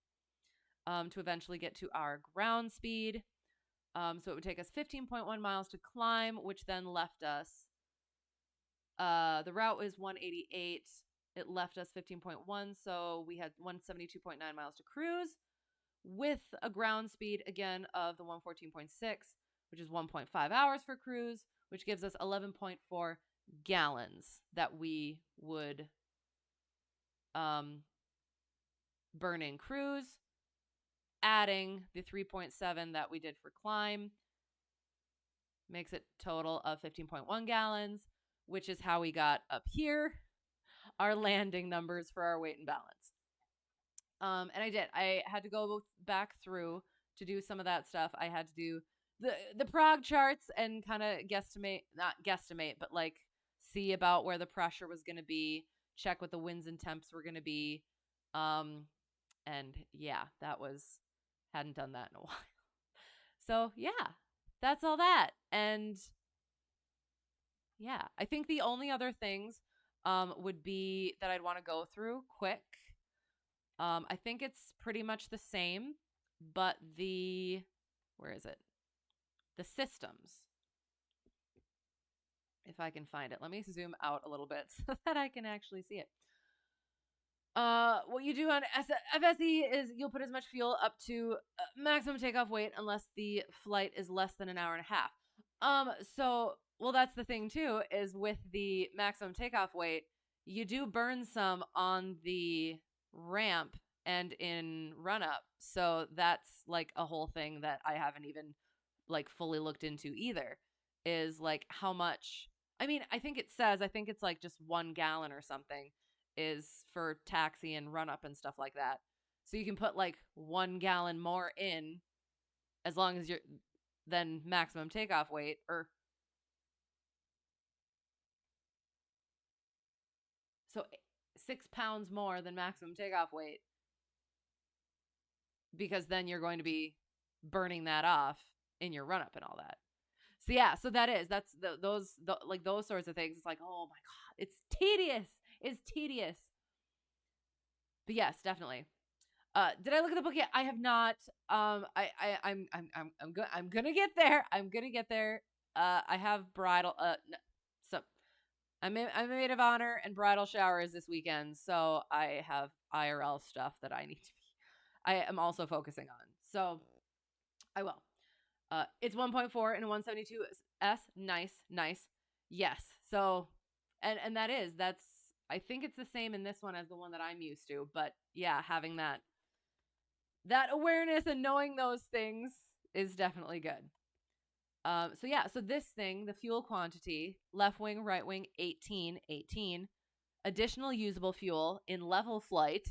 to eventually get to our ground speed. So it would take us 15.1 miles to climb, which then left us, the route is 188. It left us 15.1, so we had 172.9 miles to cruise, with a ground speed, again, of the 114.6, which is 1.5 hours for cruise, which gives us 11.4 gallons that we would burn in cruise, adding the 3.7 that we did for climb, makes it total of 15.1 gallons, which is how we got up here our landing numbers for our weight and balance. And I did. I had to go back through to do some of that stuff. I had to do the prog charts and kind of not guesstimate, but like see about where the pressure was going to be, check what the winds and temps were going to be. And yeah, hadn't done that in a while. So yeah, that's all that. And yeah, I think the only other things would be that I'd want to go through quick. I think it's pretty much the same, but where is it? The systems. If I can find it. Let me zoom out a little bit so that I can actually see it. What you do on FSE is you'll put as much fuel up to maximum takeoff weight unless the flight is less than an hour and a half. Well, that's the thing too, is with the maximum takeoff weight, you do burn some on the ramp and in run up. So that's like a whole thing that I haven't even like fully looked into either, is like how much I mean, I think it says, I think it's like just 1 gallon or something is for taxi and run up and stuff like that. So you can put like 1 gallon more in as long as you're than maximum takeoff weight, or so 6 pounds more than maximum takeoff weight, because then you're going to be burning that off in your run up and all that. So yeah, so that's like those sorts of things. It's like, oh my god, it's tedious. It's tedious. But yes, definitely. Did I look at the book yet? I have not. I'm gonna get there. I'm gonna get there. I have bridal. So I'm a maid of honor and bridal showers this weekend, so I have IRL stuff that I need to be. I am also focusing on. So I will. It's 1.4 and a 172S. Nice. Yes. So, and that's I think it's the same in this one as the one that I'm used to. But yeah, having that awareness and knowing those things is definitely good. So yeah, so this thing, the fuel quantity, left wing, right wing, 18. Additional usable fuel in level flight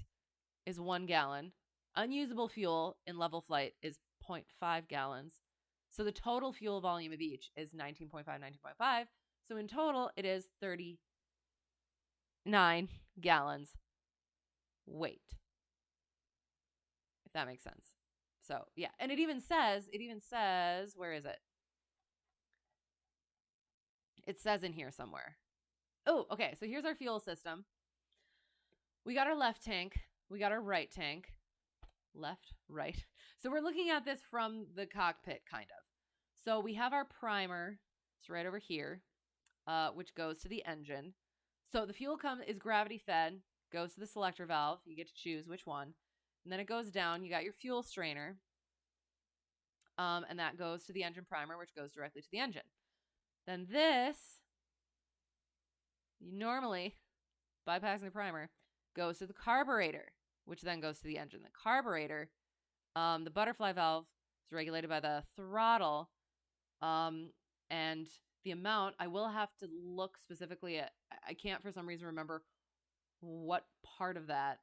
is 1 gallon. Unusable fuel in level flight is 0.5 gallons. So the total fuel volume of each is 19.5. So in total, it is 39 gallons weight, if that makes sense. So yeah, and it even says, where is it? It says in here somewhere. Oh, okay. So here's our fuel system. We got our left tank. We got our right tank. Left, right. So we're looking at this from the cockpit, kind of. So we have our primer. It's right over here, which goes to the engine. So the fuel is gravity fed, goes to the selector valve. You get to choose which one. And then it goes down. You got your fuel strainer. And that goes to the engine primer, which goes directly to the engine. Then this, normally, bypassing the primer, goes to the carburetor, which then goes to the engine. The carburetor, the butterfly valve is regulated by the throttle, and the amount, I will have to look specifically at, I can't for some reason remember what part of that,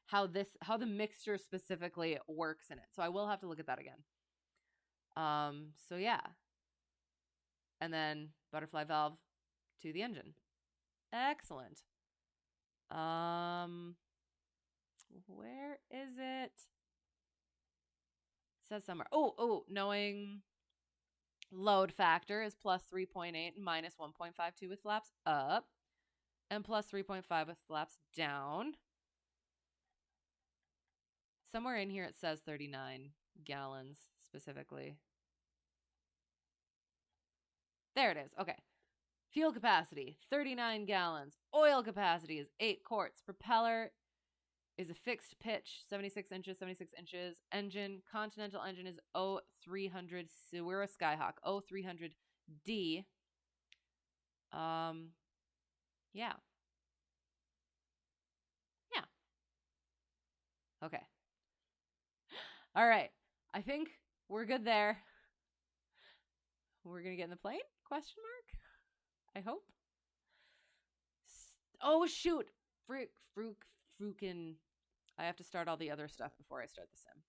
how the mixture specifically works in it. So I will have to look at that again. So yeah. And then butterfly valve to the engine. Excellent. Where is it? It says somewhere. Oh, knowing load factor is plus 3.8 and minus 1.52 with flaps up, and plus 3.5 with flaps down. Somewhere in here it says 39 gallons specifically. There it is. Okay. Fuel capacity, 39 gallons. Oil capacity is 8 quarts. Propeller is a fixed pitch, 76 inches. Engine, Continental engine is 0300. So we're a Skyhawk, 0300D. Yeah. Okay. All right. I think we're good there. We're going to get in the plane? Question mark? I hope. Oh, shoot. Frukin. I have to start all the other stuff before I start the sim.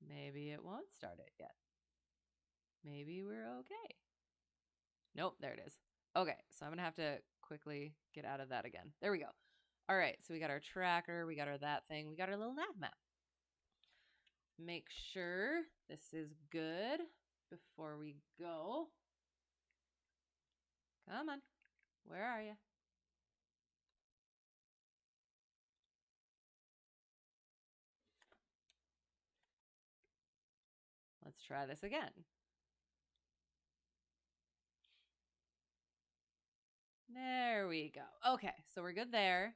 Maybe it won't start it yet. Maybe we're okay. Nope, there it is. Okay, so I'm going to have to quickly get out of that again. There we go. All right, so we got our tracker. We got our that thing. We got our little nav map. Make sure this is good before we go. Come on. Where are you? Let's try this again. There we go. Okay, so we're good there.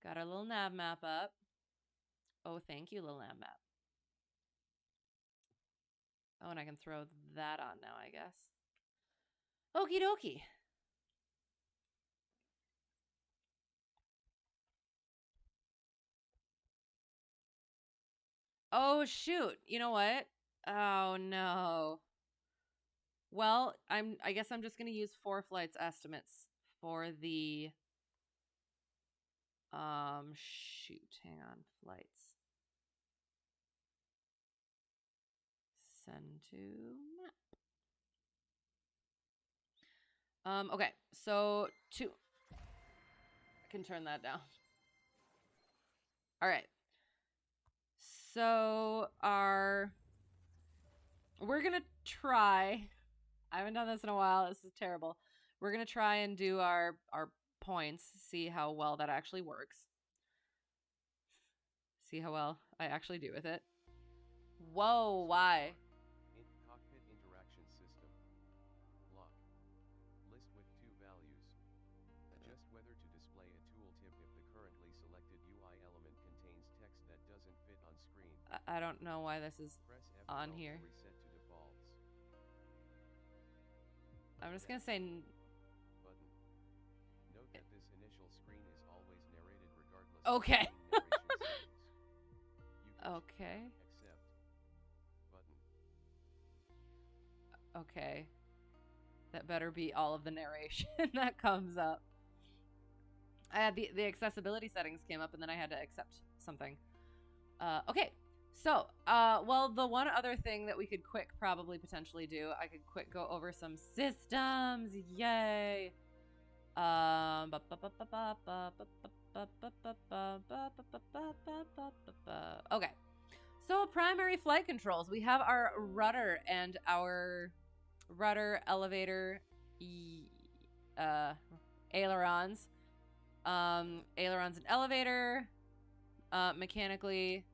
Got our little nav map up. Oh, thank you, little nav map. Oh, and I can throw that on now, I guess. Okie dokie. Oh, shoot. You know what? Oh, no. Well, I guess I'm just going to use 4Flight's estimates for the shoot, hang on. Flights. Send to map. Okay. So, I can turn that down. All right. So, we're going to try, I haven't done this in a while. This is terrible. We're going to try and do our points, see how well that actually works. See how well I actually do with it. Whoa, why? Cockpit interaction system. Lock. List with 2 values. Adjust whether to display a tooltip if the currently selected UI element contains text that doesn't fit on screen. I don't know why this is on here. Reset to defaults. I'm just gonna say button. Note that this initial screen is always narrated regardless. Okay. Okay. Accept. Button. Okay. That better be all of the narration that comes up. I had the accessibility settings came up and then I had to accept something. Okay. So, well, the one other thing that we could probably potentially do, I could go over some systems. Yay. Okay. So primary flight controls. We have our rudder and our rudder, elevator, ailerons. Ailerons and elevator, mechanically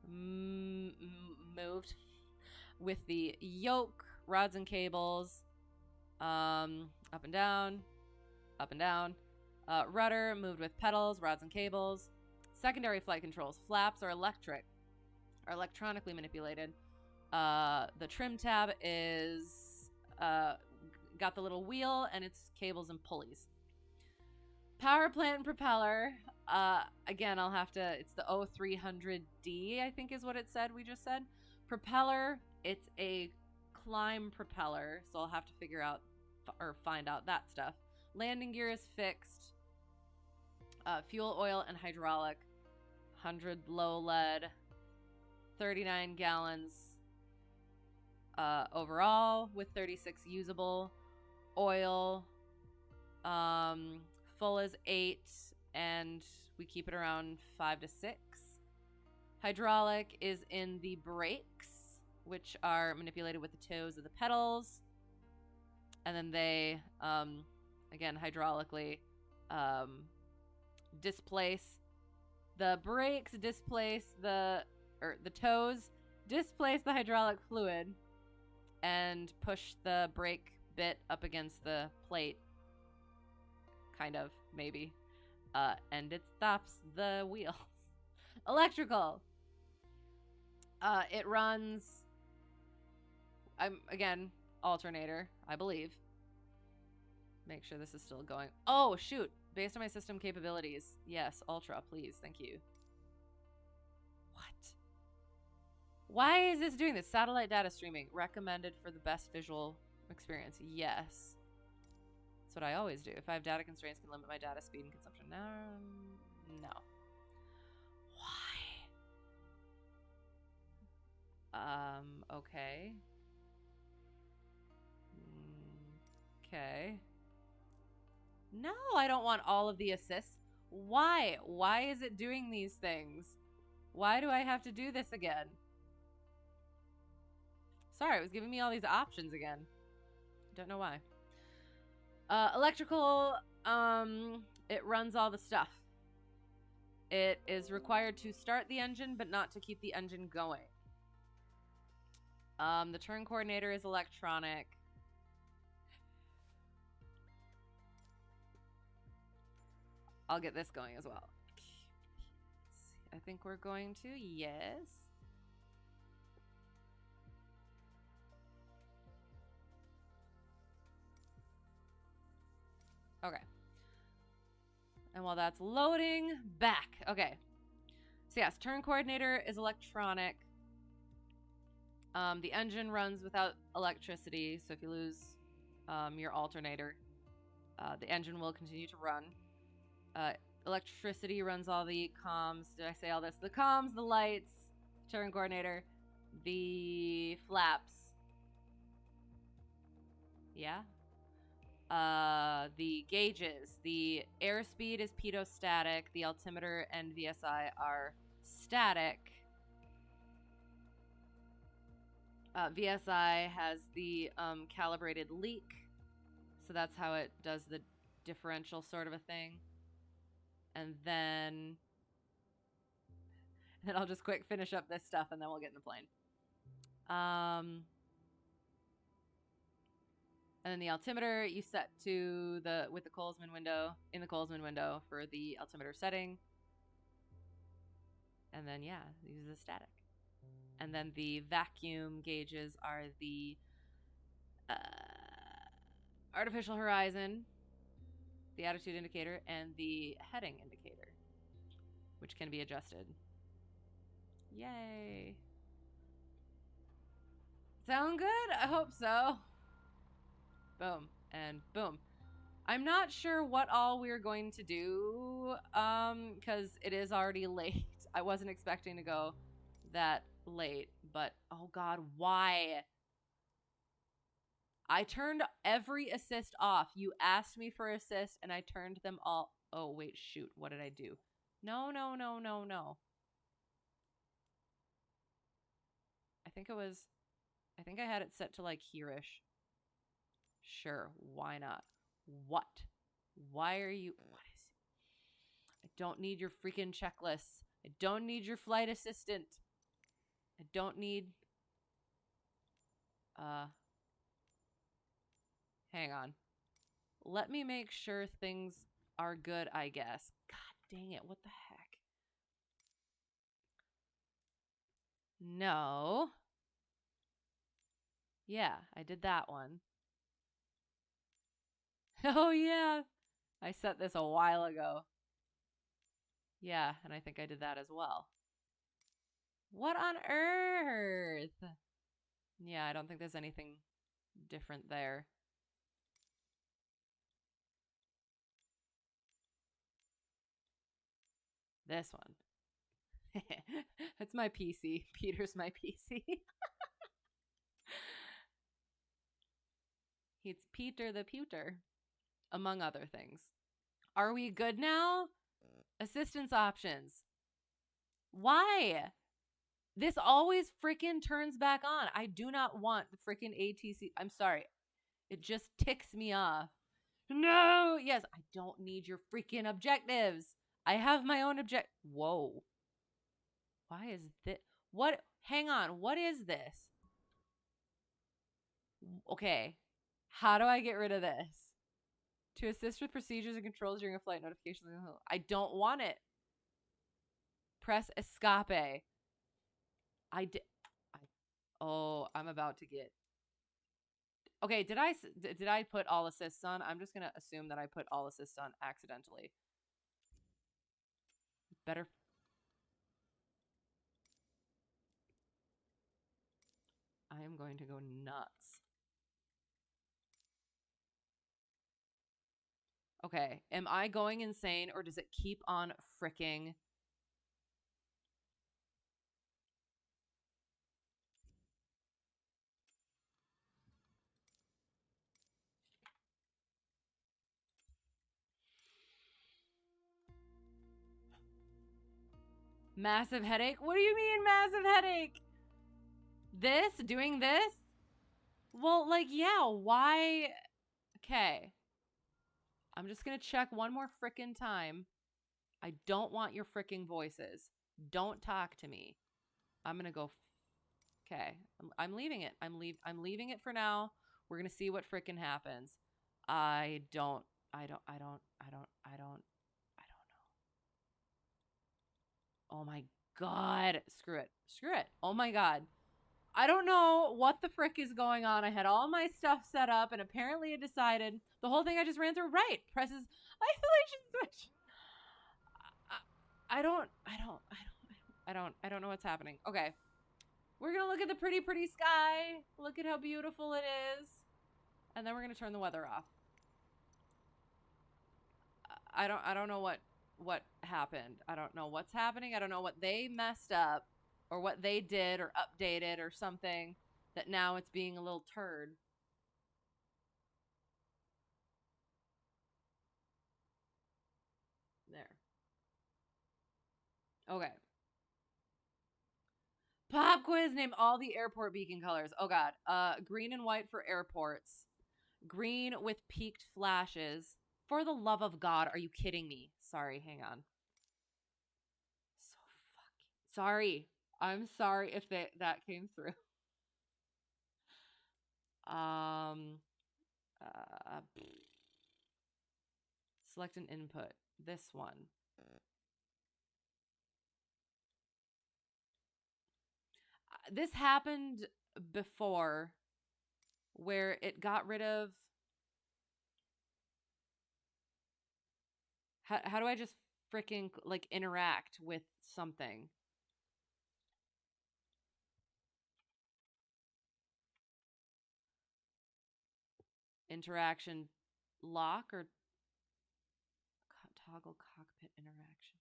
moved with the yoke, rods and cables, up and down, up and down. Rudder moved with pedals, rods and cables. Secondary flight controls. Flaps are electronically manipulated. The trim tab is got the little wheel and its cables and pulleys. Power plant and propeller. Again, I'll have to, it's the O300D, I think is what it said, we just said. Propeller, it's a climb propeller, so I'll have to figure out or find out that stuff. Landing gear is fixed. Fuel, oil, and hydraulic. 100 low lead. 39 gallons overall with 36 usable. Oil, full is 8, and we keep it around 5 to 6. Hydraulic is in the brakes, which are manipulated with the toes of the pedals. And then they, again, hydraulically displace. The brakes displace the toes displace the hydraulic fluid and push the brake bit up against the plate. Kind of, maybe. And it stops the wheel. Electrical. It runs, again, alternator, I believe. Make sure this is still going. Oh, shoot. Based on my system capabilities. Yes, ultra, please. Thank you. What? Why is this doing this? Satellite data streaming. Recommended for the best visual experience. Yes. That's what I always do. If I have data constraints, can limit my data speed and consumption. No. Why? Okay. Okay. No, I don't want all of the assists. Why? Why is it doing these things? Why do I have to do this again? Sorry, it was giving me all these options again. Don't know why. Electrical, it runs all the stuff. It is required to start the engine, but not to keep the engine going. The turn coordinator is electronic. I'll get this going as well. I think we're going to, yes. Okay. And while that's loading, back. Okay. So yes, turn coordinator is electronic. The engine runs without electricity, so if you lose your alternator, the engine will continue to run. Electricity runs all the comms. Did I say all this? The comms, the lights, turn coordinator, the flaps. Yeah. The gauges. The airspeed is pitot-static. The altimeter and VSI are static. VSI has the calibrated leak, so that's how it does the differential sort of a thing. And then I'll just quick finish up this stuff, and then we'll get in the plane. And then the altimeter you set to with the Colesman window, in the Colesman window for the altimeter setting. And then, yeah, use the static. And then the vacuum gauges are the artificial horizon, the attitude indicator, and the heading indicator, which can be adjusted. Yay. Sound good? I hope so. Boom. And boom. I'm not sure what all we're going to do, because it is already late. I wasn't expecting to go that late, but oh god, why? I turned every assist off. You asked me for assist, and I turned them all. Oh, wait, shoot. What did I do? No. I think I had it set to like here-ish. Sure, why not? What? Why are you... What is it? I don't need your freaking checklists. I don't need your flight assistant. I don't need... Hang on. Let me make sure things are good, I guess. God dang it, what the heck? No. Yeah, I did that one. Oh, yeah. I set this a while ago. Yeah, and I think I did that as well. What on earth? Yeah, I don't think there's anything different there. This one. That's my PC. Peter's my PC. It's Peter the Pewter, among other things. Are we good now? Assistance options. Why? This always freaking turns back on. I do not want the freaking ATC. I'm sorry. It just ticks me off. No! Yes, I don't need your freaking objectives. I have my own object. Whoa. Why is this? What? Hang on. What is this? Okay. How do I get rid of this? To assist with procedures and controls during a flight notification. I don't want it. Press escape. Oh, I'm about to get... Okay, did I put all assists on? I'm just going to assume that I put all assists on accidentally. Better... I am going to go nuts. Okay, am I going insane or does it keep on fricking... Massive headache? What do you mean massive headache? This? Doing this? Well, like, yeah, why? Okay. I'm just gonna check one more frickin' time. I don't want your fricking voices. Don't talk to me. I'm gonna go... Okay. I'm leaving it. I'm leaving it for now. We're gonna see what frickin' happens. I don't know. Oh my god. Screw it. Oh my god. I don't know what the frick is going on. I had all my stuff set up and apparently it decided the whole thing I just ran through right. Presses isolation switch. I don't know what's happening. Okay. We're going to look at the pretty, pretty sky. Look at how beautiful it is. And then we're going to turn the weather off. I don't know what happened. I don't know what's happening. I don't know what they messed up or what they did or updated or something that now it's being a little turd. There. Okay. Pop quiz. Name all the airport beacon colors. Oh god. Green and white for airports. Green with peaked flashes. For the love of God, are you kidding me? Sorry, hang on. So fucking sorry. I'm sorry if that came through. Select an input. This one. This happened before where it got rid of. How do I just freaking like interact with something? Interaction lock or toggle cockpit interaction?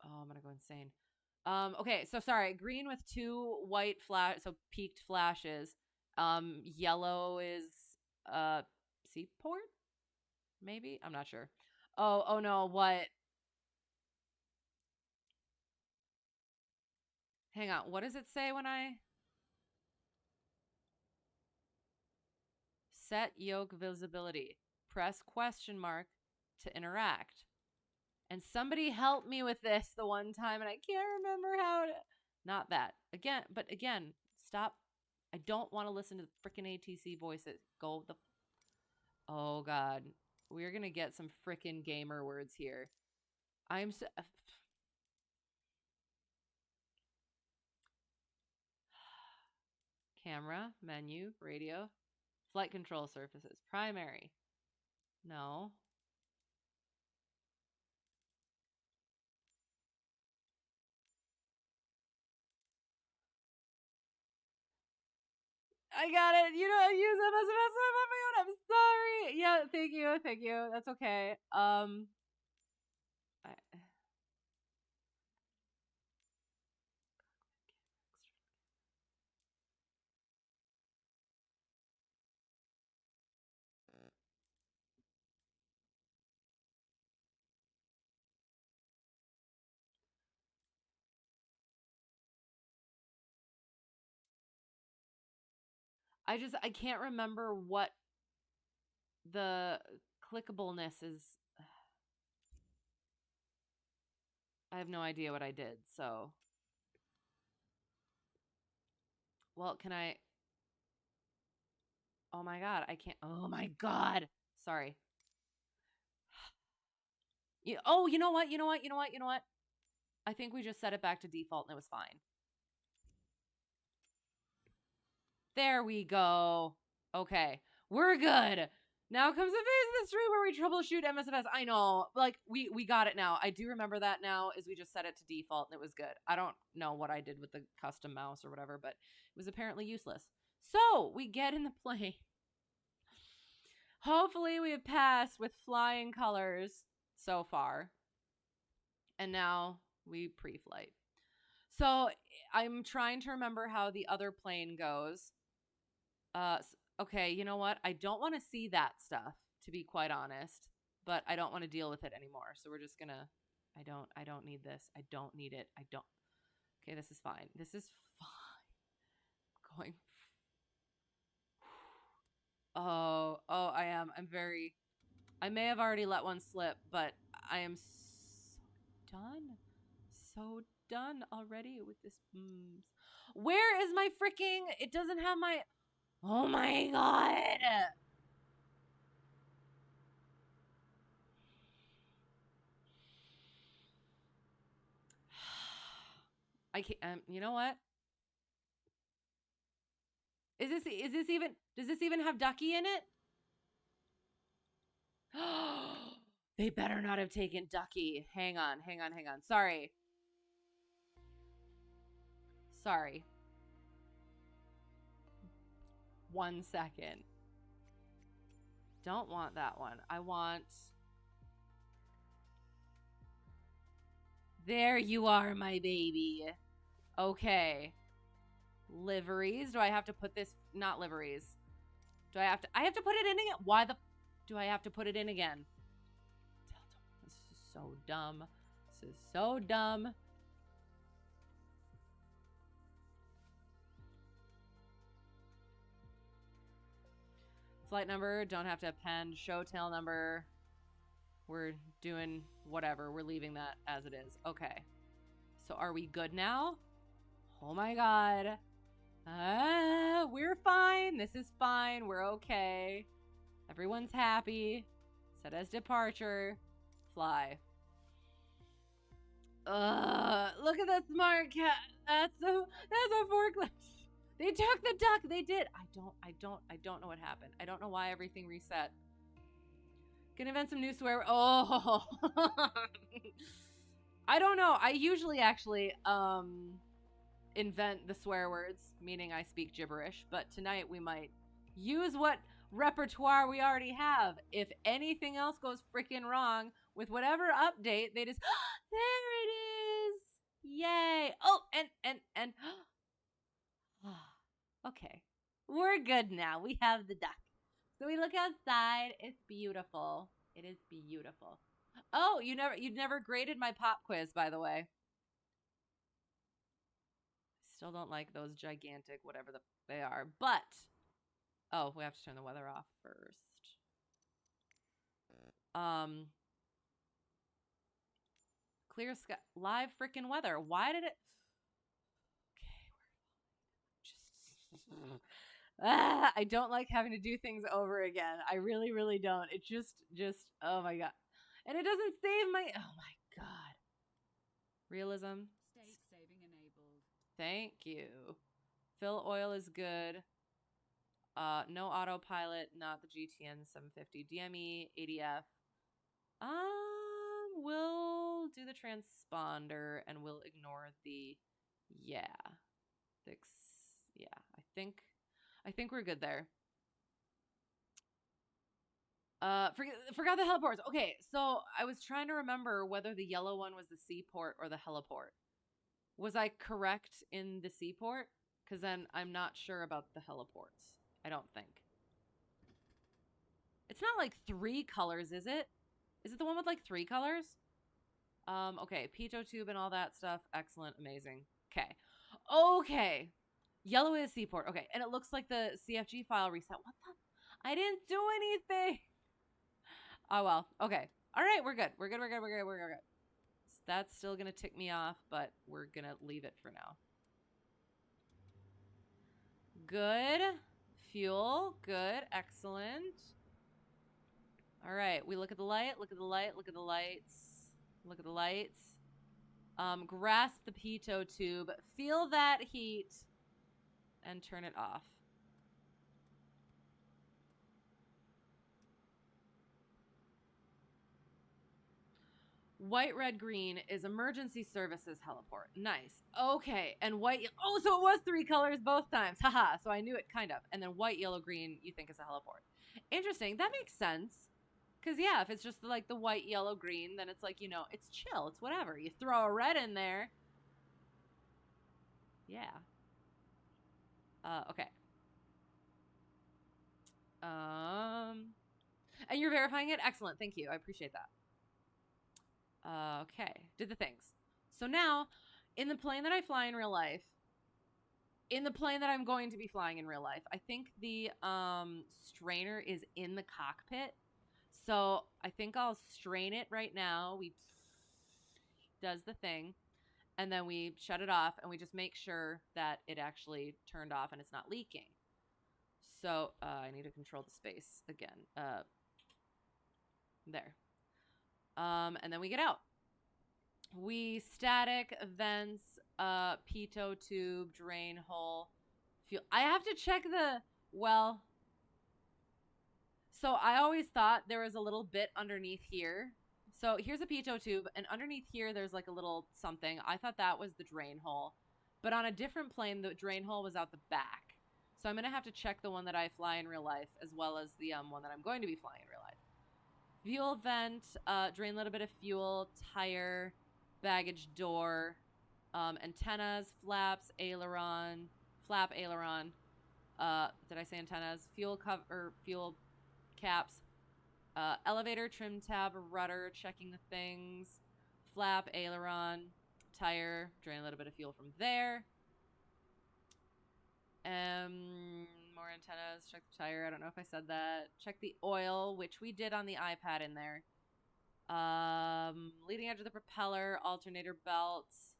I'm gonna go insane. Okay, so sorry. Green with 2 white flash, so peaked flashes. Yellow is seaport. Maybe I'm not sure. Oh no, what? Hang on. What does it say when I set yoke visibility? Press question mark to interact. And somebody helped me with this the one time, and I can't remember how to. Not that. Again, but again, stop. I don't want to listen to the freaking ATC voices. Go the. Oh, God. We're going to get some freaking gamer words here. I'm so. Camera, menu, radio, flight control surfaces, primary. No. I got it. You don't use MSMS on my own. I'm sorry. Yeah, thank you. Thank you. That's okay. I can't remember what the clickableness is. I have no idea what I did. So, well, can I? Oh my God, I can't. Oh my God. Sorry. You know what? You know what? You know what? You know what? I think we just set it back to default and it was fine. There we go. Okay, we're good. Now comes the phase of the stream where we troubleshoot MSFS. I know, like we got it now. I do remember that now. Is we just set it to default and it was good. I don't know what I did with the custom mouse or whatever, but it was apparently useless. So we get in the plane. Hopefully we have passed with flying colors so far, and now we pre-flight. So I'm trying to remember how the other plane goes. Okay, you know what? I don't want to see that stuff, to be quite honest, but I don't want to deal with it anymore. So we're just gonna. I don't need this. I don't need it. I don't. Okay, this is fine. This is fine. Going. I am. I'm very. I may have already let one slip, but I am so done. So done already with this. Where is my freaking? It doesn't have my. Oh my God. I can't. You know what? Is this even? Does this even have Ducky in it? They better not have taken Ducky. Hang on. Sorry. Sorry. 1 second. Don't want that one. I want... There you are, my baby. Okay. Liveries. Do I have to put this... Not liveries. Do I have to... I have to put it in again? Why the... Do I have to put it in again? This is so dumb. This is so dumb. Flight number. Don't have to append. Show tail number. We're doing whatever. We're leaving that as it is. Okay. So are we good now? Oh my god. We're fine. This is fine. We're okay. Everyone's happy. Set as departure. Fly. Look at that smart cat. That's a forklift. They took the duck. They did. I don't know what happened. I don't know why everything reset. Gonna invent some new swear. Oh. I don't know. I usually actually invent the swear words, meaning I speak gibberish, but tonight we might use what repertoire we already have. If anything else goes freaking wrong with whatever update, they just there it is. Yay. Oh, and okay. We're good now. We have the duck. So we look outside. It's beautiful. It is beautiful. Oh, you'd never graded my pop quiz, by the way. Still don't like those gigantic whatever they are, but oh, we have to turn the weather off first. Clear sky, live freaking weather. Why did it? Okay, just I don't like having to do things over again. I really, really don't. It just oh my god. And it doesn't save my oh my god. Realism. State saving enabled. Thank you. Fill oil is good. No autopilot, not the GTN 750. DME, ADF. We'll do the transponder and we'll ignore the yeah. I think we're good there. Forgot the heliports. Okay, so I was trying to remember whether the yellow one was the seaport or the heliport. Was I correct in the seaport? Because then I'm not sure about the heliports. I don't think. It's not like 3 colors, is it? Is it the one with like 3 colors? Okay, pitot tube and all that stuff. Excellent, amazing. Okay. Okay. Yellow is seaport. Okay, and it looks like the CFG file reset. What the? I didn't do anything. Oh, well. Okay. All right, we're good. We're good. That's still going to tick me off, but we're going to leave it for now. Good. Fuel. Good. Excellent. All right. We look at the light. Look at the light. Look at the lights. Look at the lights. Grasp the pitot tube. Feel that heat. And turn it off. White, red, green is emergency services heliport. Nice. Okay. And white. Oh, so it was 3 colors both times. Haha. So I knew it kind of. And then white, yellow, green, you think is a heliport. Interesting. That makes sense. Because, yeah, if it's just like the white, yellow, green, then it's like, you know, it's chill. It's whatever. You throw a red in there. Yeah. Okay. And you're verifying it? Excellent. Thank you. I appreciate that. Okay. Did the things. So now, in the plane that I fly in real life, in the plane that I'm going to be flying in real life, I think the strainer is in the cockpit. So I think I'll strain it right now. We does the thing. And then we shut it off and we just make sure that it actually turned off and it's not leaking. So I need to control the space again. There. And then we get out. We static, vents, pitot tube, drain hole, fuel. I have to check the, well, so I always thought there was a little bit underneath here. So here's a pitot tube, and underneath here there's like a little something. I thought that was the drain hole. but on a different plane, the drain hole was out the back. So I'm going to have to check the one that I fly in real life as well as the one that I'm going to be flying in real life. Fuel vent, drain a little bit of fuel, tire, baggage door, antennas, flaps, aileron, flap, aileron. Did I say antennas? Fuel cover, fuel caps, elevator, trim tab, rudder, checking the things, flap, aileron, tire, drain a little bit of fuel from there. More antennas, check the tire. I don't know if I said that. Check the oil, which we did on the iPad in there. Leading edge of the propeller, alternator belts.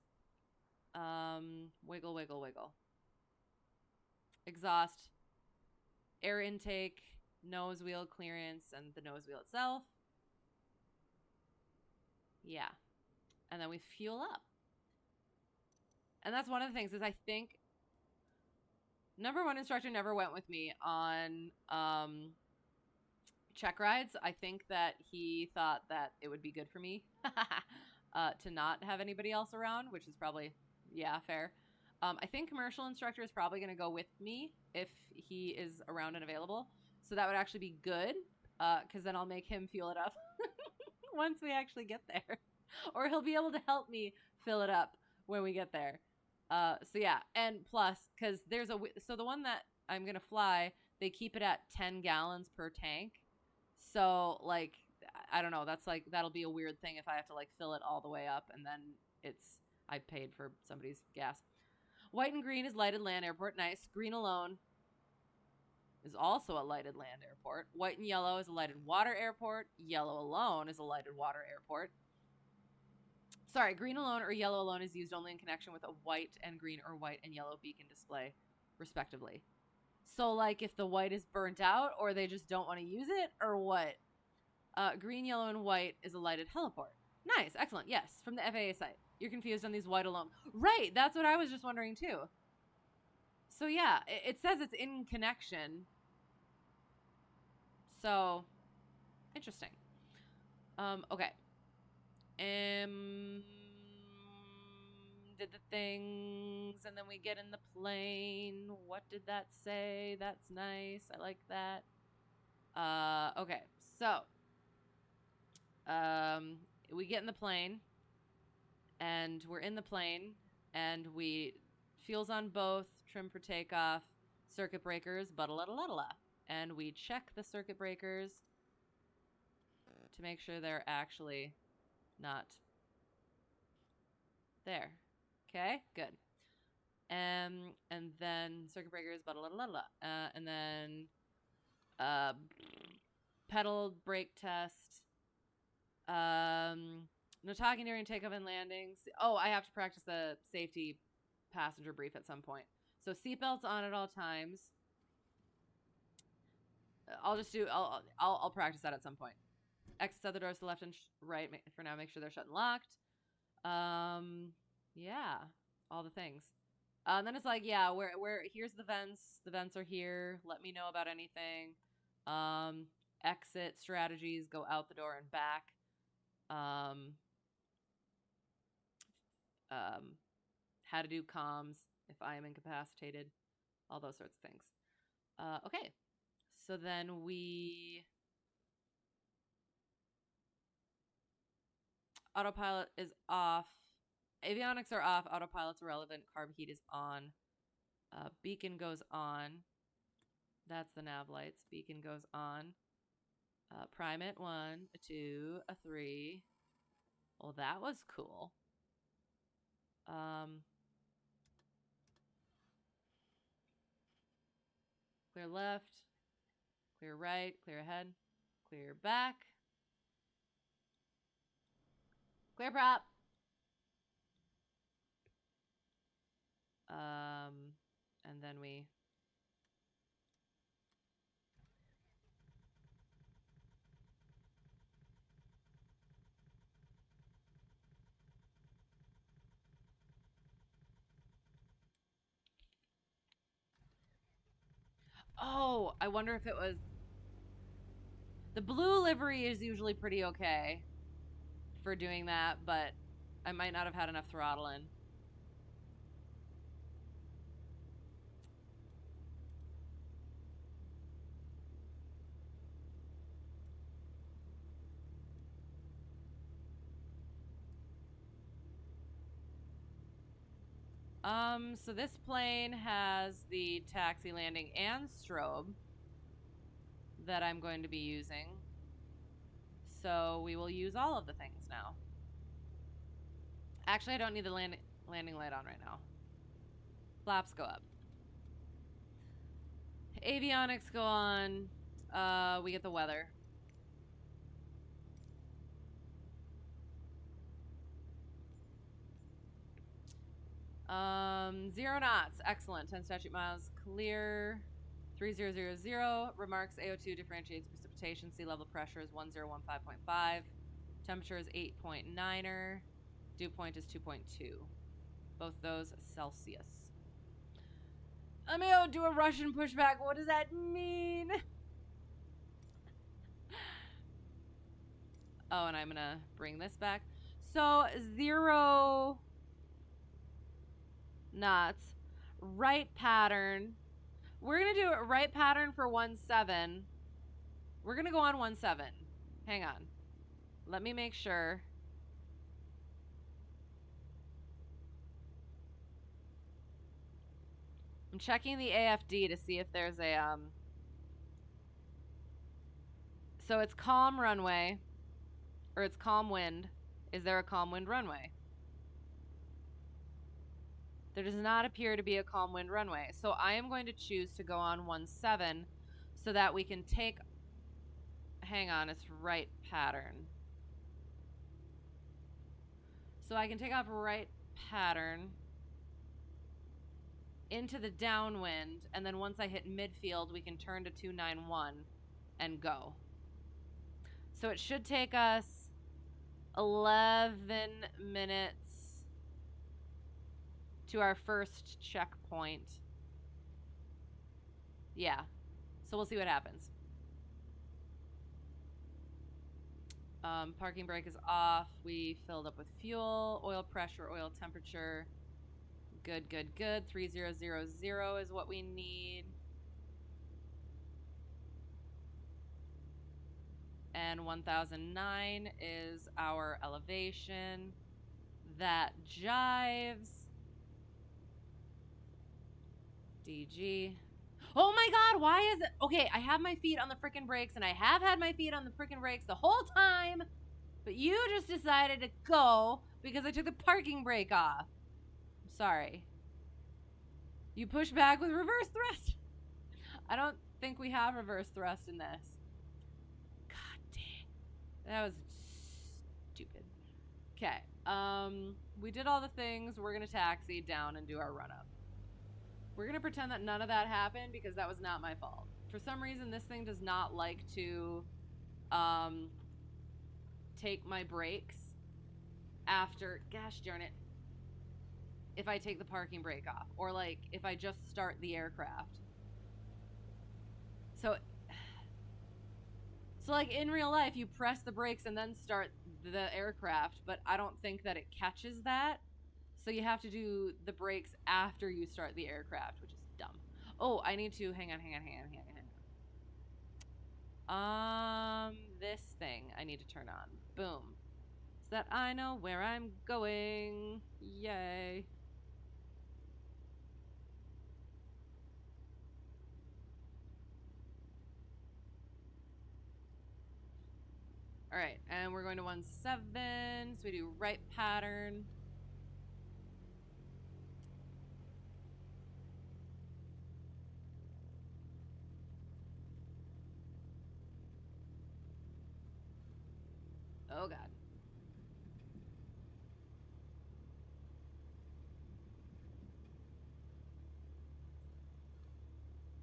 Wiggle, wiggle, wiggle. Exhaust, air intake, nose wheel clearance, and the nose wheel itself. Yeah. And then we fuel up. And that's one of the things is I think number one instructor never went with me on check rides. I think that he thought that it would be good for me to not have anybody else around, which is probably, yeah, fair. I think commercial instructor is probably going to go with me if he is around and available. So that would actually be good because then I'll make him fuel it up once we actually get there. Or he'll be able to help me fill it up when we get there. So yeah, and plus, because there's so the one that I'm going to fly, they keep it at 10 gallons per tank. So like, I don't know, that's like, that'll be a weird thing if I have to like fill it all the way up and then I paid for somebody's gas. White and green is lighted land airport. Nice. Green alone is also a lighted land airport. White and yellow is a lighted water airport. Yellow alone is a lighted water airport. Sorry, green alone or yellow alone is used only in connection with a white and green or white and yellow beacon display, respectively. So, like, if the white is burnt out or they just don't want to use it or what? Green, yellow, and white is a lighted heliport. Nice. Excellent. Yes. From the FAA site. You're confused on these white alone. Right. That's what I was just wondering, too. So, yeah. It says it's in connection. So, interesting. Okay. Did the things, and then we get in the plane. What did that say? That's nice. I like that. Okay, so we get in the plane, and we're in the plane, and we fuels on both, trim for takeoff, circuit breakers, and we check the circuit breakers to make sure they're actually not there. Okay, good. And then circuit breakers, and then pedal brake test. No talking during takeoff and landings. Oh, I have to practice the safety passenger brief at some point. So seatbelts on at all times. I'll practice that at some point. Exits other doors to the left and right for now. Make sure they're shut and locked. Yeah, all the things. Then it's like, yeah, where here's the vents. The vents are here. Let me know about anything. Exit strategies, go out the door and back. How to do comms if I am incapacitated. All those sorts of things. Okay, so then autopilot is off. Avionics are off. Autopilot's irrelevant. Carb heat is on. Beacon goes on. That's the nav lights. Beacon goes on. Prime at 1, a 2, a 3. Well, that was cool. Clear left. Clear right. Clear ahead. Clear back. Clear prop. And then we... Oh, I wonder if it was... The blue livery is usually pretty okay for doing that, but I might not have had enough throttle in. So this plane has the taxi landing and strobe that I'm going to be using. So we will use all of the things now. Actually, I don't need the landing light on right now. Flaps go up. Avionics go on. We get the weather. Zero knots. Excellent. 10 statute miles. Clear. 3000. Remarks AO2 differentiates precipitation. Sea level pressure is 1015.5. Temperature is 8.9er. Dew point is 2.2. Both those Celsius. I'm gonna do a Russian pushback. What does that mean? Oh, and I'm gonna bring this back. So 0 knots. Right pattern. We're gonna do a right pattern for 17. We're gonna go on 17. Hang on. Let me make sure. I'm checking the AFD to see if there's a so it's calm runway, or it's calm wind. Is there a calm wind runway? There does not appear to be a calm wind runway. So I am going to choose to go on 17 so that we can take, hang on, it's right pattern. So I can take off right pattern into the downwind, and then once I hit midfield, we can turn to 291 and go. So it should take us 11 minutes to our first checkpoint. Yeah. So we'll see what happens. Parking brake is off. We filled up with fuel, oil pressure, oil temperature. Good, good, good. 3000 is what we need. And 1009 is our elevation. That jives. DG. Oh my god, why is it? Okay, I have my feet on the frickin' brakes, and I have had my feet on the frickin' brakes the whole time, but you just decided to go because I took the parking brake off. I'm sorry. You push back with reverse thrust. I don't think we have reverse thrust in this. God dang. That was stupid. Okay. We did all the things. We're gonna taxi down and do our run up. We're gonna pretend that none of that happened because that was not my fault. For some reason, this thing does not like to take my brakes after, gosh darn it, if I take the parking brake off, or like if I just start the aircraft. So like in real life, you press the brakes and then start the aircraft, but I don't think that it catches that. So you have to do the brakes after you start the aircraft, which is dumb. Oh, I need to, hang on. This thing I need to turn on. Boom. So that I know where I'm going. Yay. All right, and we're going to 17, so we do right pattern. Oh god.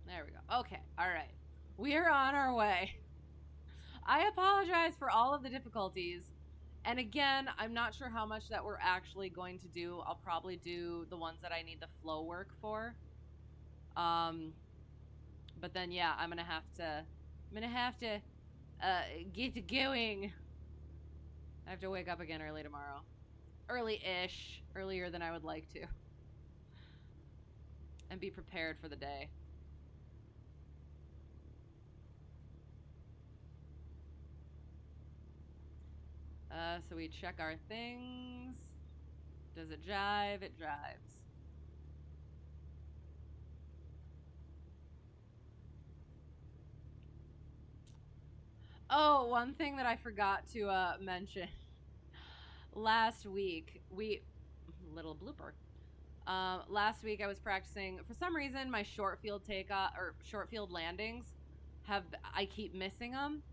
There we go. Okay, all right. We are on our way. I apologize for all of the difficulties. And again, I'm not sure how much that we're actually going to do. I'll probably do the ones that I need the flow work for. But then yeah, I'm gonna have to get going. I have to wake up again early tomorrow. Early-ish. Earlier than I would like to. And be prepared for the day. So we check our things. Does it jive? It jives. Oh, one thing that I forgot to mention. Last week, little blooper. Last week I was practicing. For some reason, my short field takeoff or short field landings I keep missing them.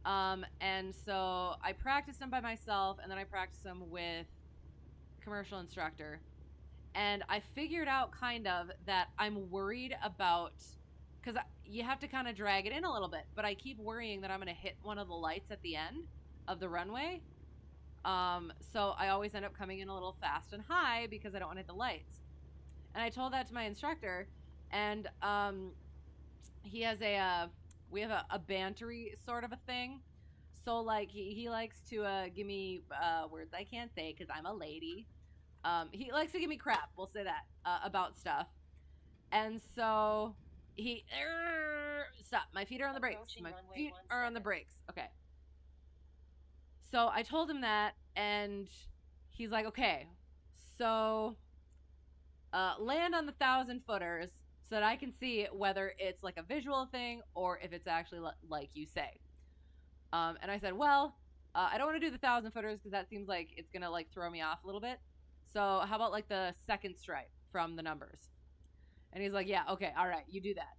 And so I practiced them by myself, and then I practiced them with commercial instructor. And I figured out kind of that I'm worried about, because you have to kind of drag it in a little bit, but I keep worrying that I'm going to hit one of the lights at the end of the runway. So I always end up coming in a little fast and high because I don't want to hit the lights. And I told that to my instructor, and he has we have a bantery sort of a thing. So like he likes to give me words I can't say because I'm a lady. He likes to give me crap, we'll say that, about stuff. And so he stop. My feet are on the brakes. My feet are on the brakes. Okay. So I told him that, and he's like, okay, so land on the 1,000-footers so that I can see whether it's like a visual thing or if it's actually like you say. And I said, well, I don't want to do the 1,000-footers because that seems like it's gonna like throw me off a little bit. So how about like the second stripe from the numbers? And he's like, yeah, okay, all right, you do that.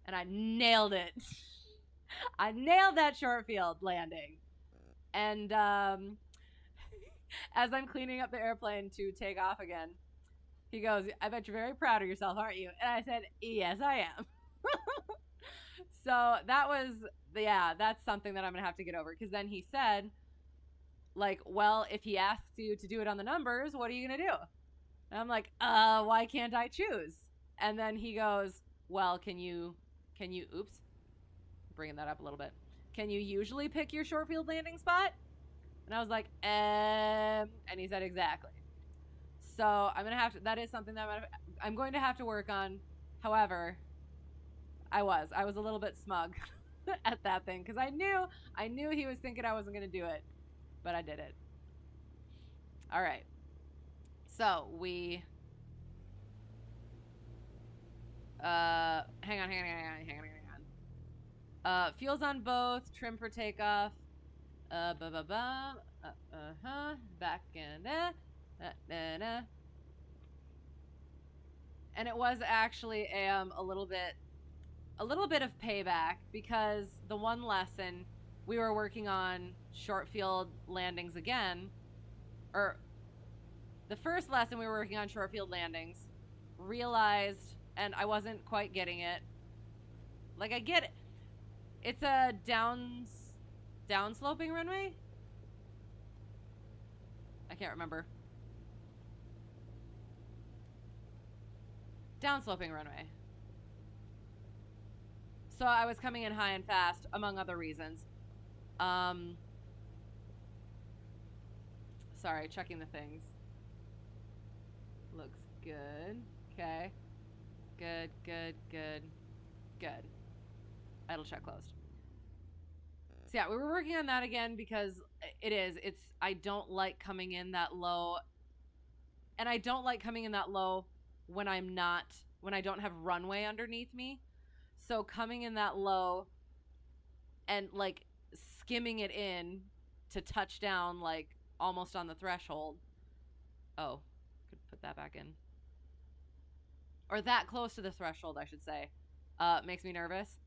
And I nailed it. I nailed that short field landing. And as I'm cleaning up the airplane to take off again, he goes, I bet you're very proud of yourself, aren't you? And I said, yes, I am. So that was, yeah, that's something that I'm going to have to get over. Because then he said, like, well, if he asks you to do it on the numbers, what are you going to do? And I'm like, why can't I choose? And then he goes, well, can you, oops, bringing that up a little bit. Can you usually pick your short field landing spot? And I was like, and he said, exactly. So I'm going to have to, that is something that I'm going to have to work on. However, I was a little bit smug at that thing because I knew he was thinking I wasn't going to do it, but I did it. All right. So we, hang on. Fuels on both, trim for takeoff. Back and and it was actually a little bit of payback because the one lesson we were working on short field landings again, or the first lesson we were working on short field landings, realized, and I wasn't quite getting it. Like, I get it. It's a downsloping runway? I can't remember. Downsloping runway. So I was coming in high and fast, among other reasons. Sorry, checking the things. Looks good. Okay. Good. Idle check closed. So yeah, we were working on that again because I don't like coming in that low. And I don't like coming in that low when I don't have runway underneath me. So coming in that low and like skimming it in to touch down like almost on the threshold. Oh, could put that back in. Or that close to the threshold, I should say. Makes me nervous.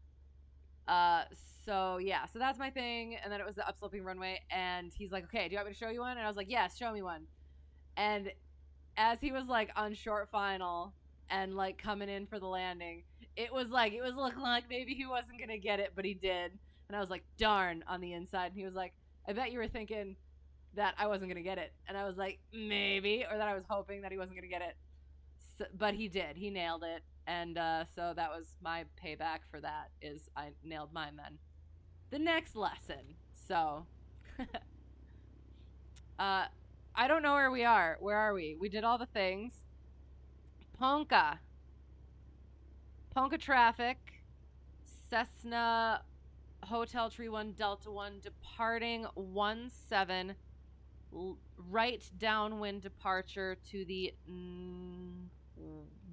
So yeah, so that's my thing. And then it was the upsloping runway, and he's like, okay, do you want me to show you one? And I was like, yes, show me one. And as he was like on short final and like coming in for the landing, it was looking like maybe he wasn't gonna get it, but he did. And I was like, darn, on the inside. And he was like, I bet you were thinking that I wasn't gonna get it. And I was like, maybe, or that I was hoping that he wasn't gonna get it. So, but he did. He nailed it. And so that was my payback for that, is I nailed mine then. The next lesson. So I don't know where we are. Where are we? We did all the things. Ponca traffic. Cessna Hotel Tree 1 Delta 1 departing 17 right downwind departure to the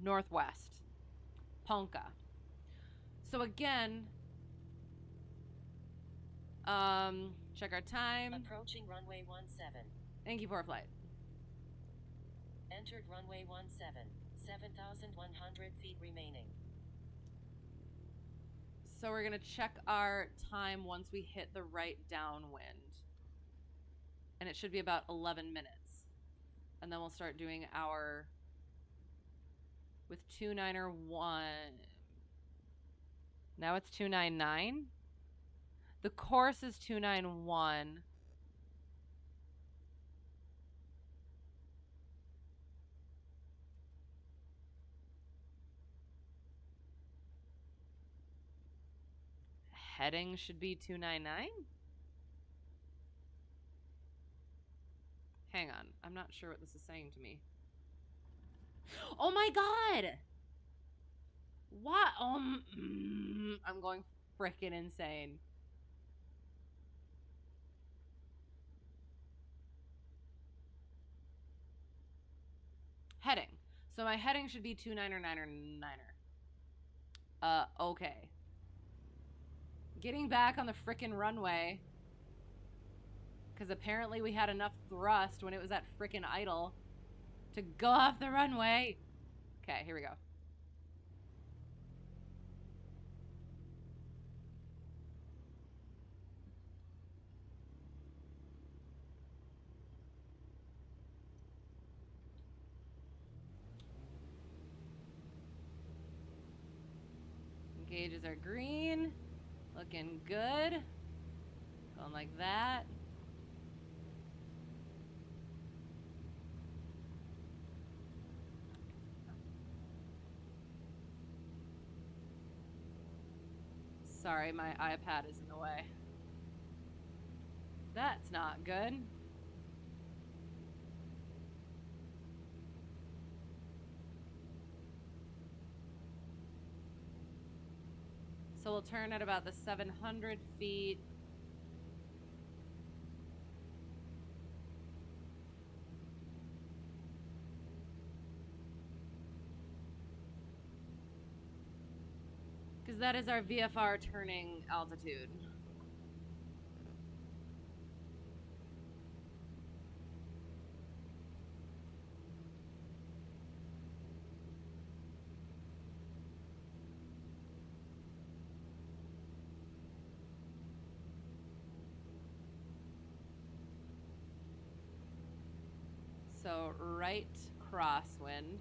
northwest. Ponca. So again, Check our time. Approaching runway 17. And keep our flight. Entered runway 17. 7,100 feet remaining. So we're going to check our time once we hit the right downwind. And it should be about 11 minutes. And then we'll start doing our with 291. Now it's 299. The course is 291. Heading should be 299. Hang on. I'm not sure what this is saying to me. Oh my god! What? I'm going frickin' insane. Heading. So my heading should be 299er. Okay. Getting back on the frickin' runway. Because apparently we had enough thrust when it was at frickin' idle to go off the runway. Okay, here we go. Gauges are green. Looking good. Going like that. Sorry, my iPad is in the way. That's not good. So we'll turn at about the 700 feet. Because that is our VFR turning altitude. So right crosswind.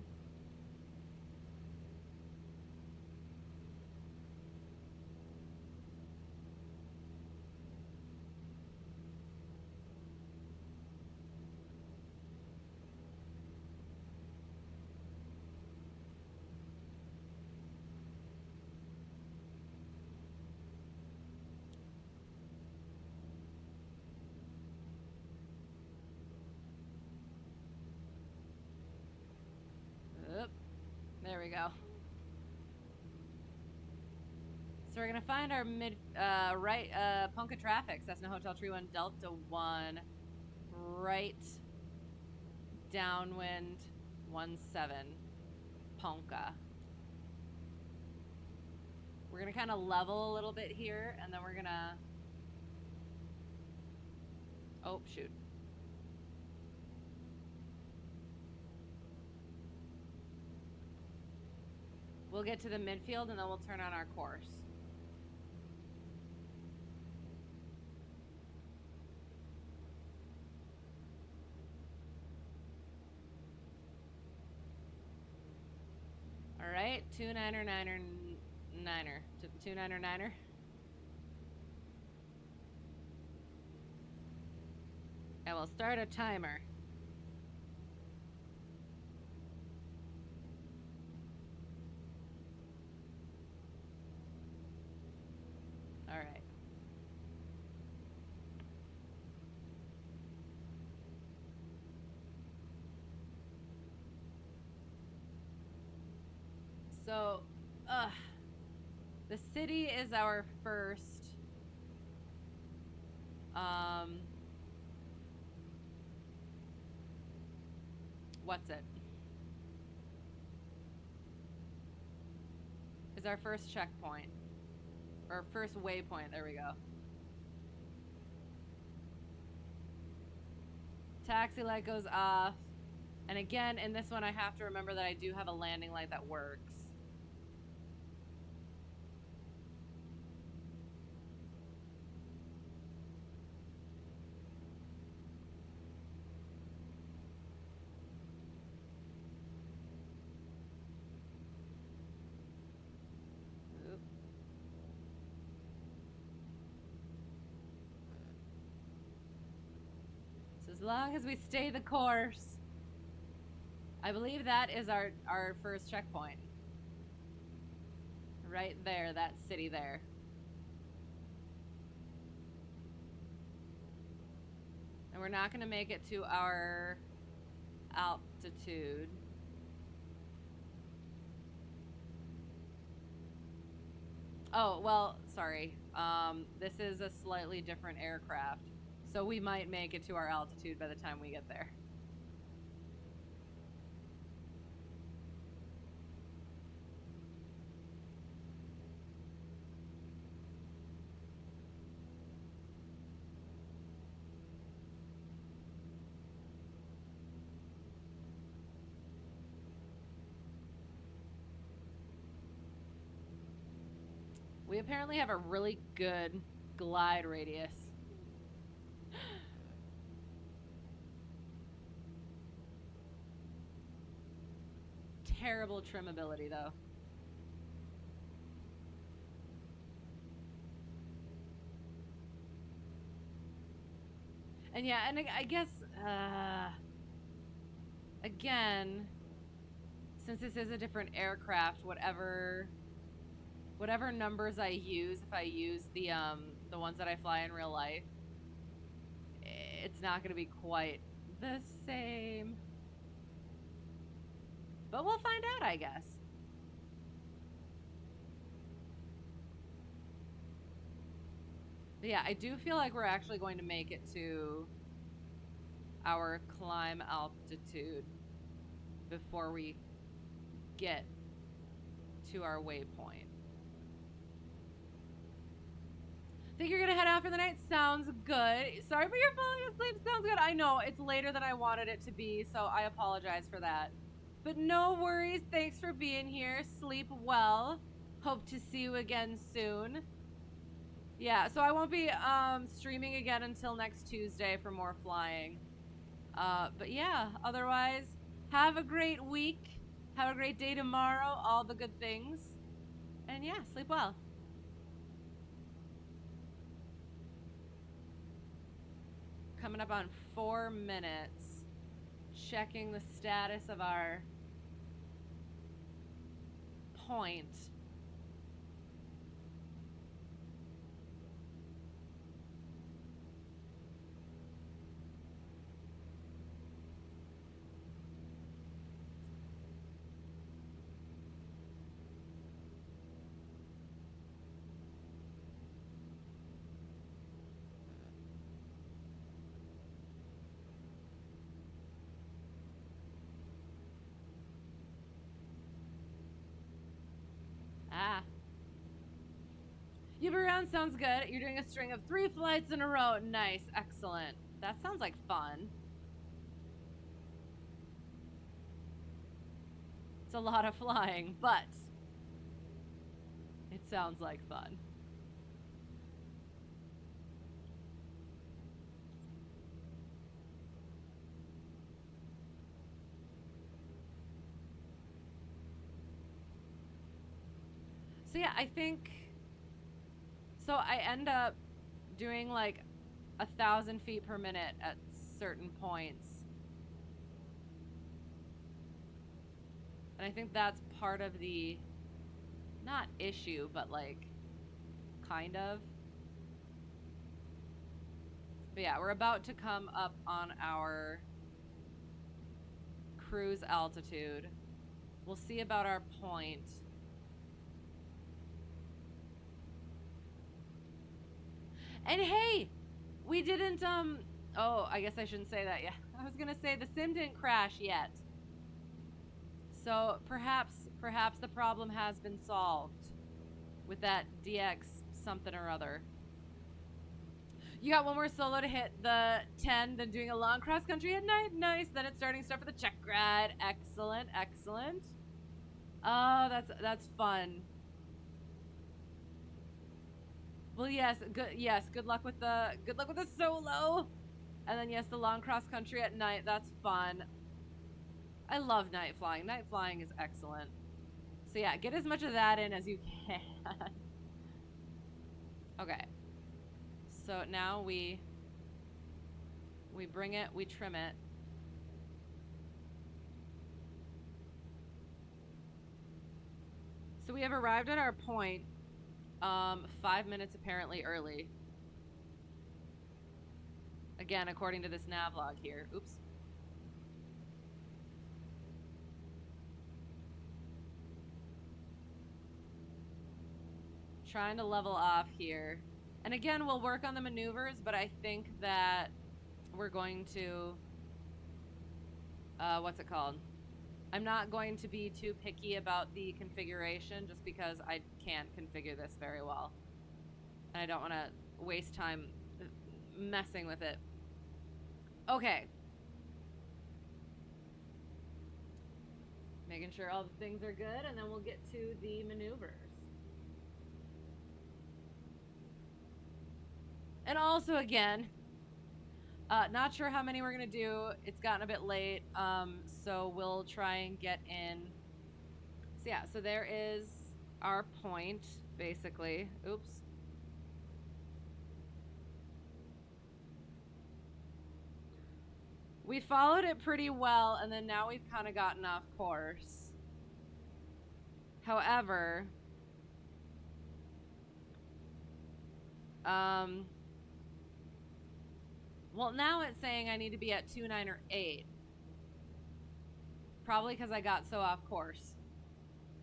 Oop. There we go. So we're gonna find our Ponca traffic, Cessna Hotel Tree 1 Delta 1, right downwind 17, Ponca. We're gonna kind of level a little bit here, and then we're gonna, oh shoot. We'll get to the midfield and then we'll turn on our course. All right, 299er. 299er. And we'll start a timer. All right. So, the city is our first, what's it? Is our first checkpoint. Or first waypoint, there we go. Taxi light goes off. And again, in this one, I have to remember that I do have a landing light that works. As long as we stay the course. I believe that is our first checkpoint. Right there, that city there. And we're not going to make it to our altitude. Oh, well, sorry. This is a slightly different aircraft. So we might make it to our altitude by the time we get there. We apparently have a really good glide radius. Terrible trimability, though. And yeah, and I guess, again, since this is a different aircraft, whatever numbers I use, if I use the ones that I fly in real life, it's not going to be quite the same. But we'll find out, I guess. But yeah, I do feel like we're actually going to make it to our climb altitude before we get to our waypoint. Think you're gonna head out for the night? Sounds good. Sorry, but you're falling asleep. Sounds good. I know it's later than I wanted it to be, so I apologize for that. But no worries. Thanks for being here. Sleep well. Hope to see you again soon. Yeah, so I won't be streaming again until next Tuesday for more flying. But yeah, otherwise, have a great week. Have a great day tomorrow. All the good things. And yeah, sleep well. Coming up on 4 minutes. Checking the status of our point. Ah. You'll be around, sounds good. You're doing a string of 3 flights in a row. Nice, excellent. That sounds like fun. It's a lot of flying, but it sounds like fun. So yeah, I think, so I end up doing like 1,000 feet per minute at certain points. And I think that's part of the, not issue, but like, kind of. But yeah, we're about to come up on our cruise altitude. We'll see about our point. And hey, we didn't, oh, I guess I shouldn't say that yet. I was gonna say the sim didn't crash yet. So perhaps the problem has been solved with that DX something or other. You got one more solo to hit the 10, then doing a long cross country at night. Nice. Then it's starting stuff for the Checkride. Excellent, excellent. Oh, that's fun. Well, yes, good luck with the solo. And then yes, the long cross country at night. That's fun. I love night flying. Night flying is excellent. So yeah, get as much of that in as you can. Okay. So now we bring it, we trim it. So we have arrived at our point 5 minutes apparently early. Again, according to this nav log here. Oops. Trying to level off here. And again, we'll work on the maneuvers, but I think that we're going to, what's it called? I'm not going to be too picky about the configuration just because I can't configure this very well. And I don't want to waste time messing with it. Okay. Making sure all the things are good, and then we'll get to the maneuvers. And also, again, not sure how many we're going to do. It's gotten a bit late, so we'll try and get in. So yeah, so there is our point, basically. Oops. We followed it pretty well, and then now we've kind of gotten off course. However, well, now it's saying I need to be at 2.9 or 8. Probably because I got so off course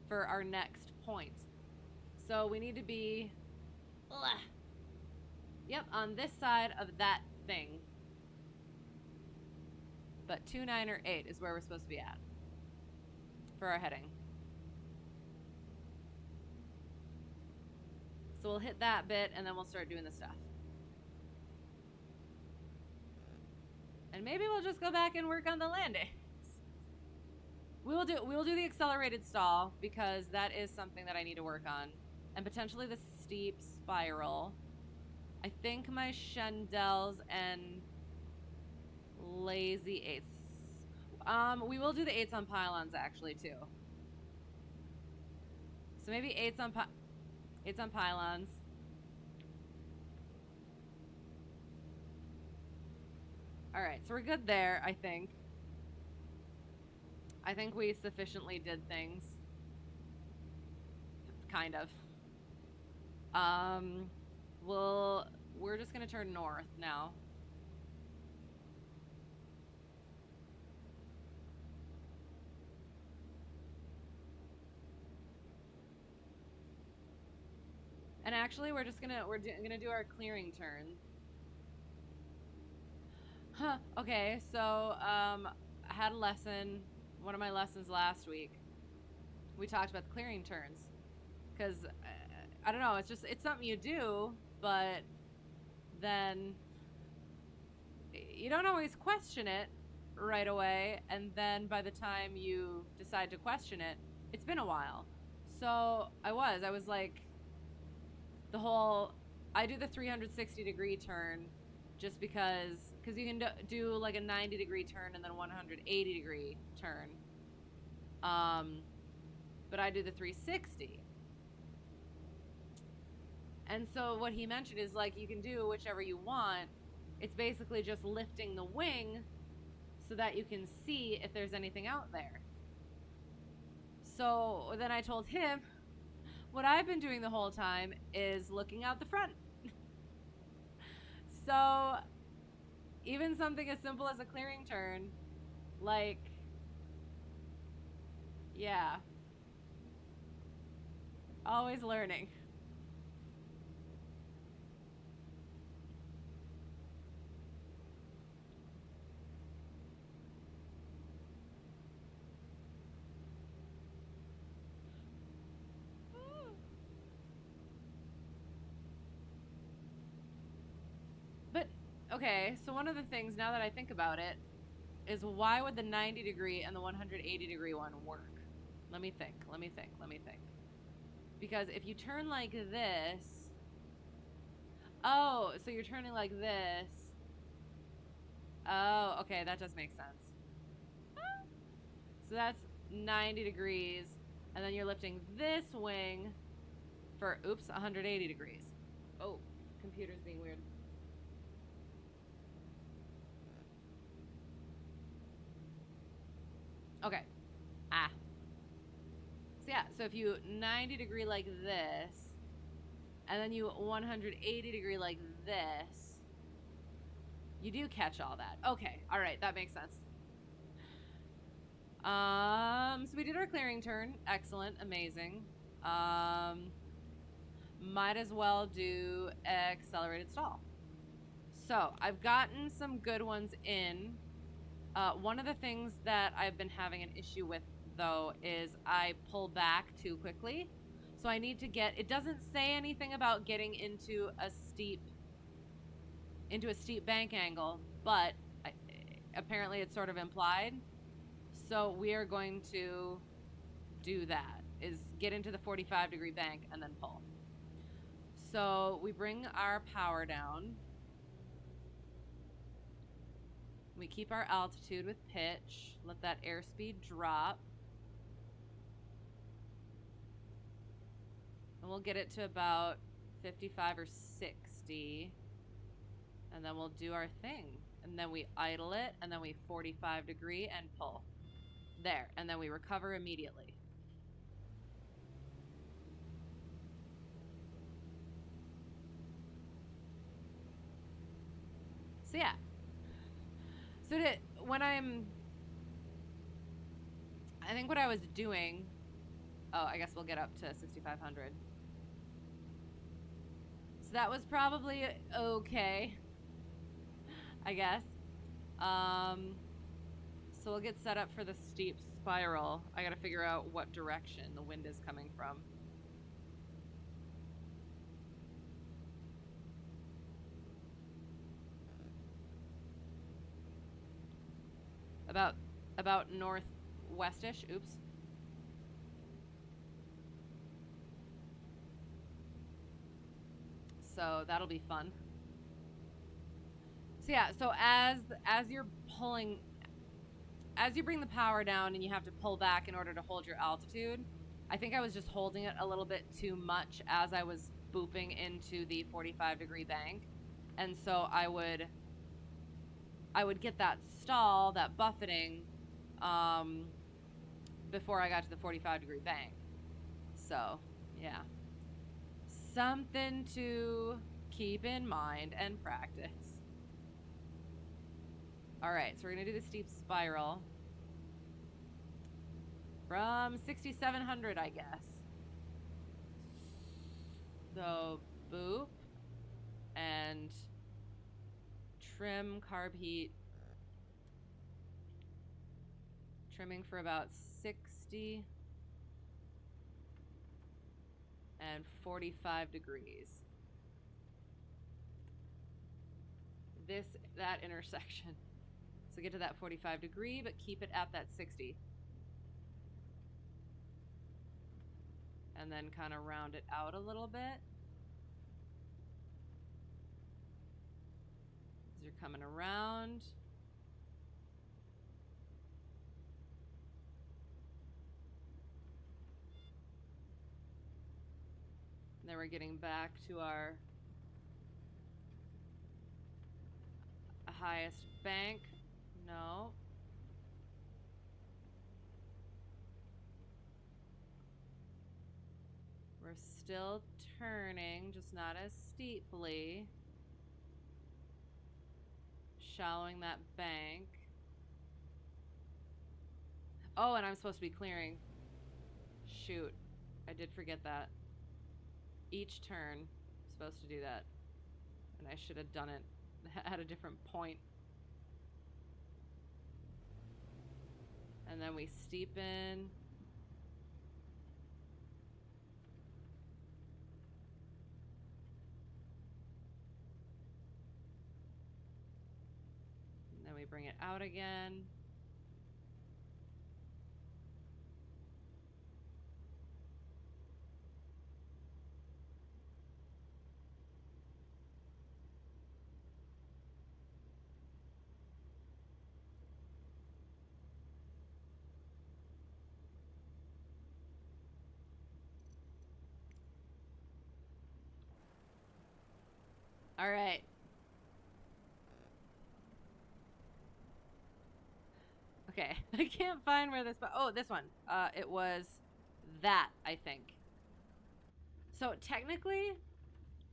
for our next point. So we need to be, yep, on this side of that thing. But 2.9 or 8 is where we're supposed to be at for our heading. So we'll hit that bit, and then we'll start doing the stuff. And maybe we'll just go back and work on the landings. We'll do the accelerated stall because that is something that I need to work on, and potentially the steep spiral. I think my Chandelles and lazy 8s. We will do the 8s on pylons actually too. So maybe 8s on pylons. All right, so we're good there, I think. I think we sufficiently did things. Kind of. We're just gonna turn north now. And actually, we're gonna do our clearing turn. Huh. Okay. So I had a lesson. One of my lessons last week. We talked about the clearing turns, because I don't know. It's something you do, but then you don't always question it right away, and then by the time you decide to question it, it's been a while. So I was like, I do the 360-degree turn just because you can do like a 90-degree turn and then 180-degree turn. But I do the 360. And so what he mentioned is, like, you can do whichever you want. It's basically just lifting the wing so that you can see if there's anything out there. So then I told him, what I've been doing the whole time is looking out the front. So even something as simple as a clearing turn, like, yeah, always learning. okay, so one of the things, now that I think about it, is why would the 90 degree and the 180 degree one work? Let me think. Because if you turn like this, oh, so you're turning like this. Oh, okay, that does make sense. So that's 90 degrees, and then you're lifting this wing for, oops, 180 degrees. Oh, computer's being weird. Okay. So yeah, so if you 90 degree like this, and then you 180 degree like this, you do catch all that. Okay, all right, that makes sense. So we did our clearing turn. Excellent, amazing. Might as well do accelerated stall. So I've gotten some good ones in. One of the things that I've been having an issue with, though, is I pull back too quickly. So I need to get, it doesn't say anything about getting into a steep bank angle, but apparently it's sort of implied. So we are going to do that, is get into the 45 degree bank and then pull. So we bring our power down. We keep our altitude with pitch, let that airspeed drop. And we'll get it to about 55 or 60. And then we'll do our thing. And then we idle it, and then we 45 degree and pull. There, and then we recover immediately. So yeah. So I think what I was doing, oh, I guess we'll get up to 6,500. So that was probably okay, I guess. So we'll get set up for the steep spiral. I gotta figure out what direction the wind is coming from. About northwestish. Oops. So that'll be fun. So yeah, so as you're pulling, as you bring the power down and you have to pull back in order to hold your altitude, I think I was just holding it a little bit too much as I was booping into the 45 degree bank. And so I would get that stall, that buffeting, before I got to the 45 degree bank. So yeah, something to keep in mind and practice. All right, so we're gonna do the steep spiral from 6,700, I guess. So boop and trim carb heat, trimming for about 60 and 45 degrees. That intersection. So get to that 45 degree, but keep it at that 60. And then kind of round it out a little bit. As you're coming around. And then we're getting back to our highest bank. No. We're still turning, just not as steeply. Shallowing that bank. Oh, and I'm supposed to be clearing. Shoot, I did forget that. Each turn, I'm supposed to do that. And I should have done it at a different point. And then we steepen. bring it out again. All right. Okay, I can't find where this, oh, this one. It was that, I think. So technically,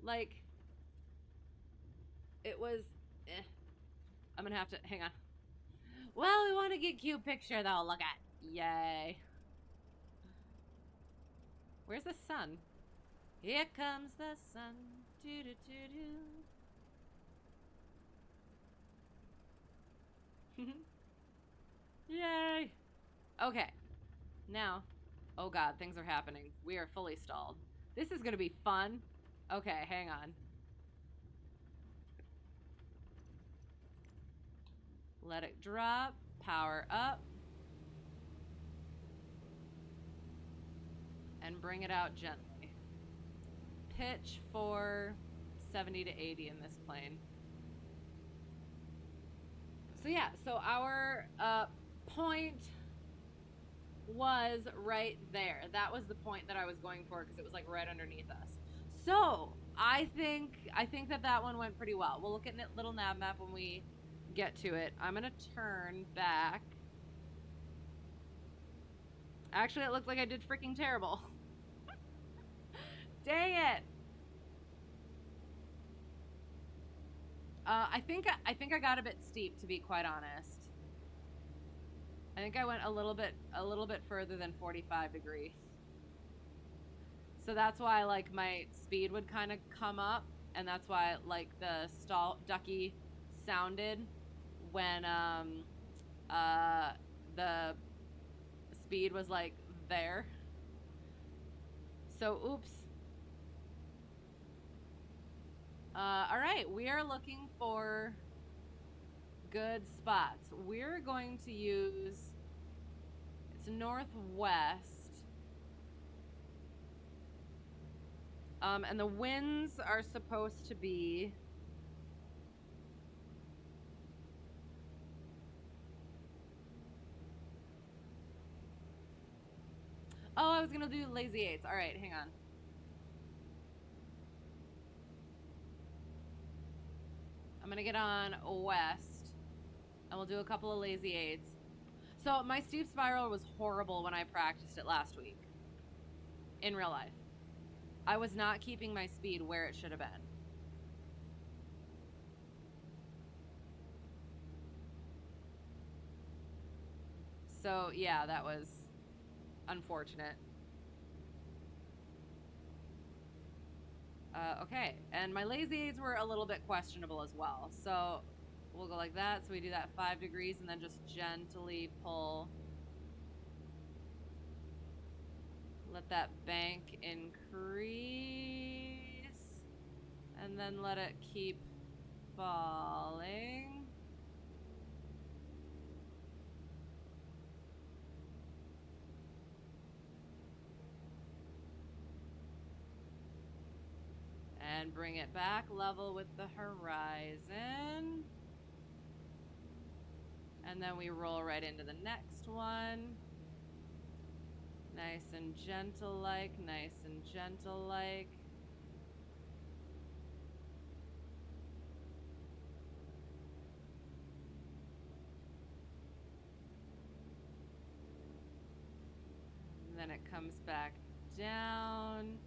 like, it was, I'm gonna have to, hang on. Well, we want to get cute picture though, look at, yay. Where's the sun? Here comes the sun, doo-doo-doo-doo. Yay. Okay, now, oh god, things are happening. We are fully stalled. This is gonna be fun. Okay, hang on. Let it drop, power up, and bring it out gently. Pitch for 70 to 80 in this plane. So yeah, so our point was right there. That was the point that I was going for because it was like right underneath us. So I think that one went pretty well. We'll look at little nav map when we get to it. I'm gonna turn back. Actually, it looked like I did freaking terrible. Dang it. I think I got a bit steep, to be quite honest. I think I went a little bit further than 45 degrees. So that's why like my speed would kind of come up, and that's why like the ducky sounded when the speed was like there. So oops. All right, we are looking for good spots. We're going to use, it's northwest. And the winds are supposed to be oh, I was gonna do lazy eights. All right, hang on. I'm gonna get on west, and we'll do a couple of lazy eights. So my steep spiral was horrible when I practiced it last week. In real life, I was not keeping my speed where it should have been. So yeah, that was unfortunate. Okay, and my lazy aids were a little bit questionable as well. So we'll go like that. So we do that 5 degrees and then just gently pull. Let that bank increase. And then let it keep falling. And bring it back level with the horizon. And then we roll right into the next one. Nice and gentle like, nice and gentle like. And then it comes back down.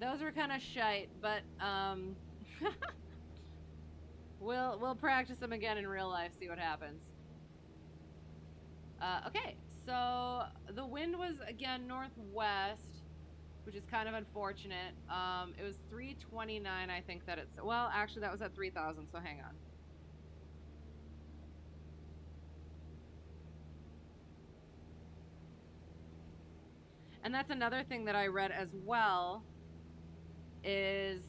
Those were kind of shite, but we'll practice them again in real life, see what happens. Okay, so the wind was again northwest. which is kind of unfortunate. It was 329, I think that it's, well, actually that was at 3,000, so hang on. And that's another thing that I read as well, is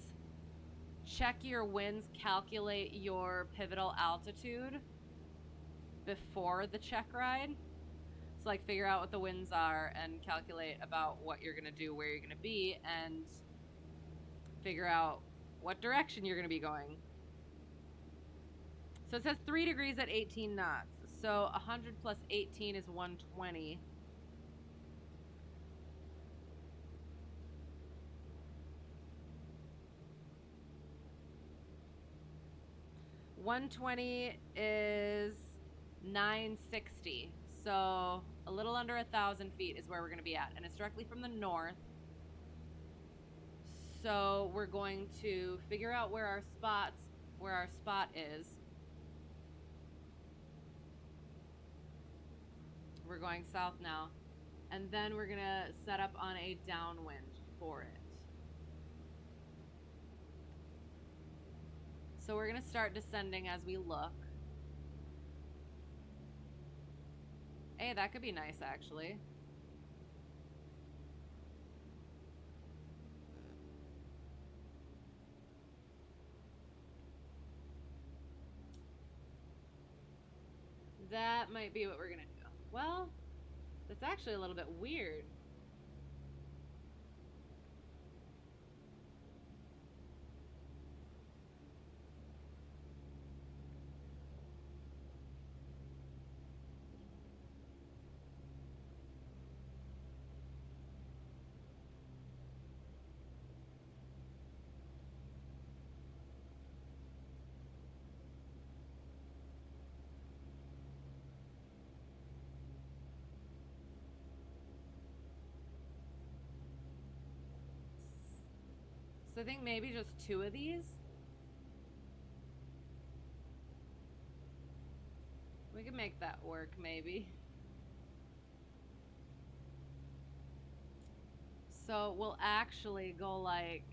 check your winds, calculate your pivotal altitude before the check ride. So like figure out what the winds are and calculate about what you're gonna do, where you're gonna be, and figure out what direction you're gonna be going. So it says 3 degrees at 18 knots. So 100 plus 18 is 120. $120 is 960. So a little under 1,000 feet is where we're going to be at. And it's directly from the north. So we're going to figure out where our spot is. We're going south now. And then we're going to set up on a downwind for it. So we're going to start descending as we look. Hey, that could be nice, actually. That might be what we're going to do. Well, that's actually a little bit weird. So I think maybe just 2 of these. We can make that work, maybe. So we'll actually go like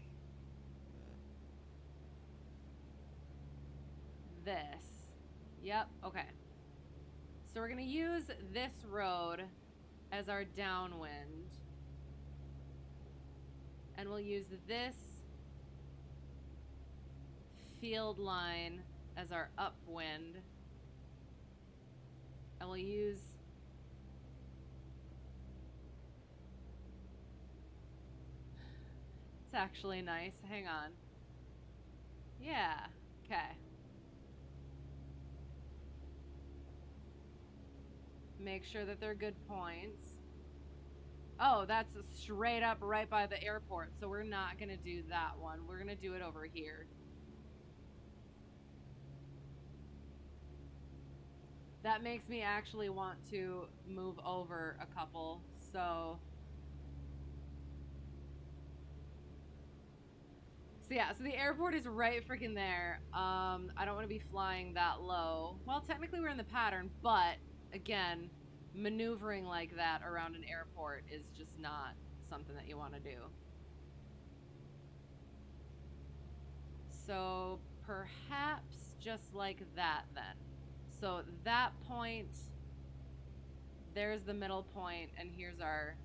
this. Yep, okay. So we're gonna use this road as our downwind. And we'll use this field line as our upwind. And we'll use it's actually nice. Hang on. Yeah, okay. Make sure that they're good points. Oh, that's straight up right by the airport, so we're not gonna do that one. We're gonna do it over here. That makes me actually want to move over a couple, so yeah, so the airport is right freaking there. I don't want to be flying that low. Well, technically we're in the pattern, but again, maneuvering like that around an airport is just not something that you want to do. So perhaps just like that then. So that point, there's the middle point, and here's our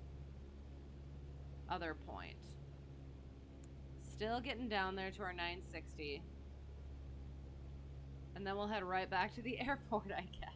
other point. Still getting down there to our 960. And then we'll head right back to the airport, I guess.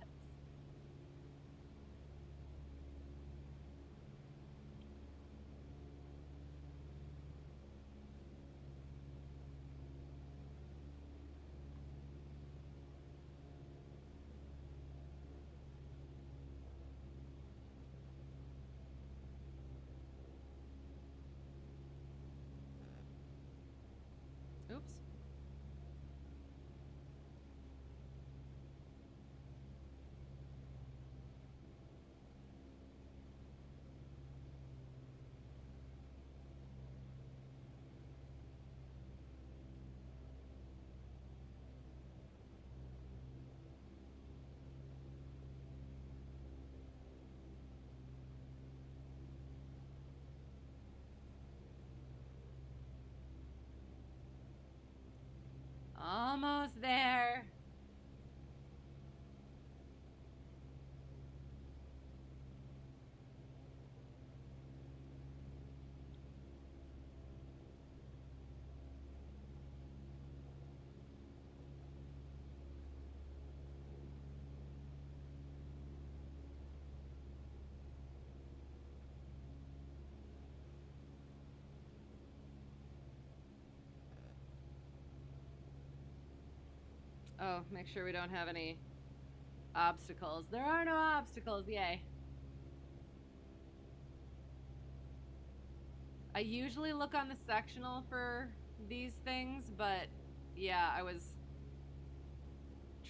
Oops. almost there. Oh, make sure we don't have any obstacles. There are no obstacles, yay. I usually look on the sectional for these things, but yeah, I was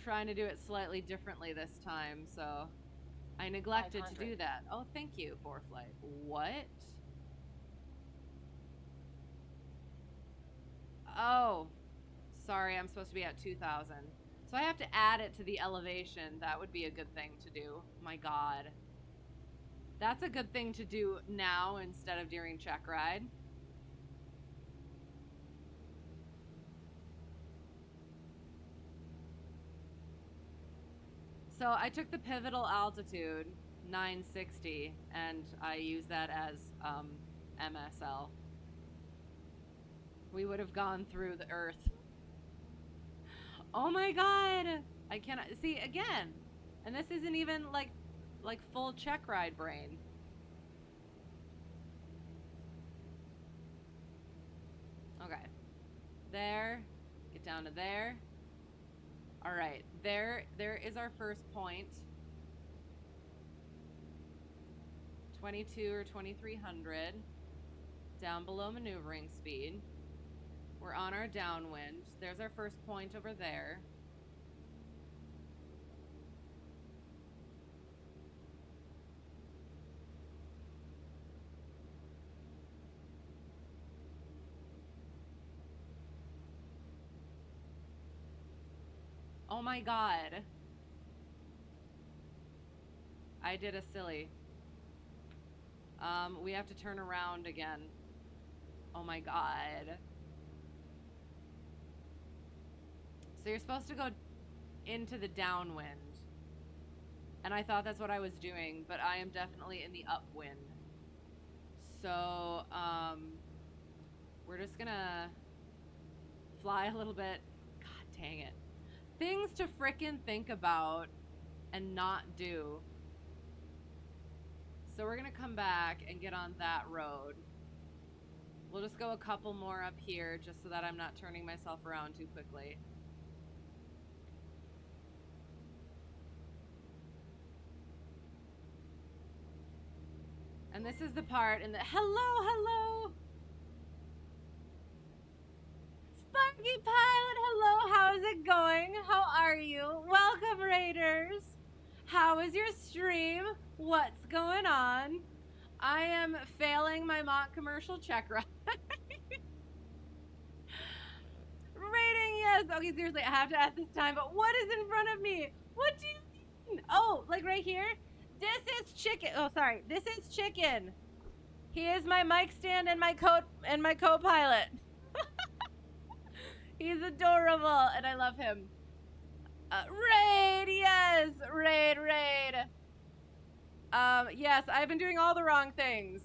trying to do it slightly differently this time, so I neglected to do that. Oh, thank you, Preflight. What? Oh, sorry, I'm supposed to be at 2,000. So I have to add it to the elevation. That would be a good thing to do. My God. That's a good thing to do now instead of during Checkride. So I took the pivotal altitude, 960, and I use that as MSL. We would have gone through the Earth. Oh my God! I cannot see again, and this isn't even like full Checkride brain. Okay, there. Get down to there. All right, there is our first point. 22 or 2300. Down below maneuvering speed. We're on our downwind. There's our first point over there. Oh my God. I did a silly. We have to turn around again. Oh my God. So you're supposed to go into the downwind. And I thought that's what I was doing, but I am definitely in the upwind. So, we're just gonna fly a little bit. God dang it. Things to frickin' think about and not do. So we're gonna come back and get on that road. We'll just go a couple more up here just so that I'm not turning myself around too quickly. And this is the part in the hello. Sparky Pilot, hello, how's it going? How are you? Welcome, Raiders. How is your stream? What's going on? I am failing my mock commercial Checkride. Rating, yes. Okay, seriously, I have to ask this time, but what is in front of me? What do you mean? Oh, like right here? This is Chicken. Oh, sorry. This is Chicken. He is my mic stand and my co-pilot. He's adorable, and I love him. Raid, yes, raid. Yes, I've been doing all the wrong things.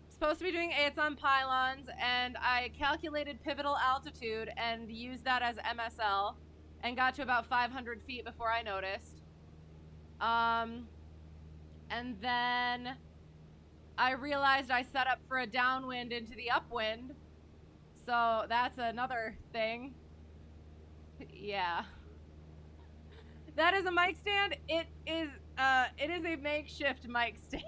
Supposed to be doing 8s on pylons, and I calculated pivotal altitude and used that as MSL, and got to about 500 feet before I noticed. And then I realized I set up for a downwind into the upwind. So that's another thing. Yeah. That is a mic stand. It is a makeshift mic stand.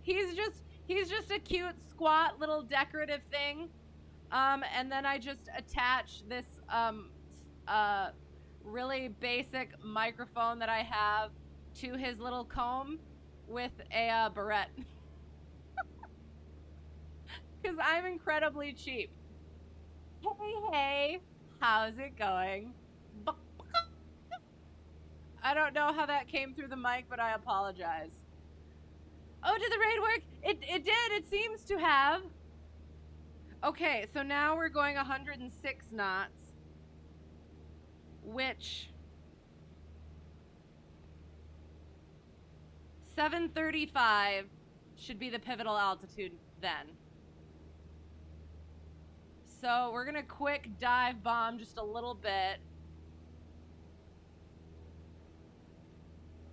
He's just a cute, squat, little decorative thing. And then I just attach this really basic microphone that I have to his little comb with a barrette. Because I'm incredibly cheap. Hey, how's it going? I don't know how that came through the mic, but I apologize. Oh, did the raid work? It did. It seems to have. Okay, so now we're going 106 knots. which 735 should be the pivotal altitude then. So we're gonna quick dive bomb just a little bit.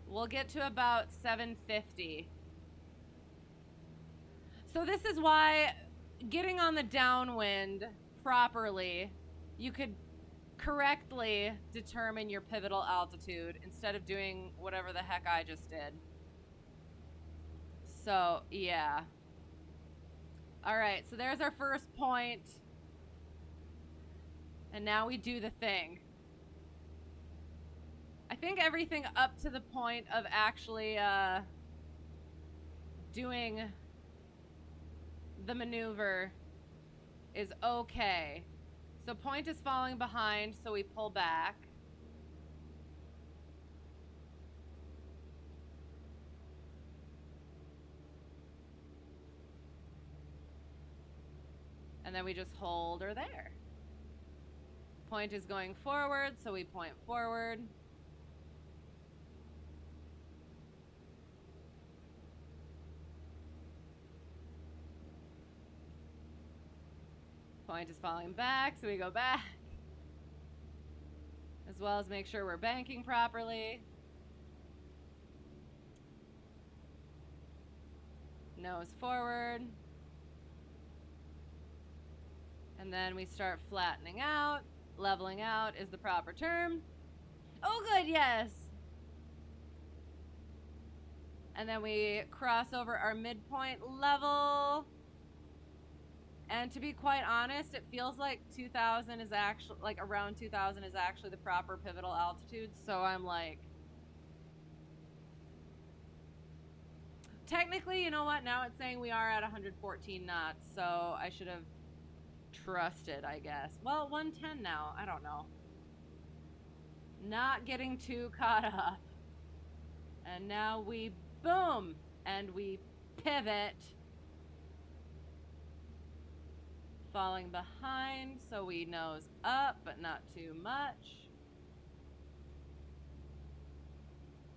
We'll get to about 750. So this is why getting on the downwind properly, you could correctly determine your pivotal altitude instead of doing whatever the heck I just did. So, yeah. All right, so there's our first point. And now we do the thing. I think everything up to the point of actually doing the maneuver is okay. So point is falling behind, so we pull back. And then we just hold her there. Point is going forward, so we point forward. Point is falling back, so we go back. As well as make sure we're banking properly. Nose forward. And then we start flattening out. Leveling out is the proper term. Oh, good, yes. And then we cross over our midpoint level. And to be quite honest, it feels like 2000 is actually, like around 2000 is actually the proper pivotal altitude. So I'm like, technically, you know what? Now it's saying we are at 114 knots. So I should have trusted, I guess. Well, 110 now. I don't know. Not getting too caught up. And now we boom. And we pivot. Falling behind, so we nose up, but not too much.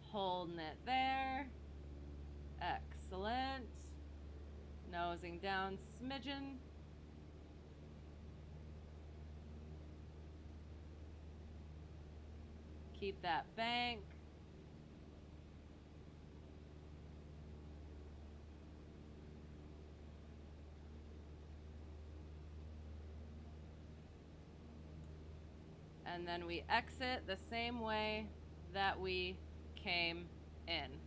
Holding it there. Excellent. Nosing down smidgen. Keep that bank. And then we exit the same way that we came in.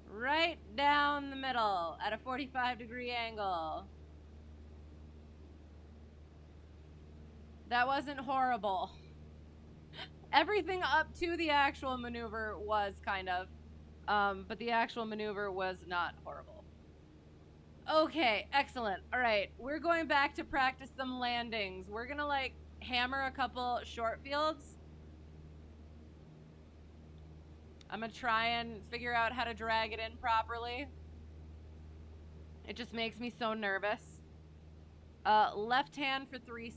Right down the middle at a 45-degree angle. That wasn't horrible. Everything up to the actual maneuver was kind of, but the actual maneuver was not horrible. Okay, excellent. All right, we're going back to practice some landings. We're gonna like hammer a couple short fields. I'm gonna try and figure out how to drag it in properly. It just makes me so nervous. Left hand for 3-6,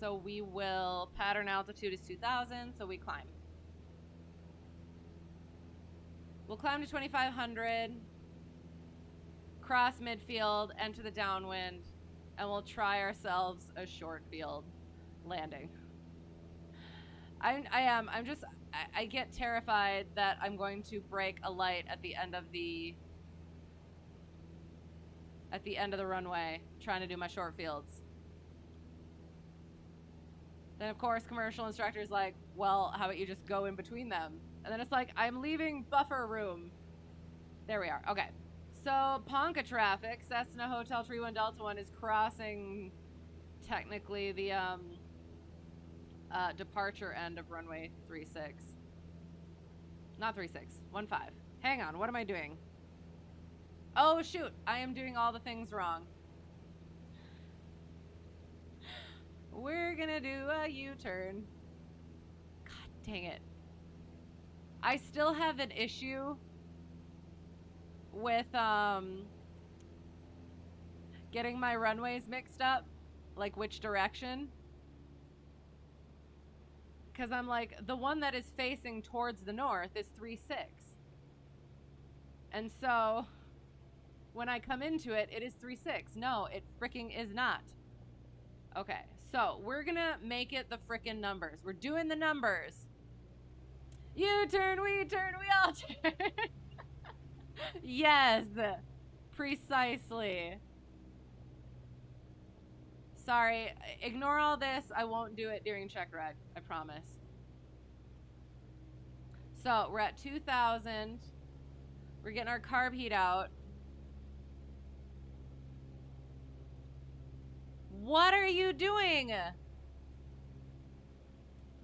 so we will, pattern altitude is 2000, so we climb. We'll climb to 2500. Cross midfield, enter the downwind, and we'll try ourselves a short field landing. I get terrified that I'm going to break a light at the end of the runway trying to do my short fields. Then of course commercial instructor's like, well, how about you just go in between them? And then it's like, I'm leaving buffer room. There we are. Okay. So, Ponca traffic, Cessna Hotel Tree 1 Delta 1 is crossing technically the departure end of runway 36. Not 36, 15. Hang on, what am I doing? Oh, shoot, I am doing all the things wrong. We're gonna do a U-turn. God dang it. I still have an issue with getting my runways mixed up. like which direction. Because I'm like, the one that is facing towards the north is 3-6. And so when I come into it, it is 3-6. No, it freaking is not. Okay, so we're gonna make it the frickin' numbers. We're doing the numbers. You turn, we all turn. Yes, precisely. Sorry, ignore all this. I won't do it during Checkride, I promise. So we're at 2,000. We're getting our carb heat out. What are you doing?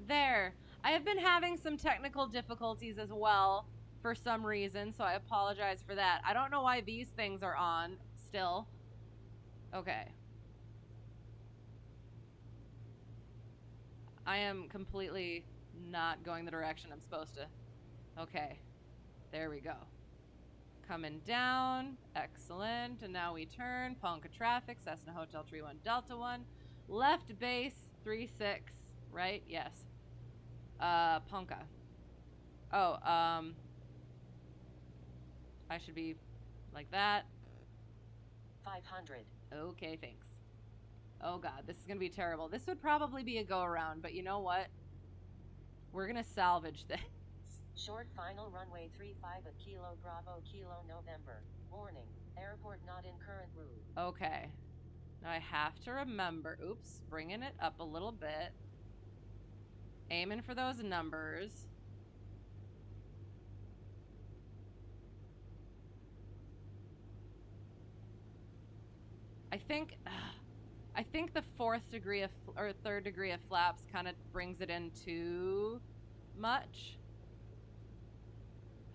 There. I have been having some technical difficulties as well for some reason, so I apologize for that. I don't know why these things are on still. Okay. I am completely not going the direction I'm supposed to. Okay. There we go. Coming down. Excellent. And now we turn. Ponca traffic. Cessna Hotel 31 Delta 1. Left base 36. Right? Yes. Ponca. Oh, I should be like that. 500. Okay, thanks. Oh god, this is gonna be terrible. This would probably be a go-around, but you know what? We're gonna salvage this. Short final runway 35 at Kilo Bravo Kilo November. Warning, airport not in current route. Okay. Now I have to remember, oops, bringing it up a little bit. Aiming for those numbers. I think the fourth degree of, or third degree of flaps kind of brings it in too much.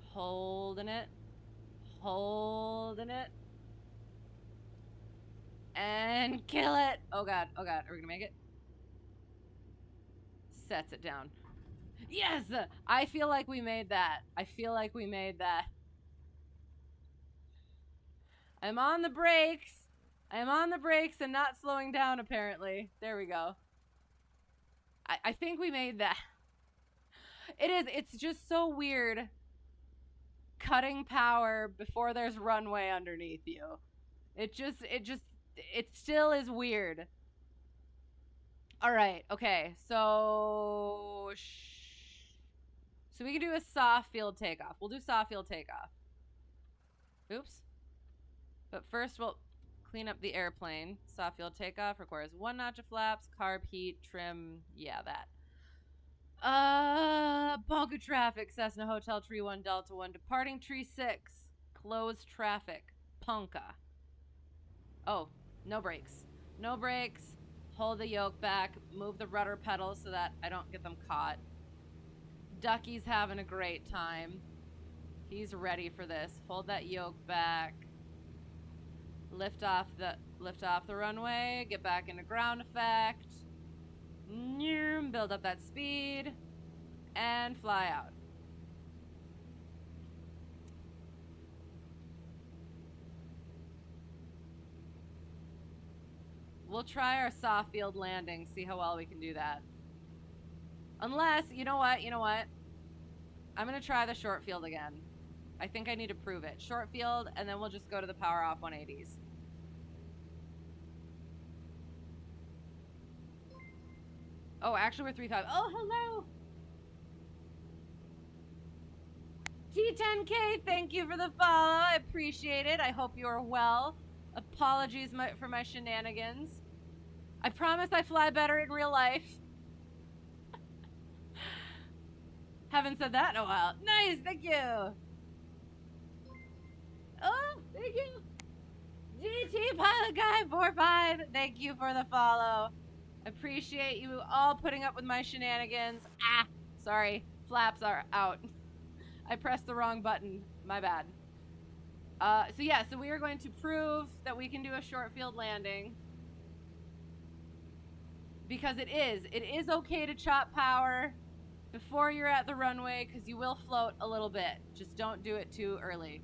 Holding it. Holding it. And kill it. Oh god, are we gonna make it? Sets it down. Yes! I feel like we made that. I feel like we made that. I'm on the brakes. I'm on the brakes and not slowing down, apparently. There we go. I think we made that. It's just so weird cutting power before there's runway underneath you. It still is weird. All right, okay, so we can do a soft field takeoff. We'll do soft field takeoff. Oops. But first we'll clean up the airplane. Soft field takeoff requires 1 notch of flaps, carb heat, trim, yeah, that. Ponca traffic, Cessna Hotel Tree 1 Delta 1, departing Tree 6, closed traffic, Ponca. Oh, no brakes. No brakes. Hold the yoke back, move the rudder pedals so that I don't get them caught. Ducky's having a great time. He's ready for this. Hold that yoke back. Lift off the runway, get back into ground effect. Build up that speed and fly out. We'll try our soft field landing, see how well we can do that. Unless, you know what? I'm gonna try the short field again. I think I need to prove it. Short field, and then we'll just go to the power off 180s. Oh, actually we're 3.5. Oh, hello! T10K, thank you for the follow. I appreciate it. I hope you are well. Apologies for my shenanigans. I promise I fly better in real life. Haven't said that in a while. Nice, thank you. Oh, thank you. GT Pilot Guy 45, thank you for the follow. Appreciate you all putting up with my shenanigans. Ah, sorry, flaps are out. I pressed the wrong button, my bad. So we are going to prove that we can do a short field landing. Because it is okay to chop power before you're at the runway, because you will float a little bit. Just don't do it too early.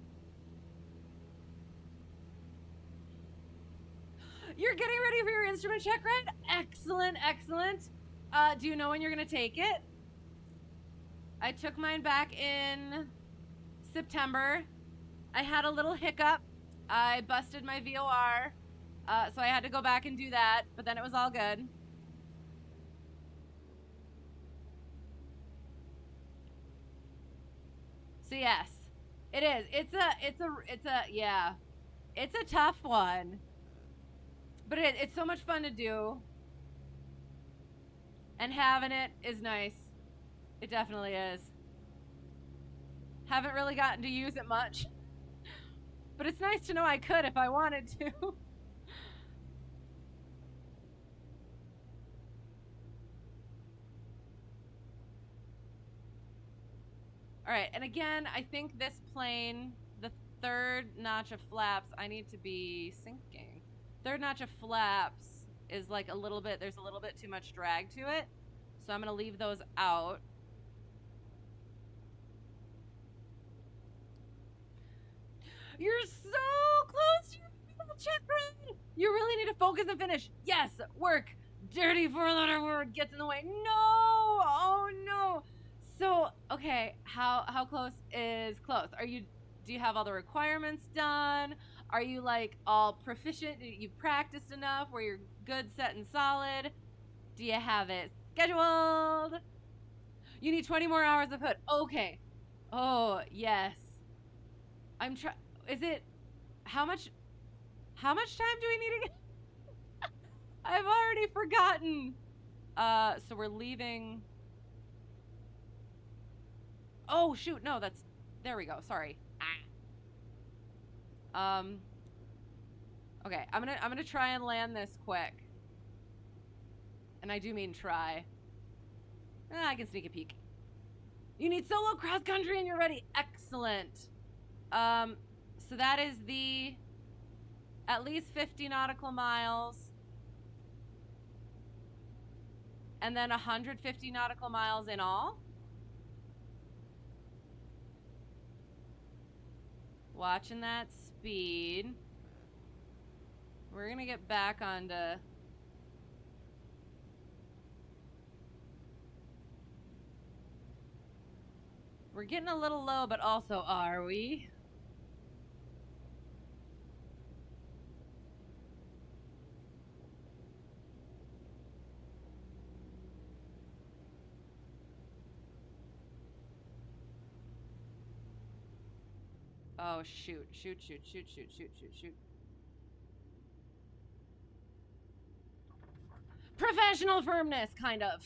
You're getting ready for your instrument check ride? Excellent, excellent. Do you know when you're gonna take it? I took mine back in September. I had a little hiccup. I busted my VOR, so I had to go back and do that, but then it was all good. So yes, it is. Yeah, it's a tough one, but it's so much fun to do, and having it is nice. It definitely is. Haven't really gotten to use it much, but it's nice to know I could if I wanted to. All right, and again, I think this plane, the third notch of flaps, I need to be sinking. Third notch of flaps is like a little bit, there's a little bit too much drag to it. So I'm gonna leave those out. You're so close to your checkride. You really need to focus and finish. Yes, work. Dirty four-letter word gets in the way. No, oh no. So, okay, how close is close? Do you have all the requirements done? Are you like all proficient? You've practiced enough where you're good, set, and solid? Do you have it scheduled? You need 20 more hours of hood. Okay. Oh, yes. Is it, how much time do we need to get? I've already forgotten. So we're leaving. Oh shoot, no, there we go, sorry. Okay, I'm gonna try and land this quick. And I do mean try. I can sneak a peek. You need solo cross country and you're ready. Excellent. So that is the at least 50 nautical miles. And then 150 nautical miles in all. Watching that speed. We're gonna get back onto. We're getting a little low, but also are we? Oh, shoot. Professional firmness, kind of.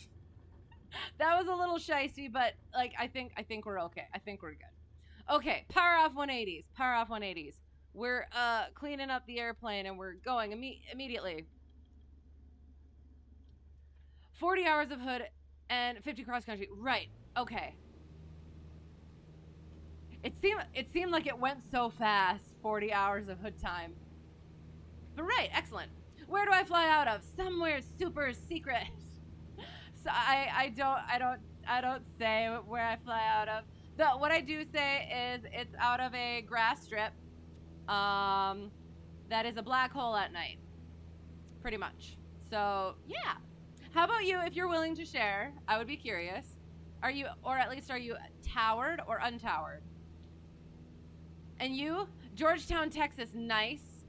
That was a little shicey, but like I think we're okay. I think we're good. Okay, power off 180s. Power off 180s. We're cleaning up the airplane and we're going immediately. 40 hours of hood and 50 cross country. Right. Okay. It seemed like it went so fast. 40 hours of hood time. But right, excellent. Where do I fly out of? Somewhere super secret. So I don't say where I fly out of. What I do say is it's out of a grass strip. That is a black hole at night. Pretty much. So yeah. How about you? If you're willing to share, I would be curious. Are you towered or untowered? And you, Georgetown, Texas, nice.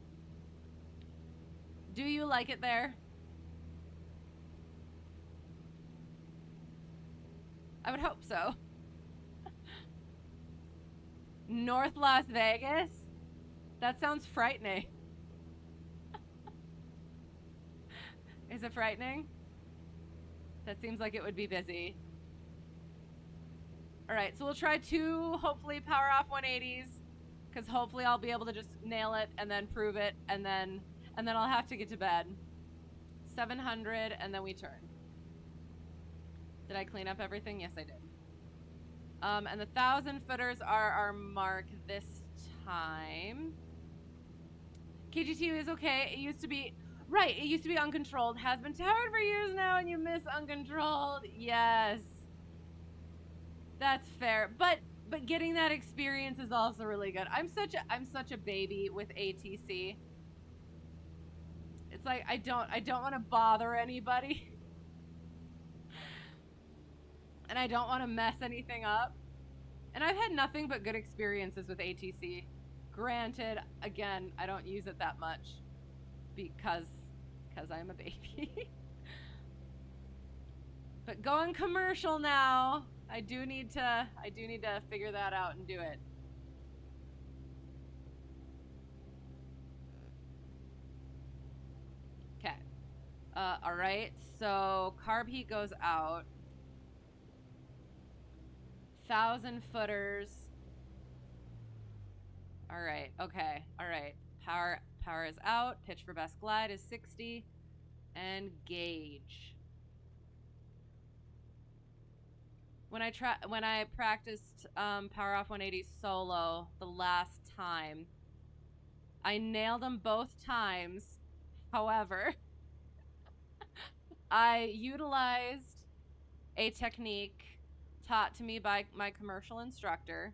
Do you like it there? I would hope so. North Las Vegas? That sounds frightening. Is it frightening? That seems like it would be busy. All right, so we'll try 2, hopefully power off 180s, because hopefully I'll be able to just nail it and then prove it, and then I'll have to get to bed. 700, and then we turn. Did I clean up everything? Yes, I did. And the 1,000 footers are our mark this time. KGTU is okay. It used to be, right, it used to be uncontrolled. Has been towered for years now, and you miss uncontrolled. Yes. That's fair. But getting that experience is also really good. I'm such a baby with ATC. It's like, I don't want to bother anybody. And I don't want to mess anything up. And I've had nothing but good experiences with ATC. Granted, again, I don't use it that much because I'm a baby. But going commercial now, I do need to figure that out and do it. Okay. All right. So carb heat goes out. 1,000 footers. All right. Okay. All right. Power is out. Pitch for best glide is 60. And gauge. When I practiced power off 180 solo the last time, I nailed them both times. However, I utilized a technique taught to me by my commercial instructor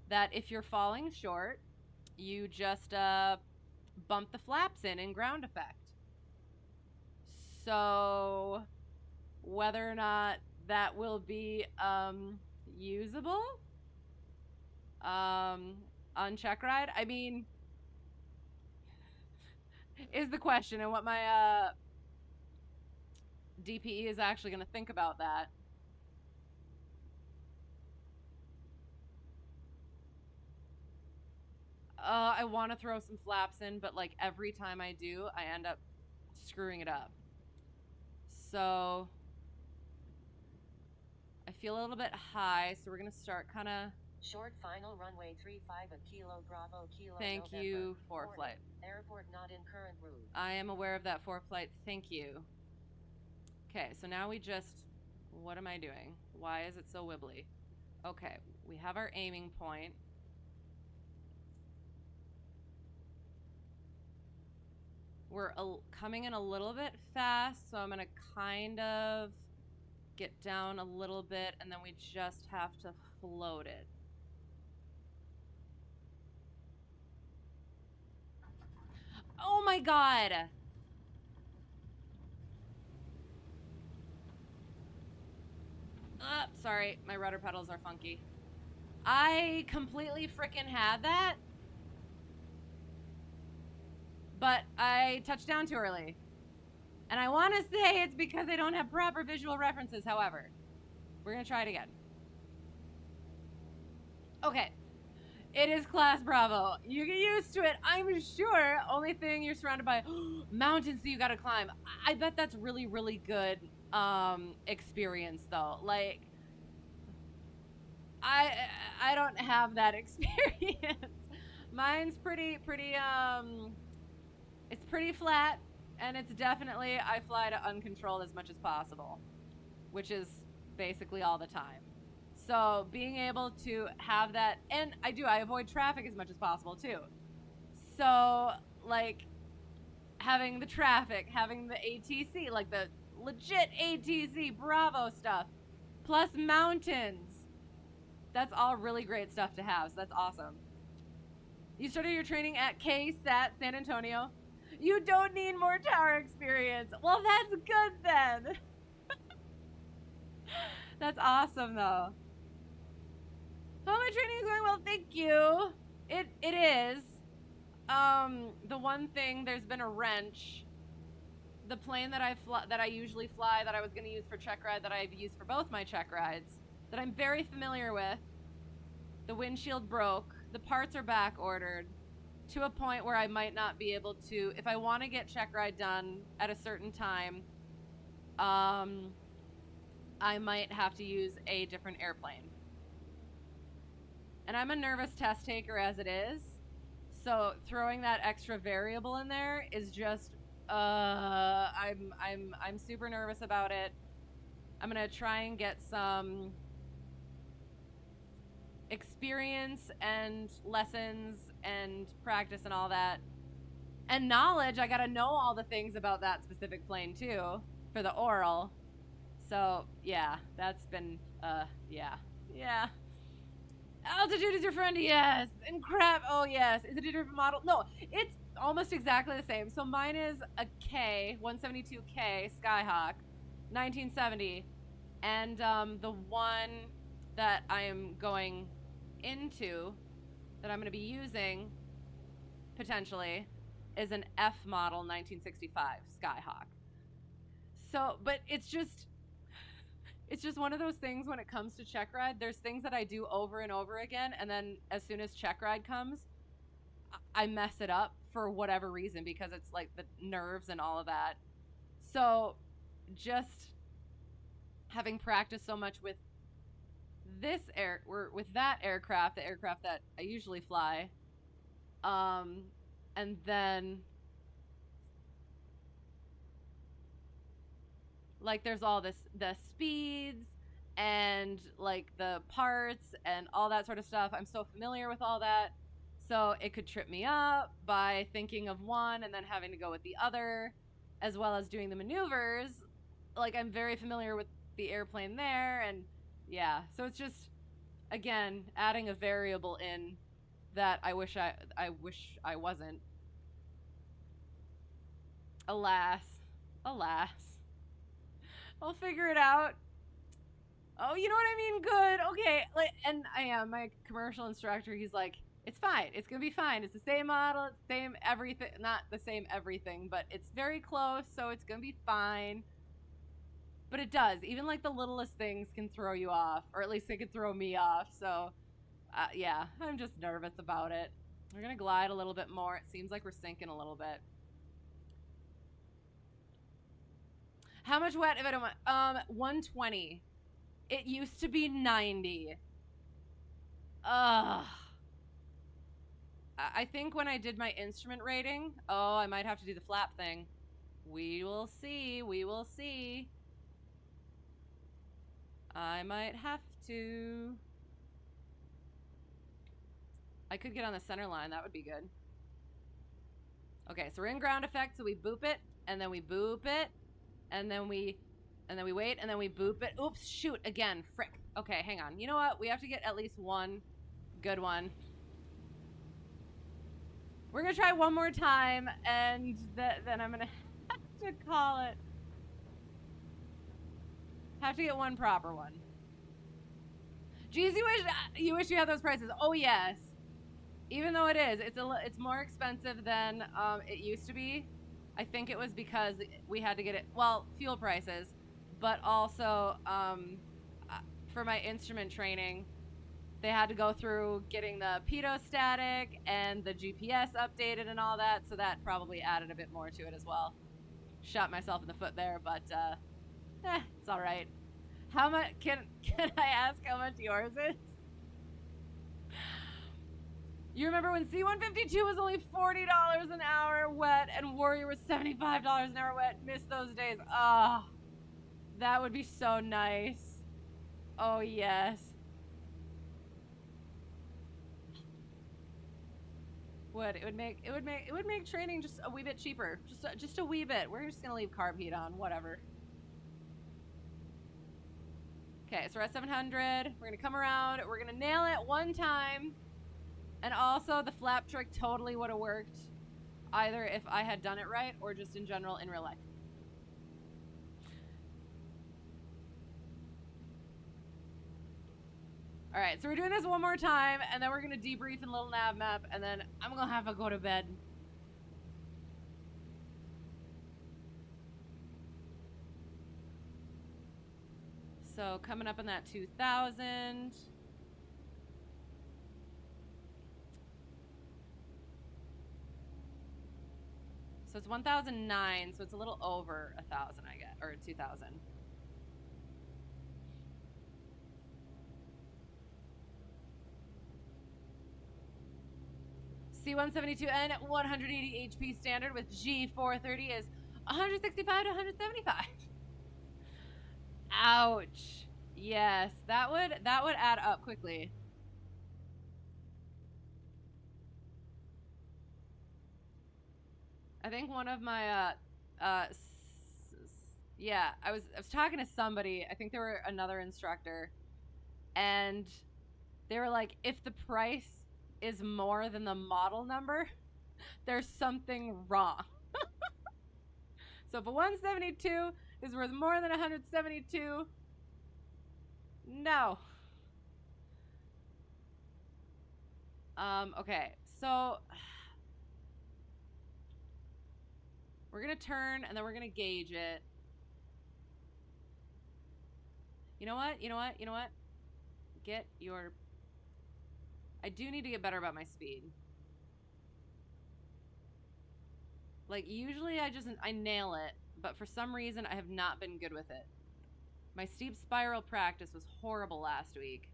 that if you're falling short, you just bump the flaps in ground effect. So whether or not that will be usable on Checkride, I mean, is the question, and what my DPE is actually going to think about that. I want to throw some flaps in, but like every time I do, I end up screwing it up. So I feel a little bit high, so we're going to start kind of... Short final runway 35 at Kilo Bravo Kilo Thank November. you, Preflight. Airport not in current route. I am aware of that, Preflight. Thank you. Okay, so now we just... What am I doing? Why is it so wibbly? Okay, we have our aiming point. We're coming in a little bit fast, so I'm going to kind of get down a little bit, and then we just have to float it. Oh my god! Sorry, my rudder pedals are funky. I completely frickin' had that. But I touched down too early. And I want to say it's because I don't have proper visual references, however. We're going to try it again. Okay. It is Class Bravo. You get used to it, I'm sure. Only thing, you're surrounded by mountains that you got to climb. I bet that's really, really good experience, though. Like, I don't have that experience. Mine's pretty it's pretty flat, and it's definitely, I fly to uncontrolled as much as possible, which is basically all the time. So being able to have that, and I avoid traffic as much as possible too. So like having the traffic, having the ATC, like the legit ATC Bravo stuff, plus mountains. That's all really great stuff to have, so that's awesome. You started your training at KSAT San Antonio. You don't need more tower experience. Well, that's good then. That's awesome, though. Oh, my training is going well. Thank you. It is. The one thing, there's been a wrench. The plane that I usually fly, that I was going to use for Checkride, that I've used for both my Checkrides, that I'm very familiar with. The windshield broke. The parts are back ordered. To a point where I might not be able to, if I want to get Checkride done at a certain time, I might have to use a different airplane. And I'm a nervous test taker as it is, so throwing that extra variable in there is just, I'm super nervous about it. I'm gonna try and get some experience and lessons and practice and all that, and knowledge. I gotta know all the things about that specific plane too for the oral. So yeah, that's been yeah. Altitude is your friend, yes. And crap, oh yes. Is it a different model? No, it's almost exactly the same. So mine is a K, 172K Skyhawk, 1970. And the one that I am going into, that I'm going to be using potentially, is an F model 1965 Skyhawk. So, but it's just one of those things when it comes to Checkride. There's things that I do over and over again, and then as soon as Checkride comes, I mess it up for whatever reason, because it's like the nerves and all of that. So just having practiced so much with that aircraft, the aircraft that I usually fly, and then like there's all the speeds and like the parts and all that sort of stuff. I'm so familiar with all that, so it could trip me up by thinking of one and then having to go with the other, as well as doing the maneuvers. Like, I'm very familiar with the airplane there, and yeah, so it's just, again, adding a variable in that I wish I wasn't. Alas. I'll figure it out. Oh, you know what I mean? Good. Okay. Like, and I am my commercial instructor. He's like, it's fine. It's gonna be fine. It's the same model. It's the same everything. Not the same everything, but it's very close, so it's gonna be fine. But it does. Even like the littlest things can throw you off, or at least they can throw me off. So, yeah, I'm just nervous about it. We're gonna glide a little bit more. It seems like we're sinking a little bit. How much wet if I don't want? 120. It used to be 90. Ugh. I think when I did my instrument rating, I might have to do the flap thing. We will see. We will see. I might have to. I could get on the center line. That would be good. Okay, so we're in ground effect, so we boop it, and then we boop it, and then we wait, and then we boop it. Oops, shoot, again, frick. Okay, hang on. You know what? We have to get at least one good one. We're gonna try one more time, and then I'm gonna have to call it. Have to get one proper one. Geez, you wish you had those prices. Oh yes, even though it is, it's more expensive than it used to be. I think it was because we had to get it. Well, fuel prices, but also for my instrument training, they had to go through getting the pitot static and the GPS updated and all that, so that probably added a bit more to it as well. Shot myself in the foot there, but it's all right. How much can I ask how much yours is? You remember when C-152 was only $40 an hour wet and Warrior was $75 an hour wet? Miss those days. Ah, oh, that would be so nice. Oh yes. It would make training just a wee bit cheaper. Just a wee bit. We're just gonna leave carb heat on, whatever. Okay, so we're at 700. We're gonna come around. We're gonna nail it one time. And also, the flap trick totally would have worked, either if I had done it right or just in general in real life. All right, so we're doing this one more time, and then we're gonna debrief in a little nav map, and then I'm gonna have to go to bed. So coming up in that 2000. So it's 1009, so it's a little over 1,000, I guess, or 2,000. C-172N at 180 HP standard with G430 is 165 to 175. Ouch. Yes, that would add up quickly. I think one of my yeah, I was talking to somebody. I think they were another instructor, and they were like, if the price is more than the model number, there's something wrong. So if a 172 is worth more than 172, no. Okay, so we're gonna turn and then we're gonna gauge it. You know what? Get your... I do need to get better about my speed. Like, usually I nail it, but for some reason I have not been good with it. My steep spiral practice was horrible last week.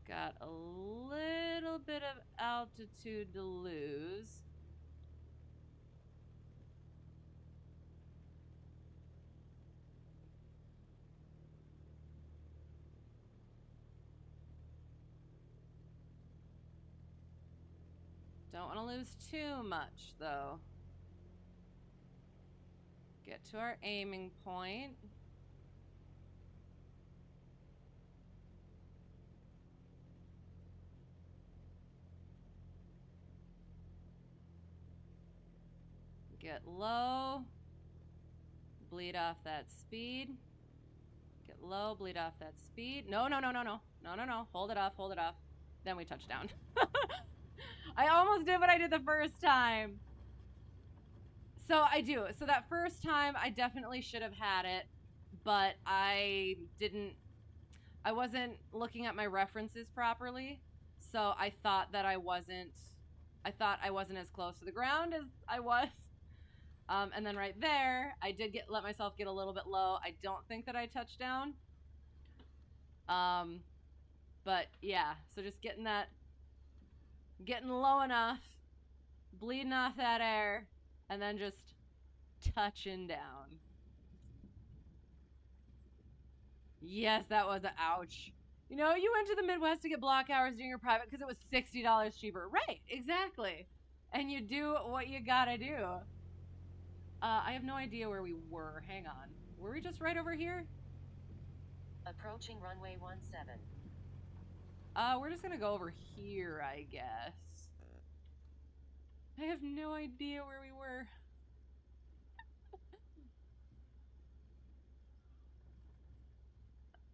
Got a little bit of altitude to lose. Don't want to lose too much, though. Get to our aiming point. Get low. Bleed off that speed. Get low, bleed off that speed. No. Hold it off. Then we touch down. I almost did what I did the first time. So I do. So that first time, I definitely should have had it, but I didn't. I wasn't looking at my references properly, so I thought that I wasn't as close to the ground as I was. And then right there, I did let myself get a little bit low. I don't think that I touched down. But yeah, so just getting low enough, bleeding off that air, and then just touching down. Yes, that was an ouch. You know, you went to the Midwest to get block hours doing your private because it was $60 cheaper. Right, exactly. And you do what you gotta do. I have no idea where we were. Hang on. Were we just right over here? Approaching runway 17. We're just gonna go over here, I guess. I have no idea where we were.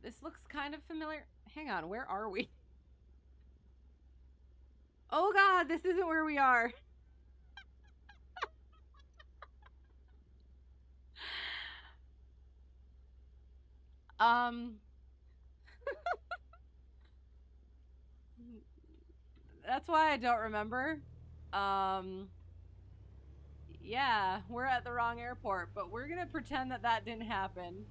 This looks kind of familiar. Hang on, where are we? Oh god, this isn't where we are. That's why I don't remember. Yeah, we're at the wrong airport, but we're gonna pretend that that didn't happen.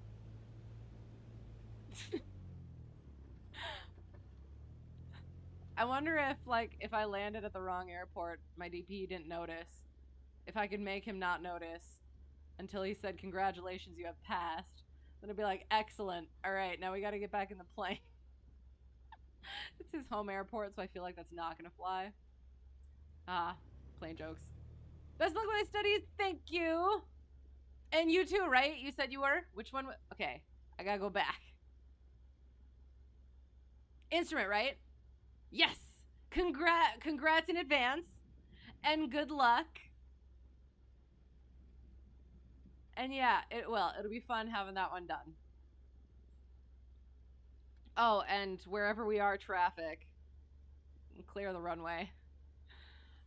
I wonder if, like, if I landed at the wrong airport, my DP didn't notice. If I could make him not notice until he said, "Congratulations, you have passed." Then I'd be like, "Excellent. All right, now we got to get back in the plane." It's his home airport, so I feel like that's not gonna fly. Ah, plane jokes. Best luck with my studies. Thank you. And you too, right? You said you were? Which one? Okay, I gotta go back. Instrument, right? Yes. Congrats in advance. And good luck. And yeah, it'll be fun having that one done. Oh, and wherever we are, traffic. Clear the runway.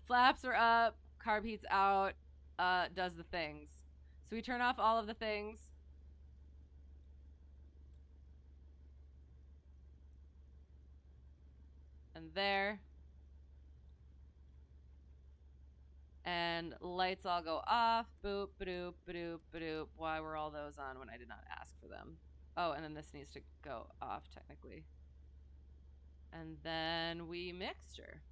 Flaps are up, carb heat's out, does the things. So we turn off all of the things. And there. And lights all go off. Boop, ba-doop, ba-doop, ba-doop. Why were all those on when I did not ask for them? Oh, and then this needs to go off, technically. And then we mixture.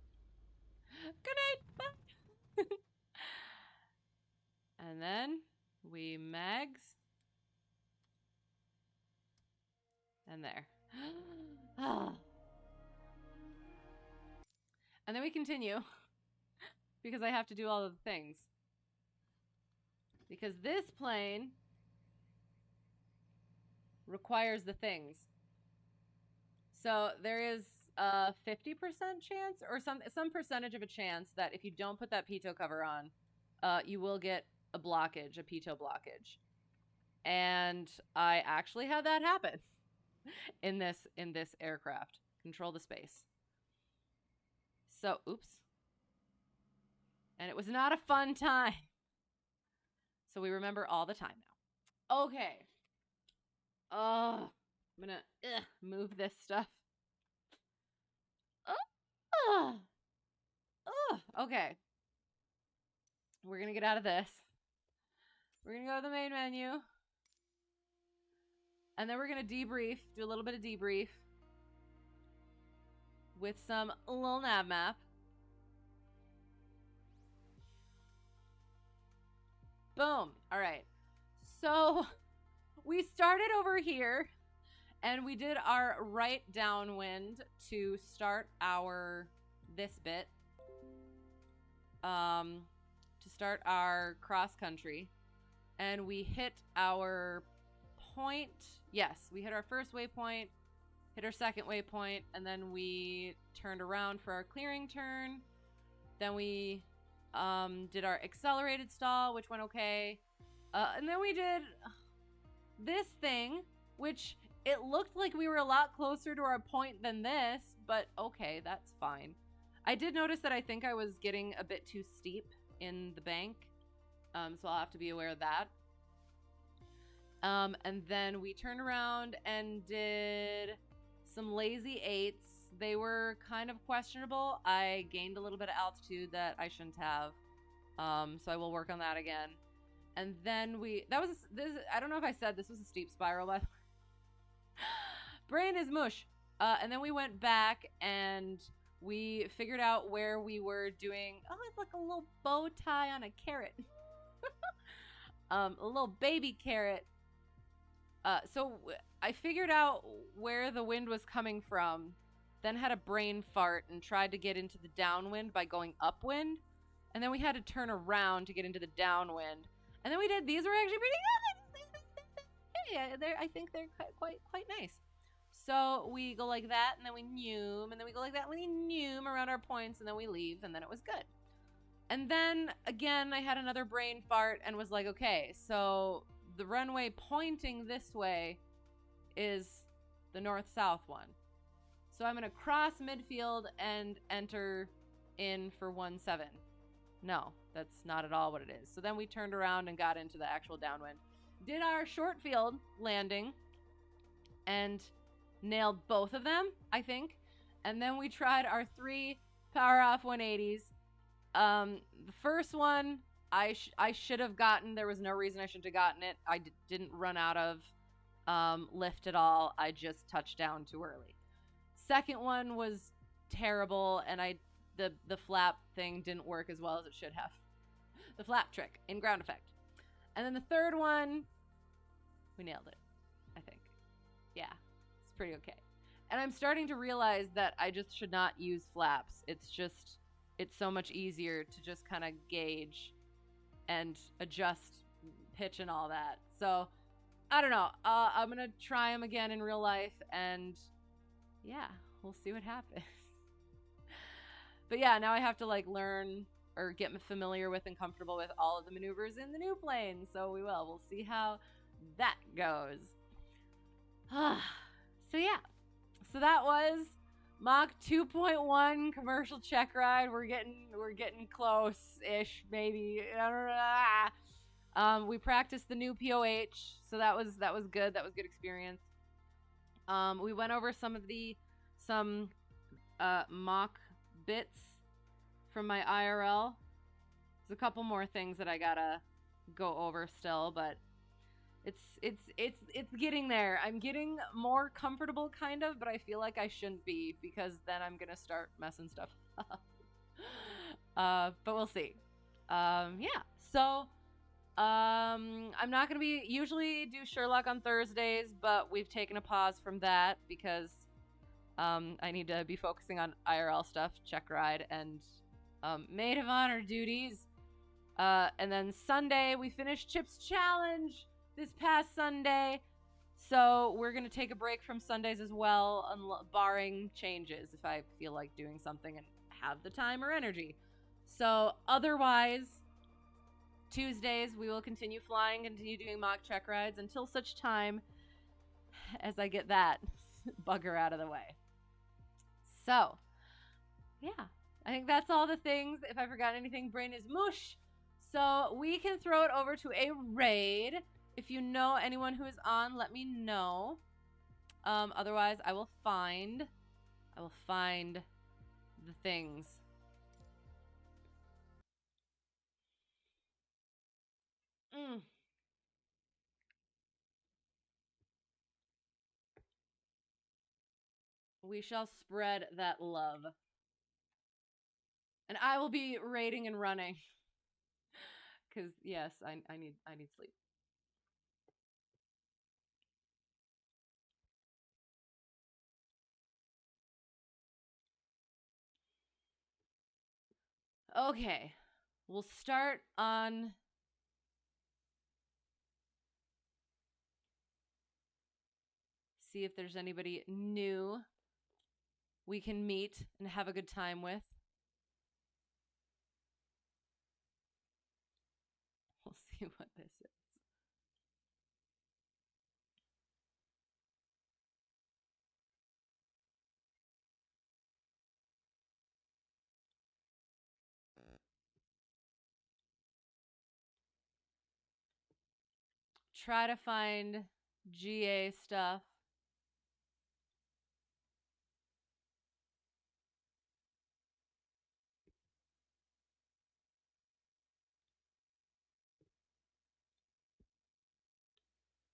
Good night. Bye. And then we mags. And there. And then we continue. Because I have to do all of the things. Because this plane requires the things. So there is a 50% chance or some percentage of a chance that if you don't put that pitot cover on, you will get a blockage, a pitot blockage. And I actually had that happen in this aircraft. Control the space. So, oops. And it was not a fun time. So we remember all the time now. Okay. Oh, I'm gonna move this stuff. Okay. We're gonna get out of this. We're gonna go to the main menu. And then we're gonna debrief, do a little bit of debrief with some little nav map. Boom. All right. So we started over here and we did our right downwind to start this bit. To start our cross country. And we hit our point. Yes, we hit our first waypoint, hit our second waypoint, and then we turned around for our clearing turn. Then we did our accelerated stall, which went okay. And then we did this thing, which it looked like we were a lot closer to our point than this, but okay, that's fine. I did notice that I think I was getting a bit too steep in the bank, so I'll have to be aware of that. And then we turned around and did some lazy 8s. They were kind of questionable. I gained a little bit of altitude that I shouldn't have, so I will work on that again. And then I don't know if I said this was a steep spiral, by the way. Brain is mush. And then we went back and we figured out where we were doing. Oh, it's like a little bow tie on a carrot. A little baby carrot. So I figured out where the wind was coming from, then had a brain fart and tried to get into the downwind by going upwind. And then we had to turn around to get into the downwind. And then we did, these were actually pretty good. Yeah, I think they're quite nice. So we go like that, and then we noom, and then we go like that, and we noom around our points, and then we leave, and then it was good. And then, again, I had another brain fart and was like, okay, so the runway pointing this way is the north-south one. So I'm going to cross midfield and enter in for 1-7. No, that's not at all what it is. So then we turned around and got into the actual downwind. Did our short field landing and nailed both of them, I think. And then we tried our 3 power off 180s. The first one I should have gotten. There was no reason I shouldn't have gotten it. I didn't run out of lift at all. I just touched down too early. Second one was terrible, and the flap thing didn't work as well as it should have. The flap trick in ground effect. And then the third one, we nailed it, I think. Yeah, it's pretty okay. And I'm starting to realize that I just should not use flaps. It's so much easier to just kind of gauge and adjust pitch and all that. So, I don't know. I'm going to try them again in real life, and yeah, we'll see what happens. But yeah, now I have to like learn or get familiar with and comfortable with all of the maneuvers in the new plane. So we'll see how that goes. So yeah, so that was Mach 2.1 commercial check ride. We're getting close-ish, maybe. We practiced the new POH, so that was good. That was good experience. We went over some mock bits from my IRL. There's a couple more things that I gotta go over still, but it's getting there. I'm getting more comfortable, kind of, but I feel like I shouldn't be, because then I'm gonna start messing stuff up. But we'll see. Yeah. So I'm not gonna usually do Sherlock on Thursdays, but we've taken a pause from that because I need to be focusing on IRL stuff, Checkride, and maid of honor duties. And then Sunday, we finished Chip's Challenge this past Sunday. So we're going to take a break from Sundays as well, barring changes if I feel like doing something and have the time or energy. So otherwise, Tuesdays we will continue flying, continue doing mock check rides until such time as I get that bugger out of the way. So, yeah, I think that's all the things. If I forgot anything, brain is mush. So we can throw it over to a raid. If you know anyone who is on, let me know. Otherwise, I will find the things. We shall spread that love. And I will be raiding and running. Cause yes, I need sleep. Okay. We'll start on see if there's anybody new we can meet and have a good time with. We'll see what this is. Try to find GA stuff.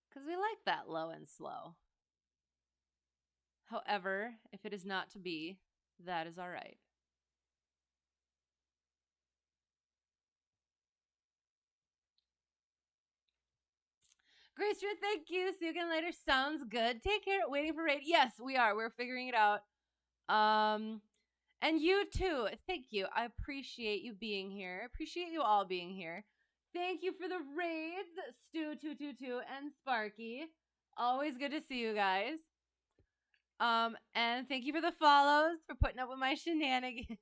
Because we like that low and slow. However, if it is not to be, that is all right. Grace, thank you. See you again later. Sounds good. Take care. Waiting for raid. Yes, we are. We're figuring it out. And you too. Thank you. I appreciate you being here. I appreciate you all being here. Thank you for the raids, Stu222 and Sparky. Always good to see you guys. And thank you for the follows, for putting up with my shenanigans.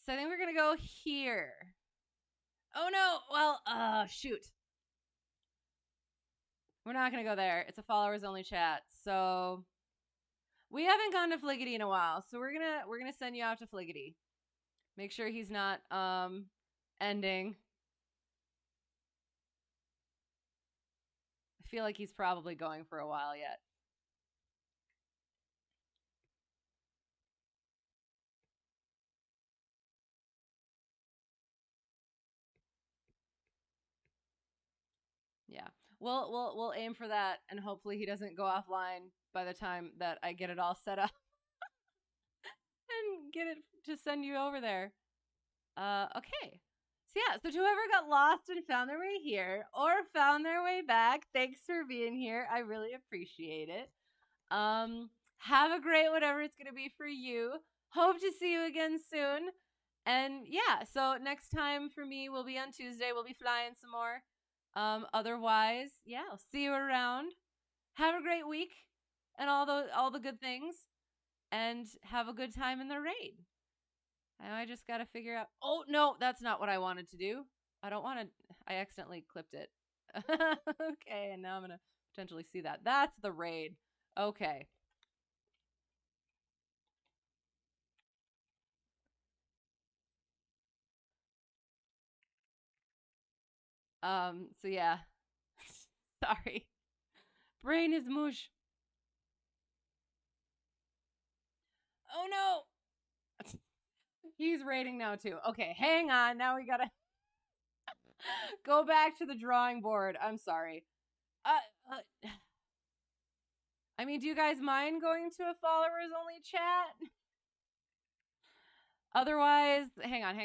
So I think we're gonna go here. Oh no! Well, shoot. We're not gonna go there. It's a followers only chat. So we haven't gone to Fliggity in a while. So we're gonna send you out to Fliggity. Make sure he's not ending. I feel like he's probably going for a while yet. Yeah. We'll aim for that, and hopefully he doesn't go offline by the time that I get it all set up and get it to send you over there. Okay. So yeah, so to whoever got lost and found their way here or found their way back, thanks for being here. I really appreciate it. Have a great whatever it's gonna be for you. Hope to see you again soon. And yeah, so next time for me will be on Tuesday. We'll be flying some more. Otherwise, yeah, I'll see you around. Have a great week and all the good things. And have a good time in the raid. I just gotta figure out. Oh no, that's not what I wanted to do. I don't want to. I accidentally clipped it. Okay, and now I'm gonna potentially see that. That's the raid. Okay. So yeah. Sorry. Brain is mush. Oh no. He's raiding now too. Okay, hang on. Now we gotta go back to the drawing board. I'm sorry. I mean, do you guys mind going to a followers only chat? Otherwise, hang on.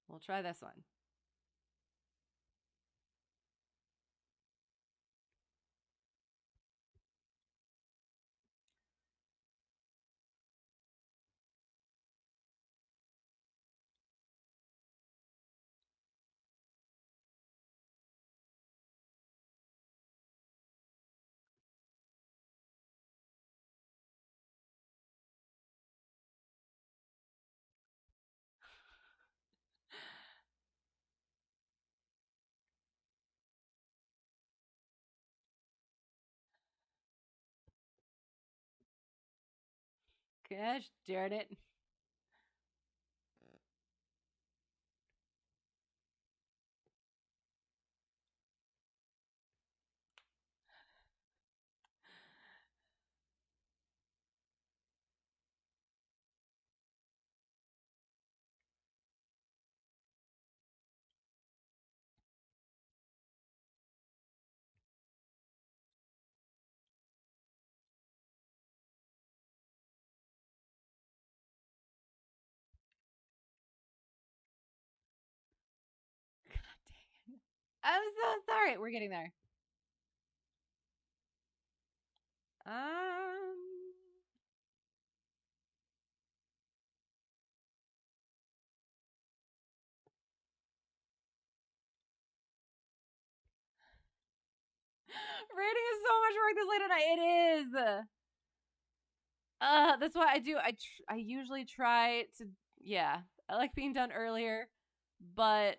We'll try this one. Gosh darn it. I'm so sorry. We're getting there. Reading is so much work this late at night. It is. That's why I do. I usually try to. Yeah, I like being done earlier, but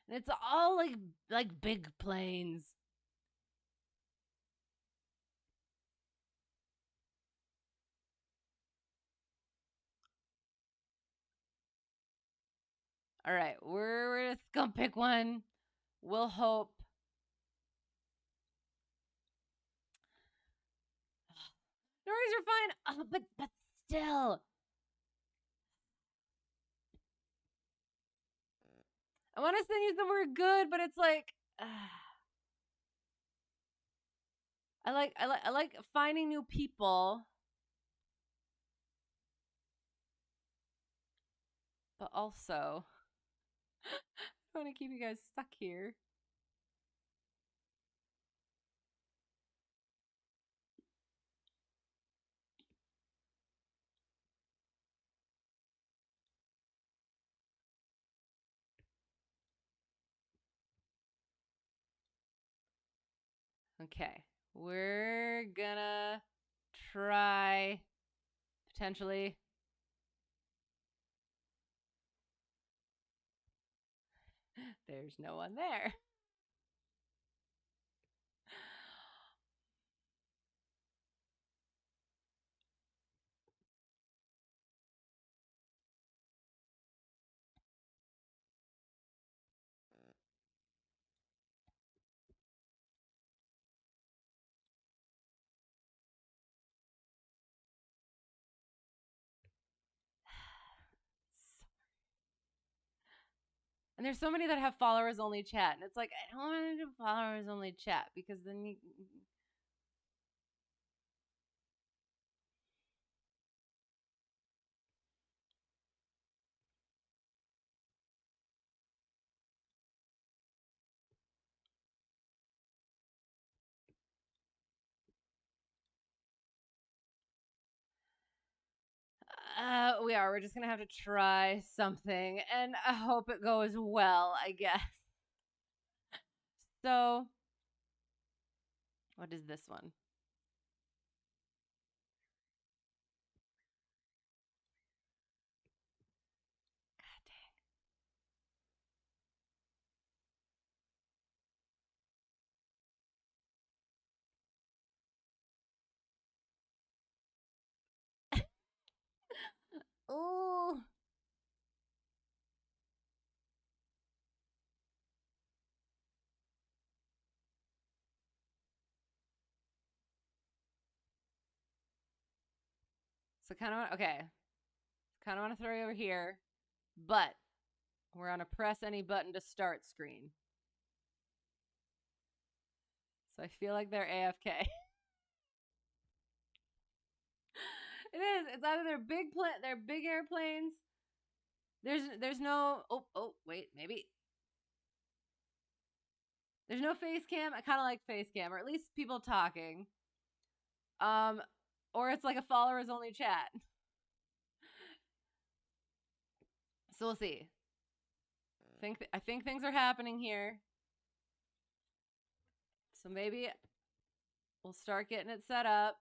and it's all like big planes. All right, we're just gonna pick one. We'll hope. Stories are fine, but still, I want to say use the word good, but it's like. I like finding new people, but also I want to keep you guys stuck here. Okay, we're gonna try potentially. There's no one there. And there's so many that have followers only chat, and it's like I don't want to do followers only chat because then you. We are. We're just gonna have to try something, and I hope it goes well. I guess. So, what is this one? Oh. So kind of okay. Kind of want to throw you over here, but we're on a press any button to start screen. So I feel like they're AFK. It is. It's either they're big airplanes. There's no wait, maybe. There's no face cam. I kind of like face cam, or at least people talking. Or it's like a followers only chat. So we'll see. I think things are happening here. So maybe we'll start getting it set up.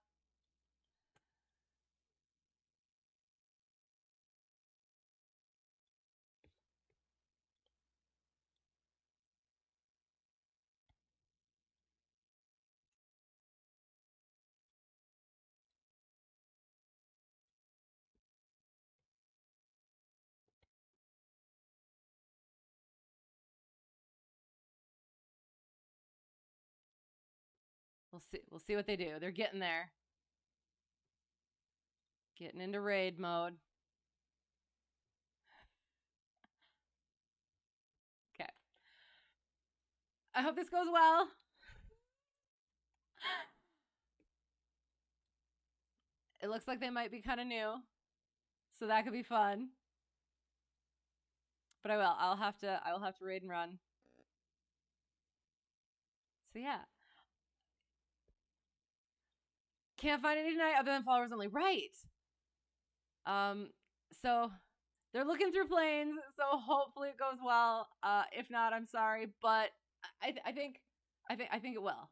We'll see what they do. They're getting there. Getting into raid mode. Okay. I hope this goes well. It looks like they might be kind of new. So that could be fun. But I will have to raid and run. So yeah. Can't find any tonight other than followers only. Right. So they're looking through planes, so hopefully it goes well. If not, I'm sorry, but I think it will.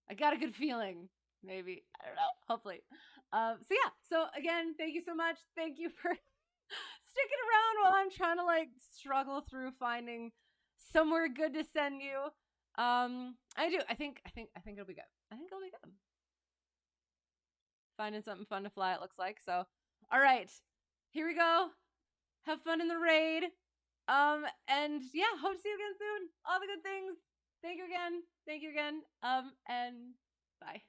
I got a good feeling. Maybe. I don't know. Hopefully. So yeah. So again, thank you so much. Thank you for sticking around while I'm trying to like struggle through finding somewhere good to send you. I do. I think it'll be good. I think it'll be good. Finding something fun to fly, it looks like. So, all right, here we go. Have fun in the raid. And yeah, hope to see you again soon. All the good things. Thank you again. And bye.